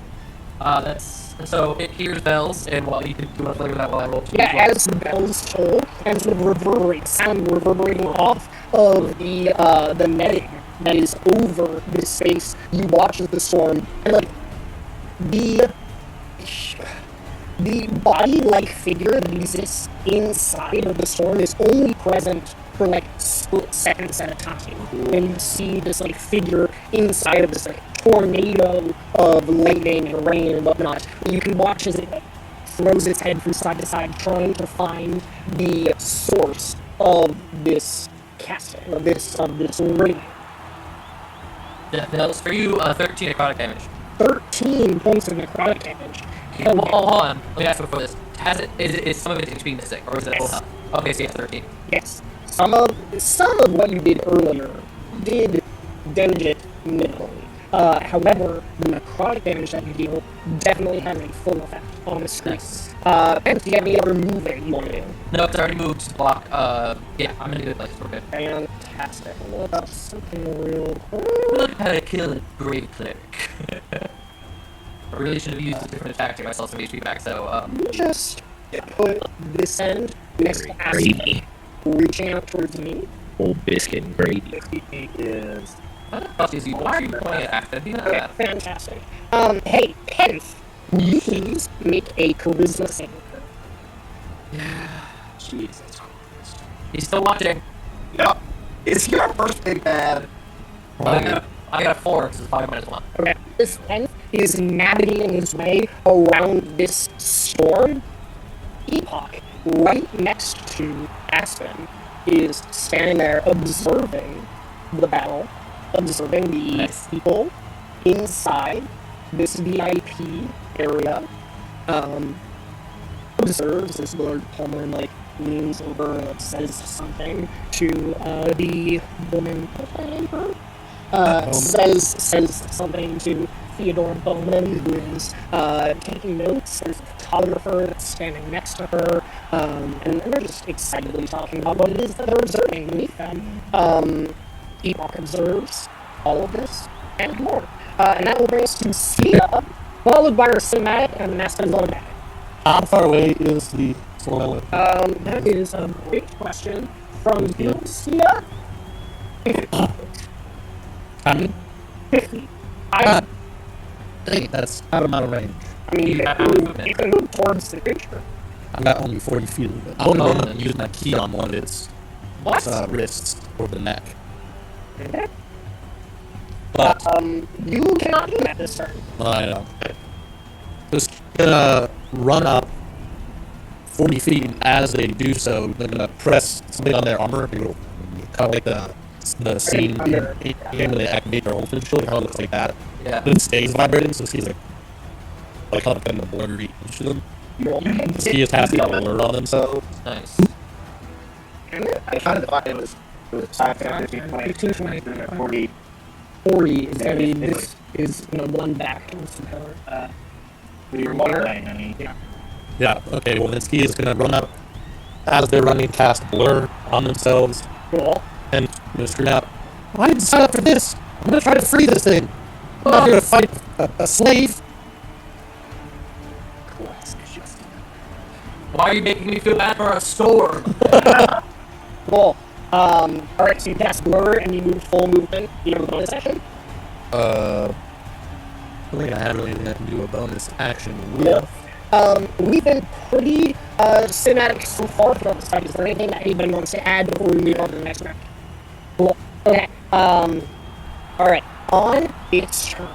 So it hears bells, and while you can do a flavor that while I roll 2 Yeah, as the bells toll, and sort of reverberate, sound reverberating off of the netting that is over this space, you watch as the storm, and like, the body-like figure that exists inside of the storm is only present for like split seconds at a time. And you see this like figure inside of this like tornado of lightning and rain and whatnot. You can watch as it throws its head from side to side, trying to find the source of this casting, of this ring. Death Nails for you, 13 necrotic damage. 13 points of necrotic damage. Well, hold on. Let me ask before this. Is some of it being missing, or is it full health? Okay, so yeah, 13. Yes. Some of what you did earlier did damage it minimally. However, the necrotic damage that you deal definitely has a full effect on the screen. Nice. Penth, do you have any other move that you want to do? No, it's already moved to block. Yeah, I'm in a good place. We're good. Fantastic. Look up something real quick. Look how to kill a great cleric. I really should have used a different attack to give myself some HP back, so, Just put this end next to Aspen, reaching out towards me. Old biscuit and gravy. 68 is... Why are you pointing at Aspen? Okay, fantastic. Hey, Penth, will you please make a charisma saving throw? Jesus Christ. He's still watching. Yep. Is he our first big bad? I got a 4, because it's 5 minus 1. Okay, this Penth is navigating his way around this storm. Epoch, right next to Aspen, is standing there observing the battle, observing the people inside this VIP area. Observes as Lord Pullman leans over and says something to the woman. Says something to Theodore Bowman, who is taking notes. There's a photographer that's standing next to her, and they're just excitedly talking about what it is that they're observing beneath them. Epoch observes all of this and more. And that will bring us to Sia, followed by our cinematic and the Aspen Zone. How far away is the solar? That is a great question from you, Sia. I mean, 50. dang it, that's out of my range. I mean, you can move towards the creature. I've got only 40 feet of it. I want to run and use my key on one of its wrists or the neck. Okay. But You cannot do that this turn. I know. Just gonna run up 40 feet, and as they do so, they're gonna press something on their armor. Kind of like the scene when they activate their ultimate shield, how it looks like that. Yeah. Then it stays vibrating, so he's like kind of blur each of them. He just has the alert on themselves. Nice. I tried to find it was 15, 20, 40. 40 is going to be, this is going to run back towards the pillar. Yeah, okay, well, Minsky is gonna run up as they're running, cast blur on themselves, Cool. and scream out, I didn't sign up for this! I'm gonna try to free this thing! I'm not here to fight a slave! Why are you making me feel bad for a storm? Cool. Alright, so you cast blur and you move full movement. You have a bonus action? I don't think I have really anything I can do a bonus action with. We've been pretty cinematic so far throughout this fight. Is there anything that anybody wants to add before we move on to the next round? Cool. Okay. Alright. On its turn,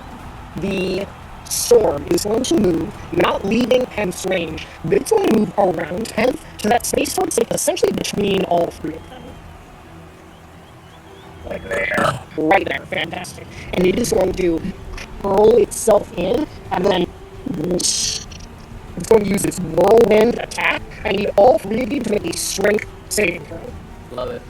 the storm is going to move, not leaving Penth's range, but it's going to move around Penth to that space towards essentially between all three of them. Like there. Right there. Fantastic. And it is going to curl itself in, and then it's going to use its whirlwind attack. I need all three of you to make a strength saving throw. Love it.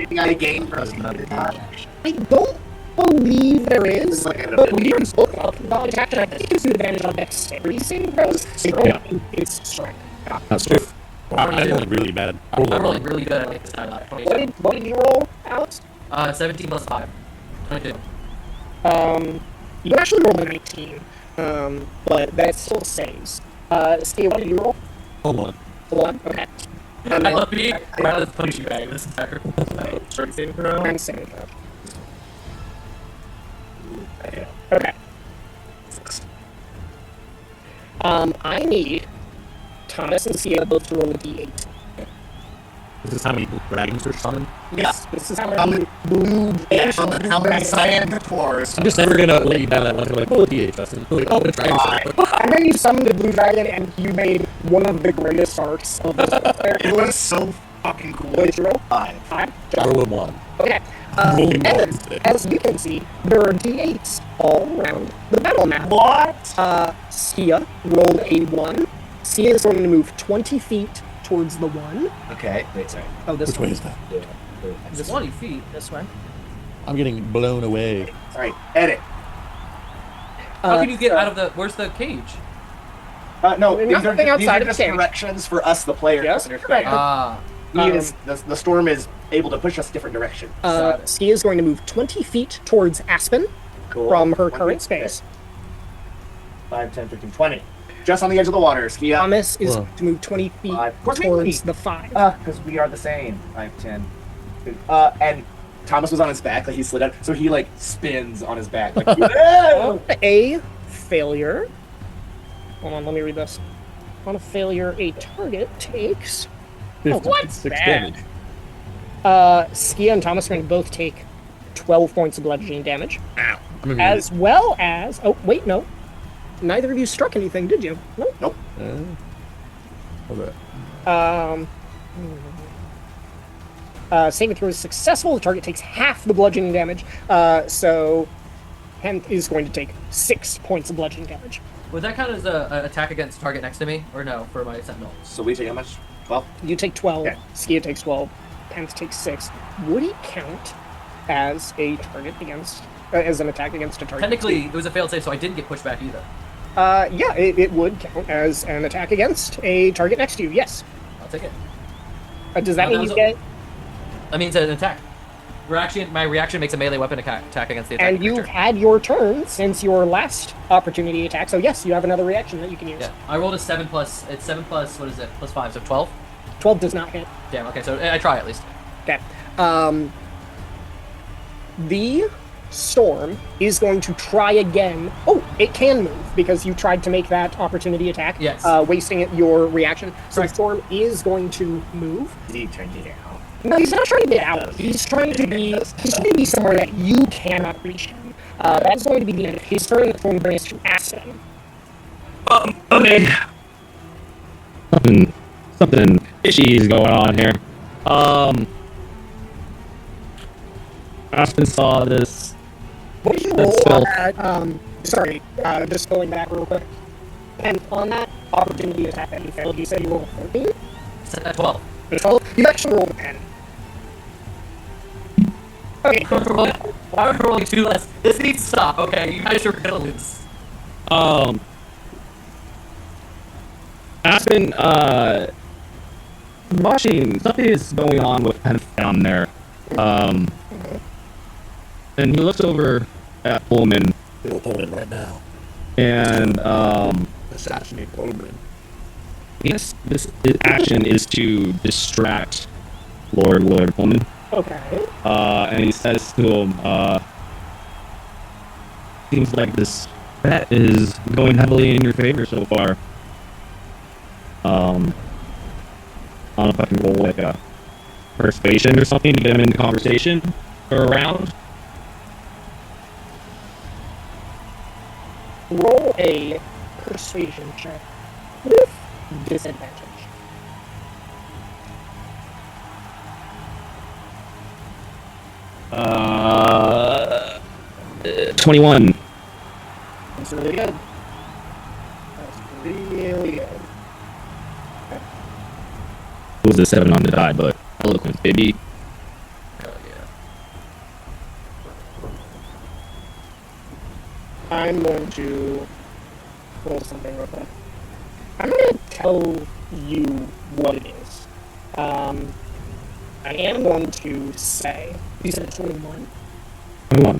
You got a game for us another time. I don't believe there is, but when you look up the dodge action, I think it gives you advantage on dexterity saving throws, so it's strength. That's true. I'm rolling really bad. I'm rolling really good at this time. What did you roll, Alex? 17 plus 5. 22. You actually rolled a 19, but that still saves. Steve, what did you roll? Hold on. 1? Okay. I love being rather than punching bag this entire strength saving throw. And saving throw. Okay. I need Thomas and Sia both to roll a d8. This is how many blue dragons are summoned? Yes, this is how many blue How many cyan dwarves? I'm just never gonna let you down that one. Like, oh, DH, Justin. Like, oh, the dragons are And then you summoned the blue dragon, and you made one of the greatest arcs of this player. It was so fucking cool. What did you roll? 5. 5? Roll 1. Okay. Rolling And ones. as you can see, there are D8s all around the battle map. What? Skia rolled a 1. Skia is going to move 20 feet towards the 1. Okay, wait, sorry. Oh, this Which way is that? It's 20 feet. This way. I'm getting blown away. Sorry, edit. How can you get out of the? Where's the cage? No, Nothing these outside are of just the cage. directions for us, the players. Yes, to correct. understand. The storm is able to push us different directions. Skia is going to move 20 feet towards Aspen Cool. from her 20, current space. 5, 10, 15, 20. Just on the edge of the water, Skia. Thomas is Whoa. to move 20 feet 5. Of course, towards me. the 5. Because we are the same. 5, 10. And Thomas was on his back, like he slid out, so he like spins on his back. Like, On a failure. Hold on, let me read this. On a failure, a target takes. What? 6 Bad. damage. Skia and Thomas are going to both take 12 points of bludgeoning damage, I'm gonna as well as. Oh, wait, no. Neither of you struck anything, did you? No. Nope. Okay. Saving throw is successful. The target takes half the bludgeoning damage. So Penth is going to take 6 points of bludgeoning damage. Would that count as an attack against target next to me, or no? For my sentinel. So we take how much? 12? You take 12. Okay. Skia takes 12. Penth takes 6. Would it count as a target against, as an attack against a target? Technically, it was a failed save, so I didn't get pushed back either. Yeah, it would count as an attack against a target next to you. Yes. I'll take it. Does that Oh, mean that you was get? That means an attack. My reaction makes a melee weapon attack against the attack. And you've had your turn since your last opportunity attack. So yes, you have another reaction that you can use. Yeah, I rolled a 7 plus. It's 7 plus. What is it? Plus 5, so 12. 12 does not hit. Damn. Okay, so I try at least. Okay. The storm is going to try again. Oh, it can move because you tried to make that opportunity attack. Yes. Wasting your reaction. So Correct. the storm is going to move. He turned it out. No, he's not trying to get out. He's trying to be somewhere that you cannot reach him. That's going to be the end of his turn. That's going to bring us to Aspen. Okay. Something fishy is going on here. Aspen saw this. What did you That's roll on stealth. that? Sorry, just going back real quick. And on that opportunity attack that you failed, you said you rolled a 13? Set at 12. 12? You actually rolled a 10. Okay, Why are we rolling 2 less? This needs to stop. Okay, you guys are gonna lose. Aspen, watching something is going on with Penth down there. And he looks over at Pullman Kill Pullman right now. and Assassinate Pullman. yes, this action is to distract Lord Willard Pullman. okay. And he says to him, seems like this bet is going heavily in your favor so far. I don't know if I can roll like a persuasion or something to get him into conversation or around. Roll a persuasion check with disadvantage. Uh, 21. That's really good. That's really good. It was a 7 on the die, but eloquence, baby. Hell yeah. I'm going to roll something real quick. I'm going to tell you what it is. I am going to say, you said 21. 21.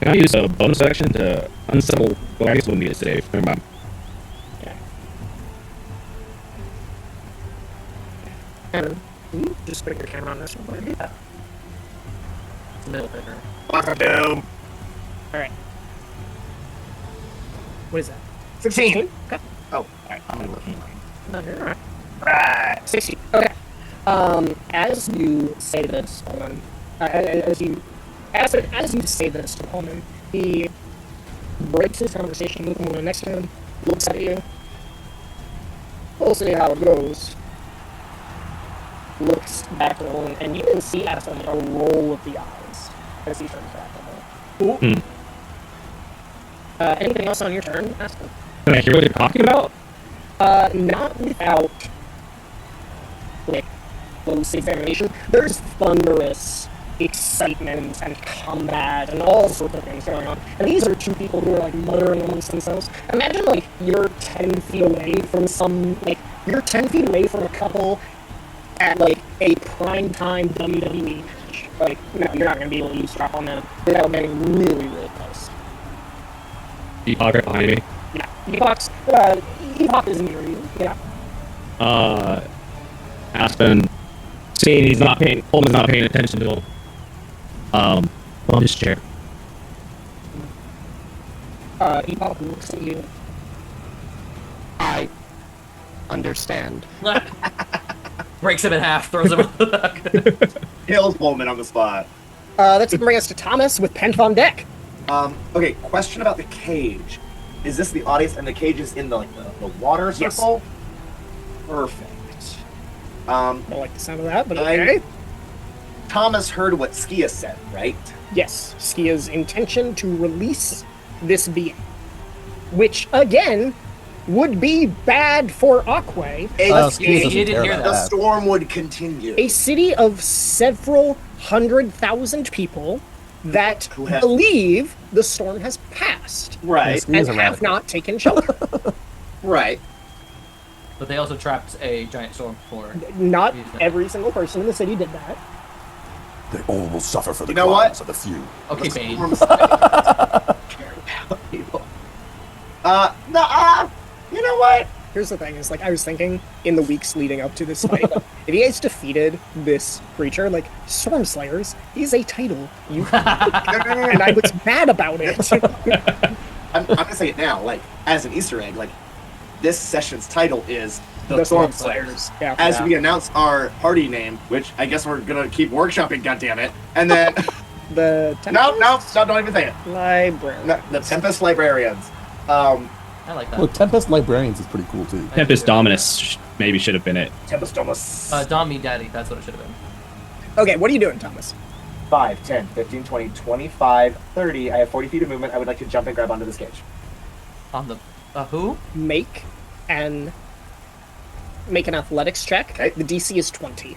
Can I use a bonus action to unsettle? Well, I guess it wouldn't be a save. Never mind. Okay. And you just put your camera on this one. Yeah. It's a middle finger. Doom. Alright. What is that? 16. Okay. Oh, alright. common looking. Right. 60. Okay. As you say this, Pullman, as you say this to Pullman, he breaks his conversation with the woman next to him, looks at you. We'll see how it goes. Looks back to the woman, and you can see Aspen a roll of the eyes as he turns back to her. Hmm. Anything else on your turn, Aspen? Can I hear what you're talking about? Not without, like, close examination. There's thunderous excitement and combat and all sorts of things going on. And these are two people who are, like, muttering amongst themselves. Imagine, like, you're 10 feet away from you're 10 feet away from a couple at, like, a primetime WWE match. Like, no, you're not going to be able to eavesdrop on them without getting really, really close. Epoch right behind me. Yeah, Epoch is near you, yeah. Aspen, seeing Pullman's not paying attention to him. On his chair. Epoch looks at you. I understand. Breaks him in half, throws him on the back. Kills Pullman on the spot. That's gonna bring us to Thomas with Penth on deck. Okay, question about the cage. Is this the audience and the cage is in the water circle? Yes. Perfect. I don't like the sound of that, but okay. Thomas heard what Skia said, right? Yes, Skia's intention to release this being, which again would be bad for Ach'W'e, He didn't hear The that. storm would continue. a city of several 100,000 people that Who have- believe the storm has passed Right, He is and a have radical. not taken shelter. right. But they also trapped a giant storm before. Not every single person in the city did that. They all will suffer for the You know what? crimes of the few. Okay, The Bane. storm's care about people. You know what? Here's the thing, is like I was thinking in the weeks leading up to this fight, if you guys defeated this creature, like Storm Slayers is a title. And I was mad about it. I'm gonna say it now, like, as an Easter egg, like, this session's title is The Storm Slayers. Yeah. As we announce our party name, which I guess we're gonna keep workshopping, goddammit, and then The no, don't even say it. Library. No, the Tempest Librarians. I like that. Well, Tempest Librarians is pretty cool too. Tempest Dominus maybe should have been it. Tempest Domus. Dom Me Daddy, that's what it should have been. Okay, what are you doing, Thomas? 5, 10, 15, 20, 25, 30. I have 40 feet of movement. I would like to jump and grab onto this cage. On the who? Make an athletics check. Okay. The DC is 20.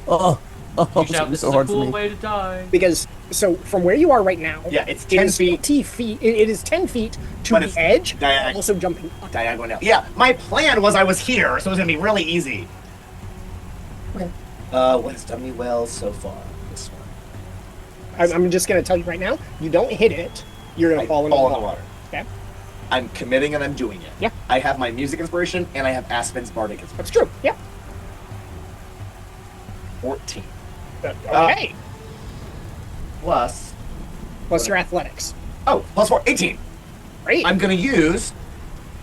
Oh, You it's gonna shout, be this so is a hard for cool me. way to die. Because so from where you are right now, Yeah, it's it 10 is feet. 20 feet. It is 10 feet to But the it's edge, diag- also jumping up. Diagonal. Yeah, my plan was I was here, so it was gonna be really easy. Okay. What has done me well so far? This one. I'm just gonna tell you right now, you don't hit it, you're gonna I fall into fall the in the water. Okay, I'm committing and I'm doing it. Yeah. I have my music inspiration and I have Aspen's bardic inspiration. that's true. Yeah. 14. Okay. Plus. Plus your athletics. Oh, plus 4. 18. Great. I'm gonna use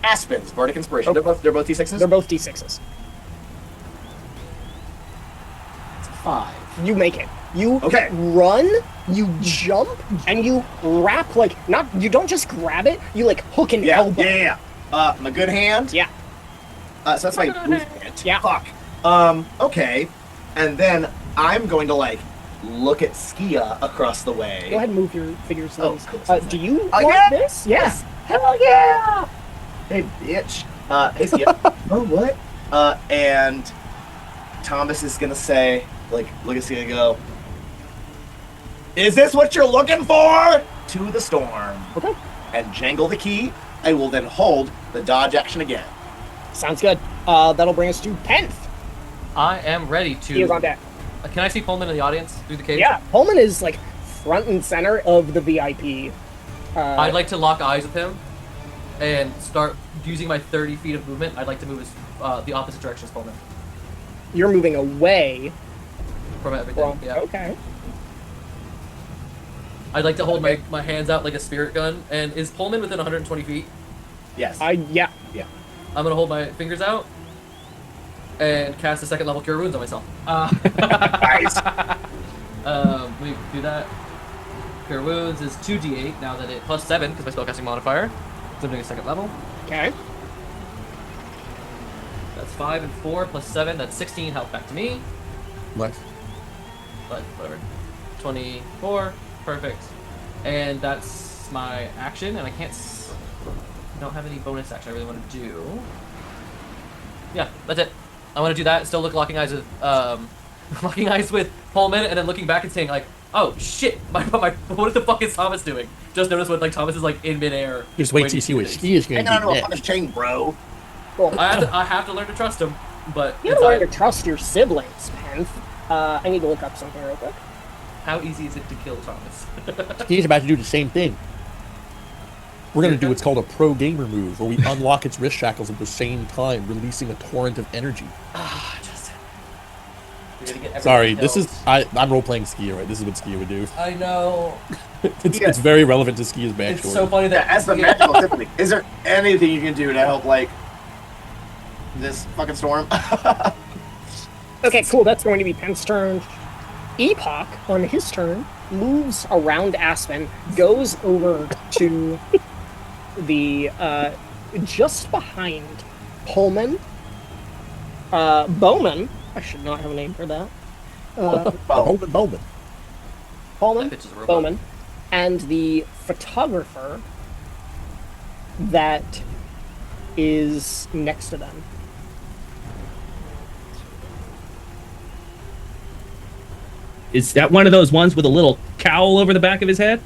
Aspen's bardic inspiration. Okay. They're both D6s? They're both D6s. 5. You make it. You Okay. run, you jump, and you wrap you don't just grab it, you like hook an Yeah, elbow. yeah. My good hand. Yeah. So that's my movement. Yeah. Fuck. Okay. And then I'm going to look at Skia across the way. Go ahead and move your figures. Oh, Louise. cool. Do you Oh, want yeah? this? Yes. Hell yeah! Hey, bitch. Hey, Skia. Oh, what? And Thomas is gonna say, look at Skia and go, is this what you're looking for? To the storm. Okay. And jangle the key. I will then hold the dodge action again. Sounds good. That'll bring us to Penth. I am ready to. He is on deck. Can I see Pullman in the audience through the cage? Yeah, Pullman is like front and center of the VIP. I'd like to lock eyes with him and start using my 30 feet of movement. I'd like to move the opposite direction as Pullman You're moving away from everything. from. Yeah. Okay. I'd like to hold my hands out like a spirit gun. And is Pullman within 120 feet? Yes. Yeah. Yeah. I'm gonna hold my fingers out and cast a second level Cure Wounds on myself. Nice. Let me do that. Cure Wounds is 2d8 now that it plus 7 because my spellcasting modifier. So I'm doing a second level. Okay. That's 5 and 4 plus 7. That's 16 health back to me. What? But whatever. 24. Perfect. And that's my action, and I can't. Don't have any bonus action I really want to do. Yeah, that's it. I want to do that. Still locking eyes with locking eyes with Pullman, and then looking back and saying like, "Oh shit! What the fuck is Thomas doing?" Just notice when like Thomas is like in midair. Just wait till you see what Ski is going Hang to on do to a fucking chain, bro. Cool. I have to learn to trust him, but You gotta learn to trust your siblings, Penth. I need to look up something real quick. how easy is it to kill Thomas? He's about to do the same thing. We're going to do what's called a pro gamer move, where we unlock its wrist shackles at the same time, releasing a torrent of energy. Just. We're gonna get everything Sorry, this killed. is I'm role playing Skia, right? This is what Skia would do. I know. It's very relevant to Skia's backstory. It's so funny that As the magical symphony, is there anything you can do to help, like, this fucking storm? Okay, cool. That's going to be Penth's turn. Epoch, on his turn, moves around Aspen, goes over to the just behind Pullman. Bowman. I should not have a name for that. Bowman. Pullman, That bitch is a robot. Bowman, and the photographer that is next to them. Is that one of those ones with a little cowl over the back of his head?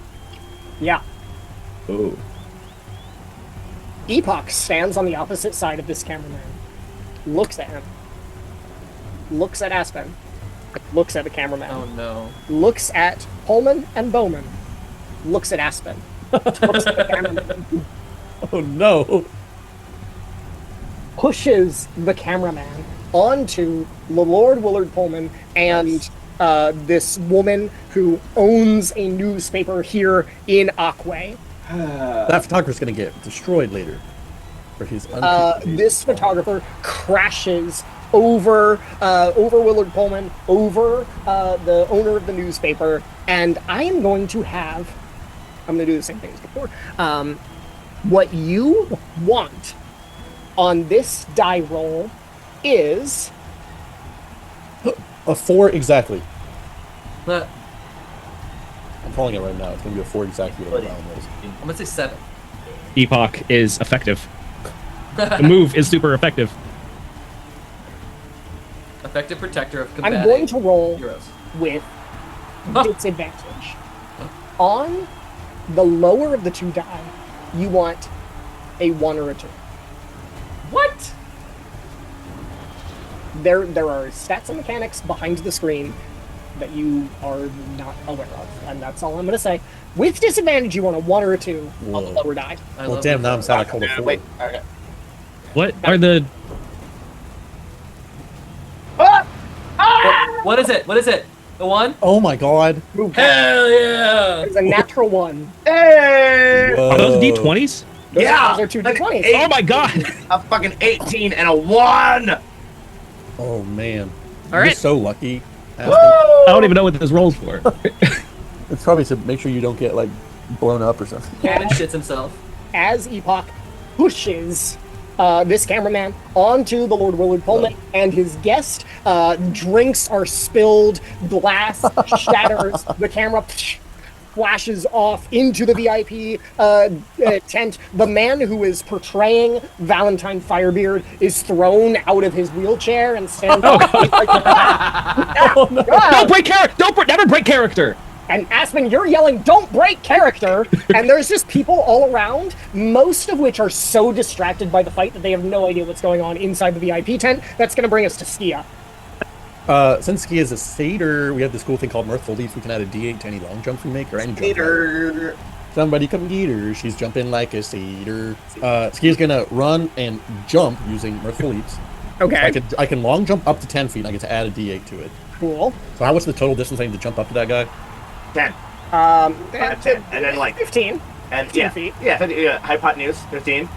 Yeah. Oh. Epoch stands on the opposite side of this cameraman, looks at him, looks at Aspen, looks at the cameraman, Oh no. looks at Pullman and Bowman, looks at Aspen, looks at the cameraman, Oh no! pushes the cameraman onto the Lord Willard Pullman and this woman who owns a newspaper here in Ach'W'e. That photographer's going to get destroyed later for his. This photographer crashes over Willard Pullman, over the owner of the newspaper, and I am going to have. I'm going to do the same thing as before. What you want on this die roll is A 4 exactly. But I'm calling it right now. It's going to be a 4 exactly what the round was. I'm gonna say 7. Epoch is effective. The move is super effective. Effective protector of I'm combating going to roll heroes. with disadvantage. On the lower of the two die, you want a 1 or a 2. What? There are stats and mechanics behind the screen that you are not aware of, and that's all I'm going to say. With disadvantage, you want a 1 or a 2 on the Whoa. lower die. I Well, love damn, that. now I'm sad I called a 4. Wait, okay. What are the... What is it? What is it? The 1? Oh my god. Hell yeah! It's a natural 1. Hey! Whoa. Are those D20s? Yeah! Those are 2 Like d20s. eight- Oh my god! A fucking 18 and a 1! Oh man. All You're right. so lucky. Aspen. I don't even know what this rolls for. It's probably to make sure you don't get like blown up or something. Cannon shits himself. As Epoch pushes this cameraman onto the Lord Willard Pullman and his guest, drinks are spilled, glass shatters, the camera flashes off into the VIP tent. The man who is portraying Valentine Firebeard is thrown out of his wheelchair and stands up. He's like, Oh, no. Don't break character! Never break character! and Aspen, you're yelling, "Don't break character!" And there's just people all around, most of which are so distracted by the fight that they have no idea what's going on inside the VIP tent. That's going to bring us to Skia. Since Skia is a satyr, we have this cool thing called Mirthful Leap. We can add a D8 to any long jumps we make or any jump. Peter. Somebody come get her. She's jumping like a satyr. Skia's gonna run and jump using Mirthful Leaps. Okay, I can long jump up to 10 feet. And I get to add a D8 to it. cool. So how much the total distance I need to jump up to that guy? 10. 10. And then like 15. and 10 yeah, feet. yeah, hypotenuse 15.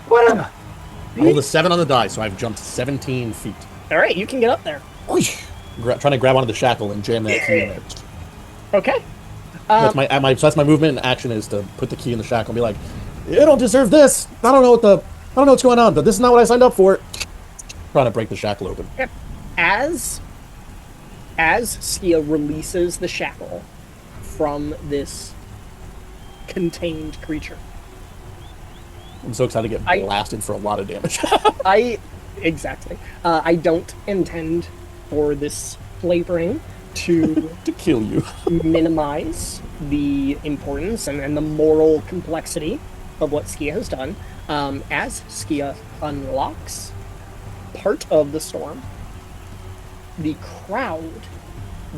What I rolled a 7 on the die, so I've jumped 17 feet. All right, you can get up there. Trying to grab onto the shackle and jam that key in there. Okay. That's my movement and action is to put the key in the shackle and be like, "You don't deserve this. I don't know what's going on. But this is not what I signed up for." Trying to break the shackle open. Yep. As Skia releases the shackle from this contained creature, I'm so excited to get blasted for a lot of damage. Exactly. I don't intend for this flavoring to to kill you. minimize the importance and the moral complexity of what Skia has done. As Skia unlocks part of the storm, the crowd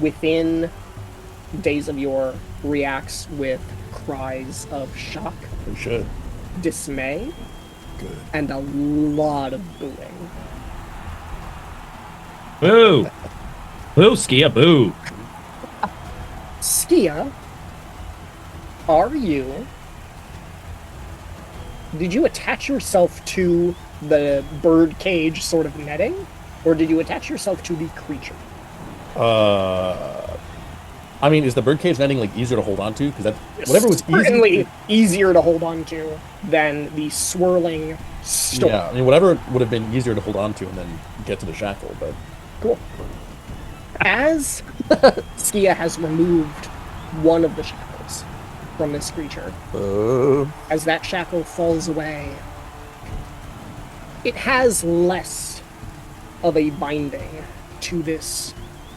within Days of Yore reacts with cries of shock, We should. dismay, Good. and a lot of booing. Boo! Boo, Skia, boo! Skia, did you attach yourself to the bird cage sort of netting, or did you attach yourself to the creature? I mean, is the birdcage netting like easier to hold on to? Because whatever was certainly easier to hold on to than the swirling storm. Yeah, I mean, whatever would have been easier to hold on to and then get to the shackle, but Cool. As Skia has removed one of the shackles from this creature, as that shackle falls away, it has less of a binding to this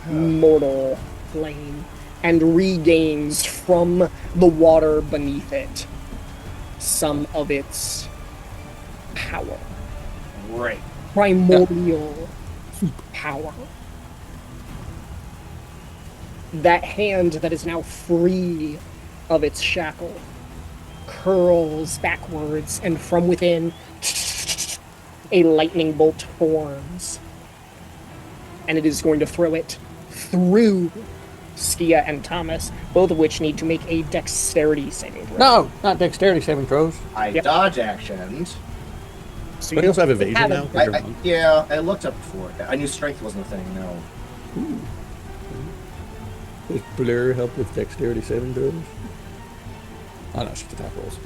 mortal plane and regains from the water beneath it some of its power. Right. Primordial power. That hand that is now free of its shackle curls backwards, and from within, a lightning bolt forms. And it is going to throw it through Skia and Thomas, both of which need to make a dexterity saving throw. no, not dexterity saving throws. I Yep. dodge actions. So But you also have evasion have now. Yeah, I looked up before. I knew strength wasn't a thing, no. Does Blur help with dexterity saving throws? Oh no, she's attack rolls.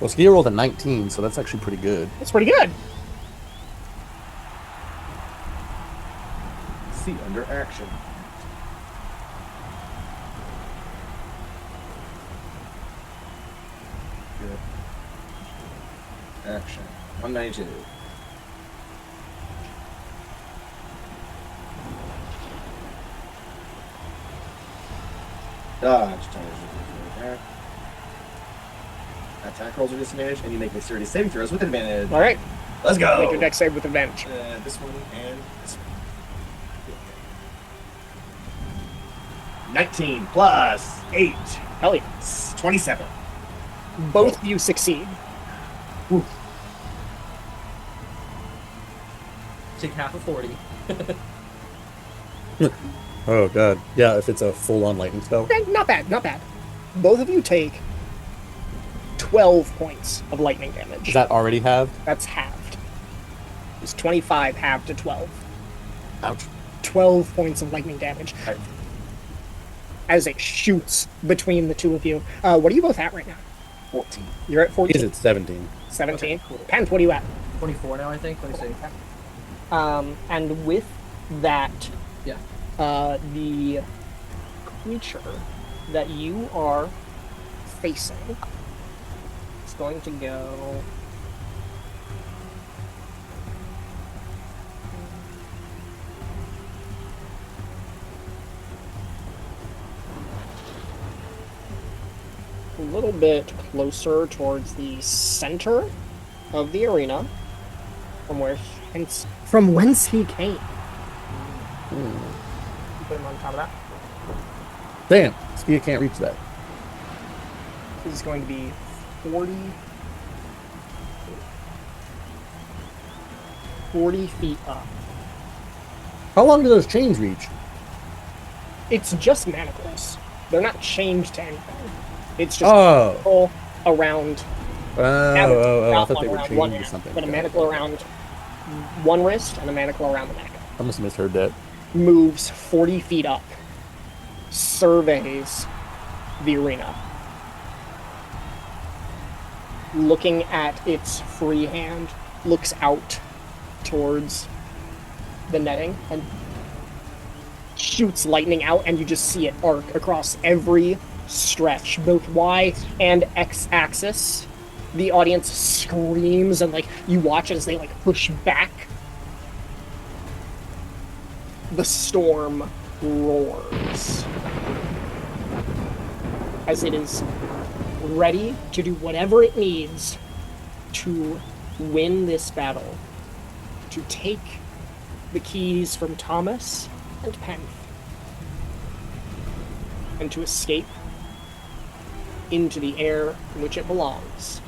Well, Skia rolled a 19, so that's actually pretty good. That's pretty good. See, under action. Good. Action. 192. Dodge. Attack. Attack rolls are disadvantaged, and you make dexterity saving throws with advantage. All right, Let's go. make your dex save with advantage. This one and this one. 19 plus 8. Hell yeah. It's 27. Both of you succeed. Take half of 40. Oh god. Yeah, if it's a full-on lightning spell. Not bad, not bad. Both of you take 12 points of lightning damage. Is that already halved? That's halved. It's 25 halved to 12. Ouch. 12 points of lightning damage as it shoots between the two of you. What are you both at right now? 14. You're at 14. Is it 17? 17. Okay, cool. Penth, what are you at? 24 now, I think. Let me see. And with that, Yeah. the creature that you are facing is going to go... a little bit closer towards the center of the arena from whence he came. Put him on top of that. Damn, Skia can't reach that. This is going to be 40 feet up. How long do those chains reach? It's just manacles. They're not chained to anything. It's just Oh. all around Oh, I Not thought one they were around chained one to hand, something. but a manacle around one wrist and a manacle around the neck. I must have misheard that. Moves 40 feet up, surveys the arena, looking at its free hand, looks out towards the netting and shoots lightning out, and you just see it arc across every stretch, both Y and X axis. The audience screams, and you watch as they push back. The storm roars as it is ready to do whatever it needs to win this battle, to take the keys from Thomas and Penth, and to escape into the air in which it belongs.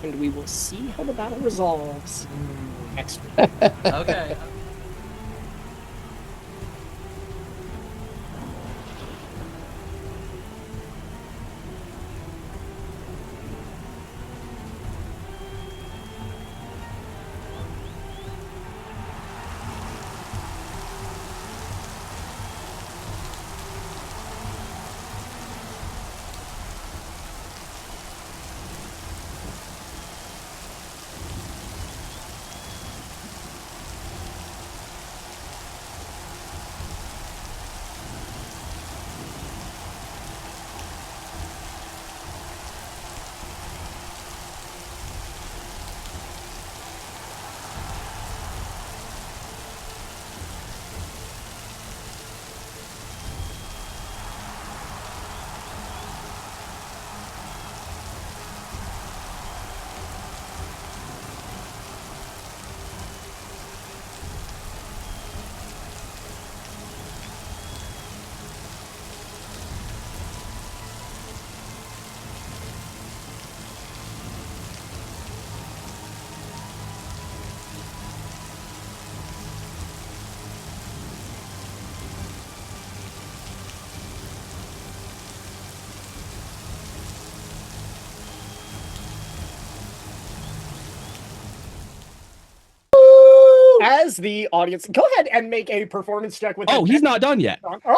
And we will see how the battle resolves next week. Okay. As the audience, go ahead and make a performance check with. Oh, he's not done yet. Okay.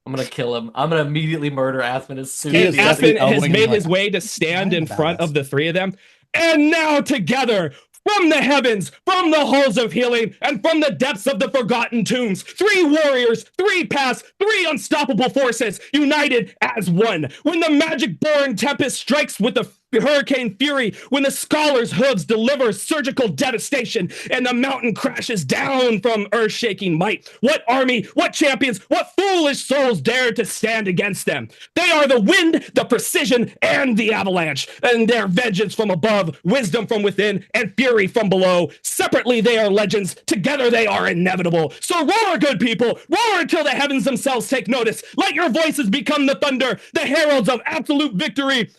I'm gonna kill him. I'm gonna immediately murder Aspen as soon He as is he definitely Aspen has elbowing made him, his way to stand in about front us. of the three of them. And now together, from the heavens, from the halls of healing, and from the depths of the forgotten tombs, three warriors, three paths, three unstoppable forces, united as one. When the magic-born tempest strikes with the hurricane fury, when the scholar's hooves deliver surgical devastation, and the mountain crashes down from earth-shaking might, what army, what champions, what foolish souls dare to stand against them? They are the wind, the precision, and the avalanche, and their vengeance from above, wisdom from within, and fury from below. Separately, they are legends. Together, they are inevitable. So roar, good people. Roar until the heavens themselves take notice. Let your voices become the thunder, the heralds of absolute victory.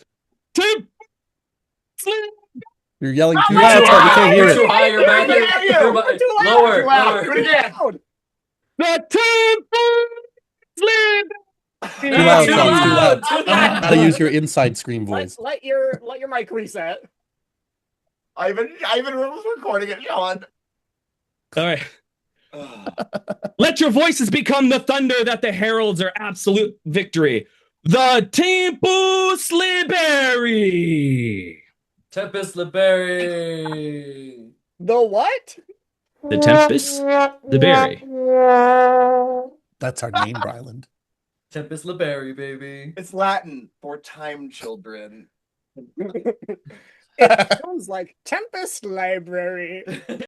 You're yelling too You're loud, too Scott. We high. can't hear You're it. too high. You're back. You're lower. Lower. Do it again. The temple slid. Too loud, Too Sean. Too loud. loud. Too loud. Gotta use your inside scream voice. Let your mic reset. Ivan was recording it, Sean. All right. Let your voices become the thunder that the heralds are absolute victory. The Tempus Liberi. Tempest Liberi. The what? The Tempest Liberi. That's our name, Bryland. Tempest Liberi, baby. It's Latin for time children. It sounds like Tempest Library.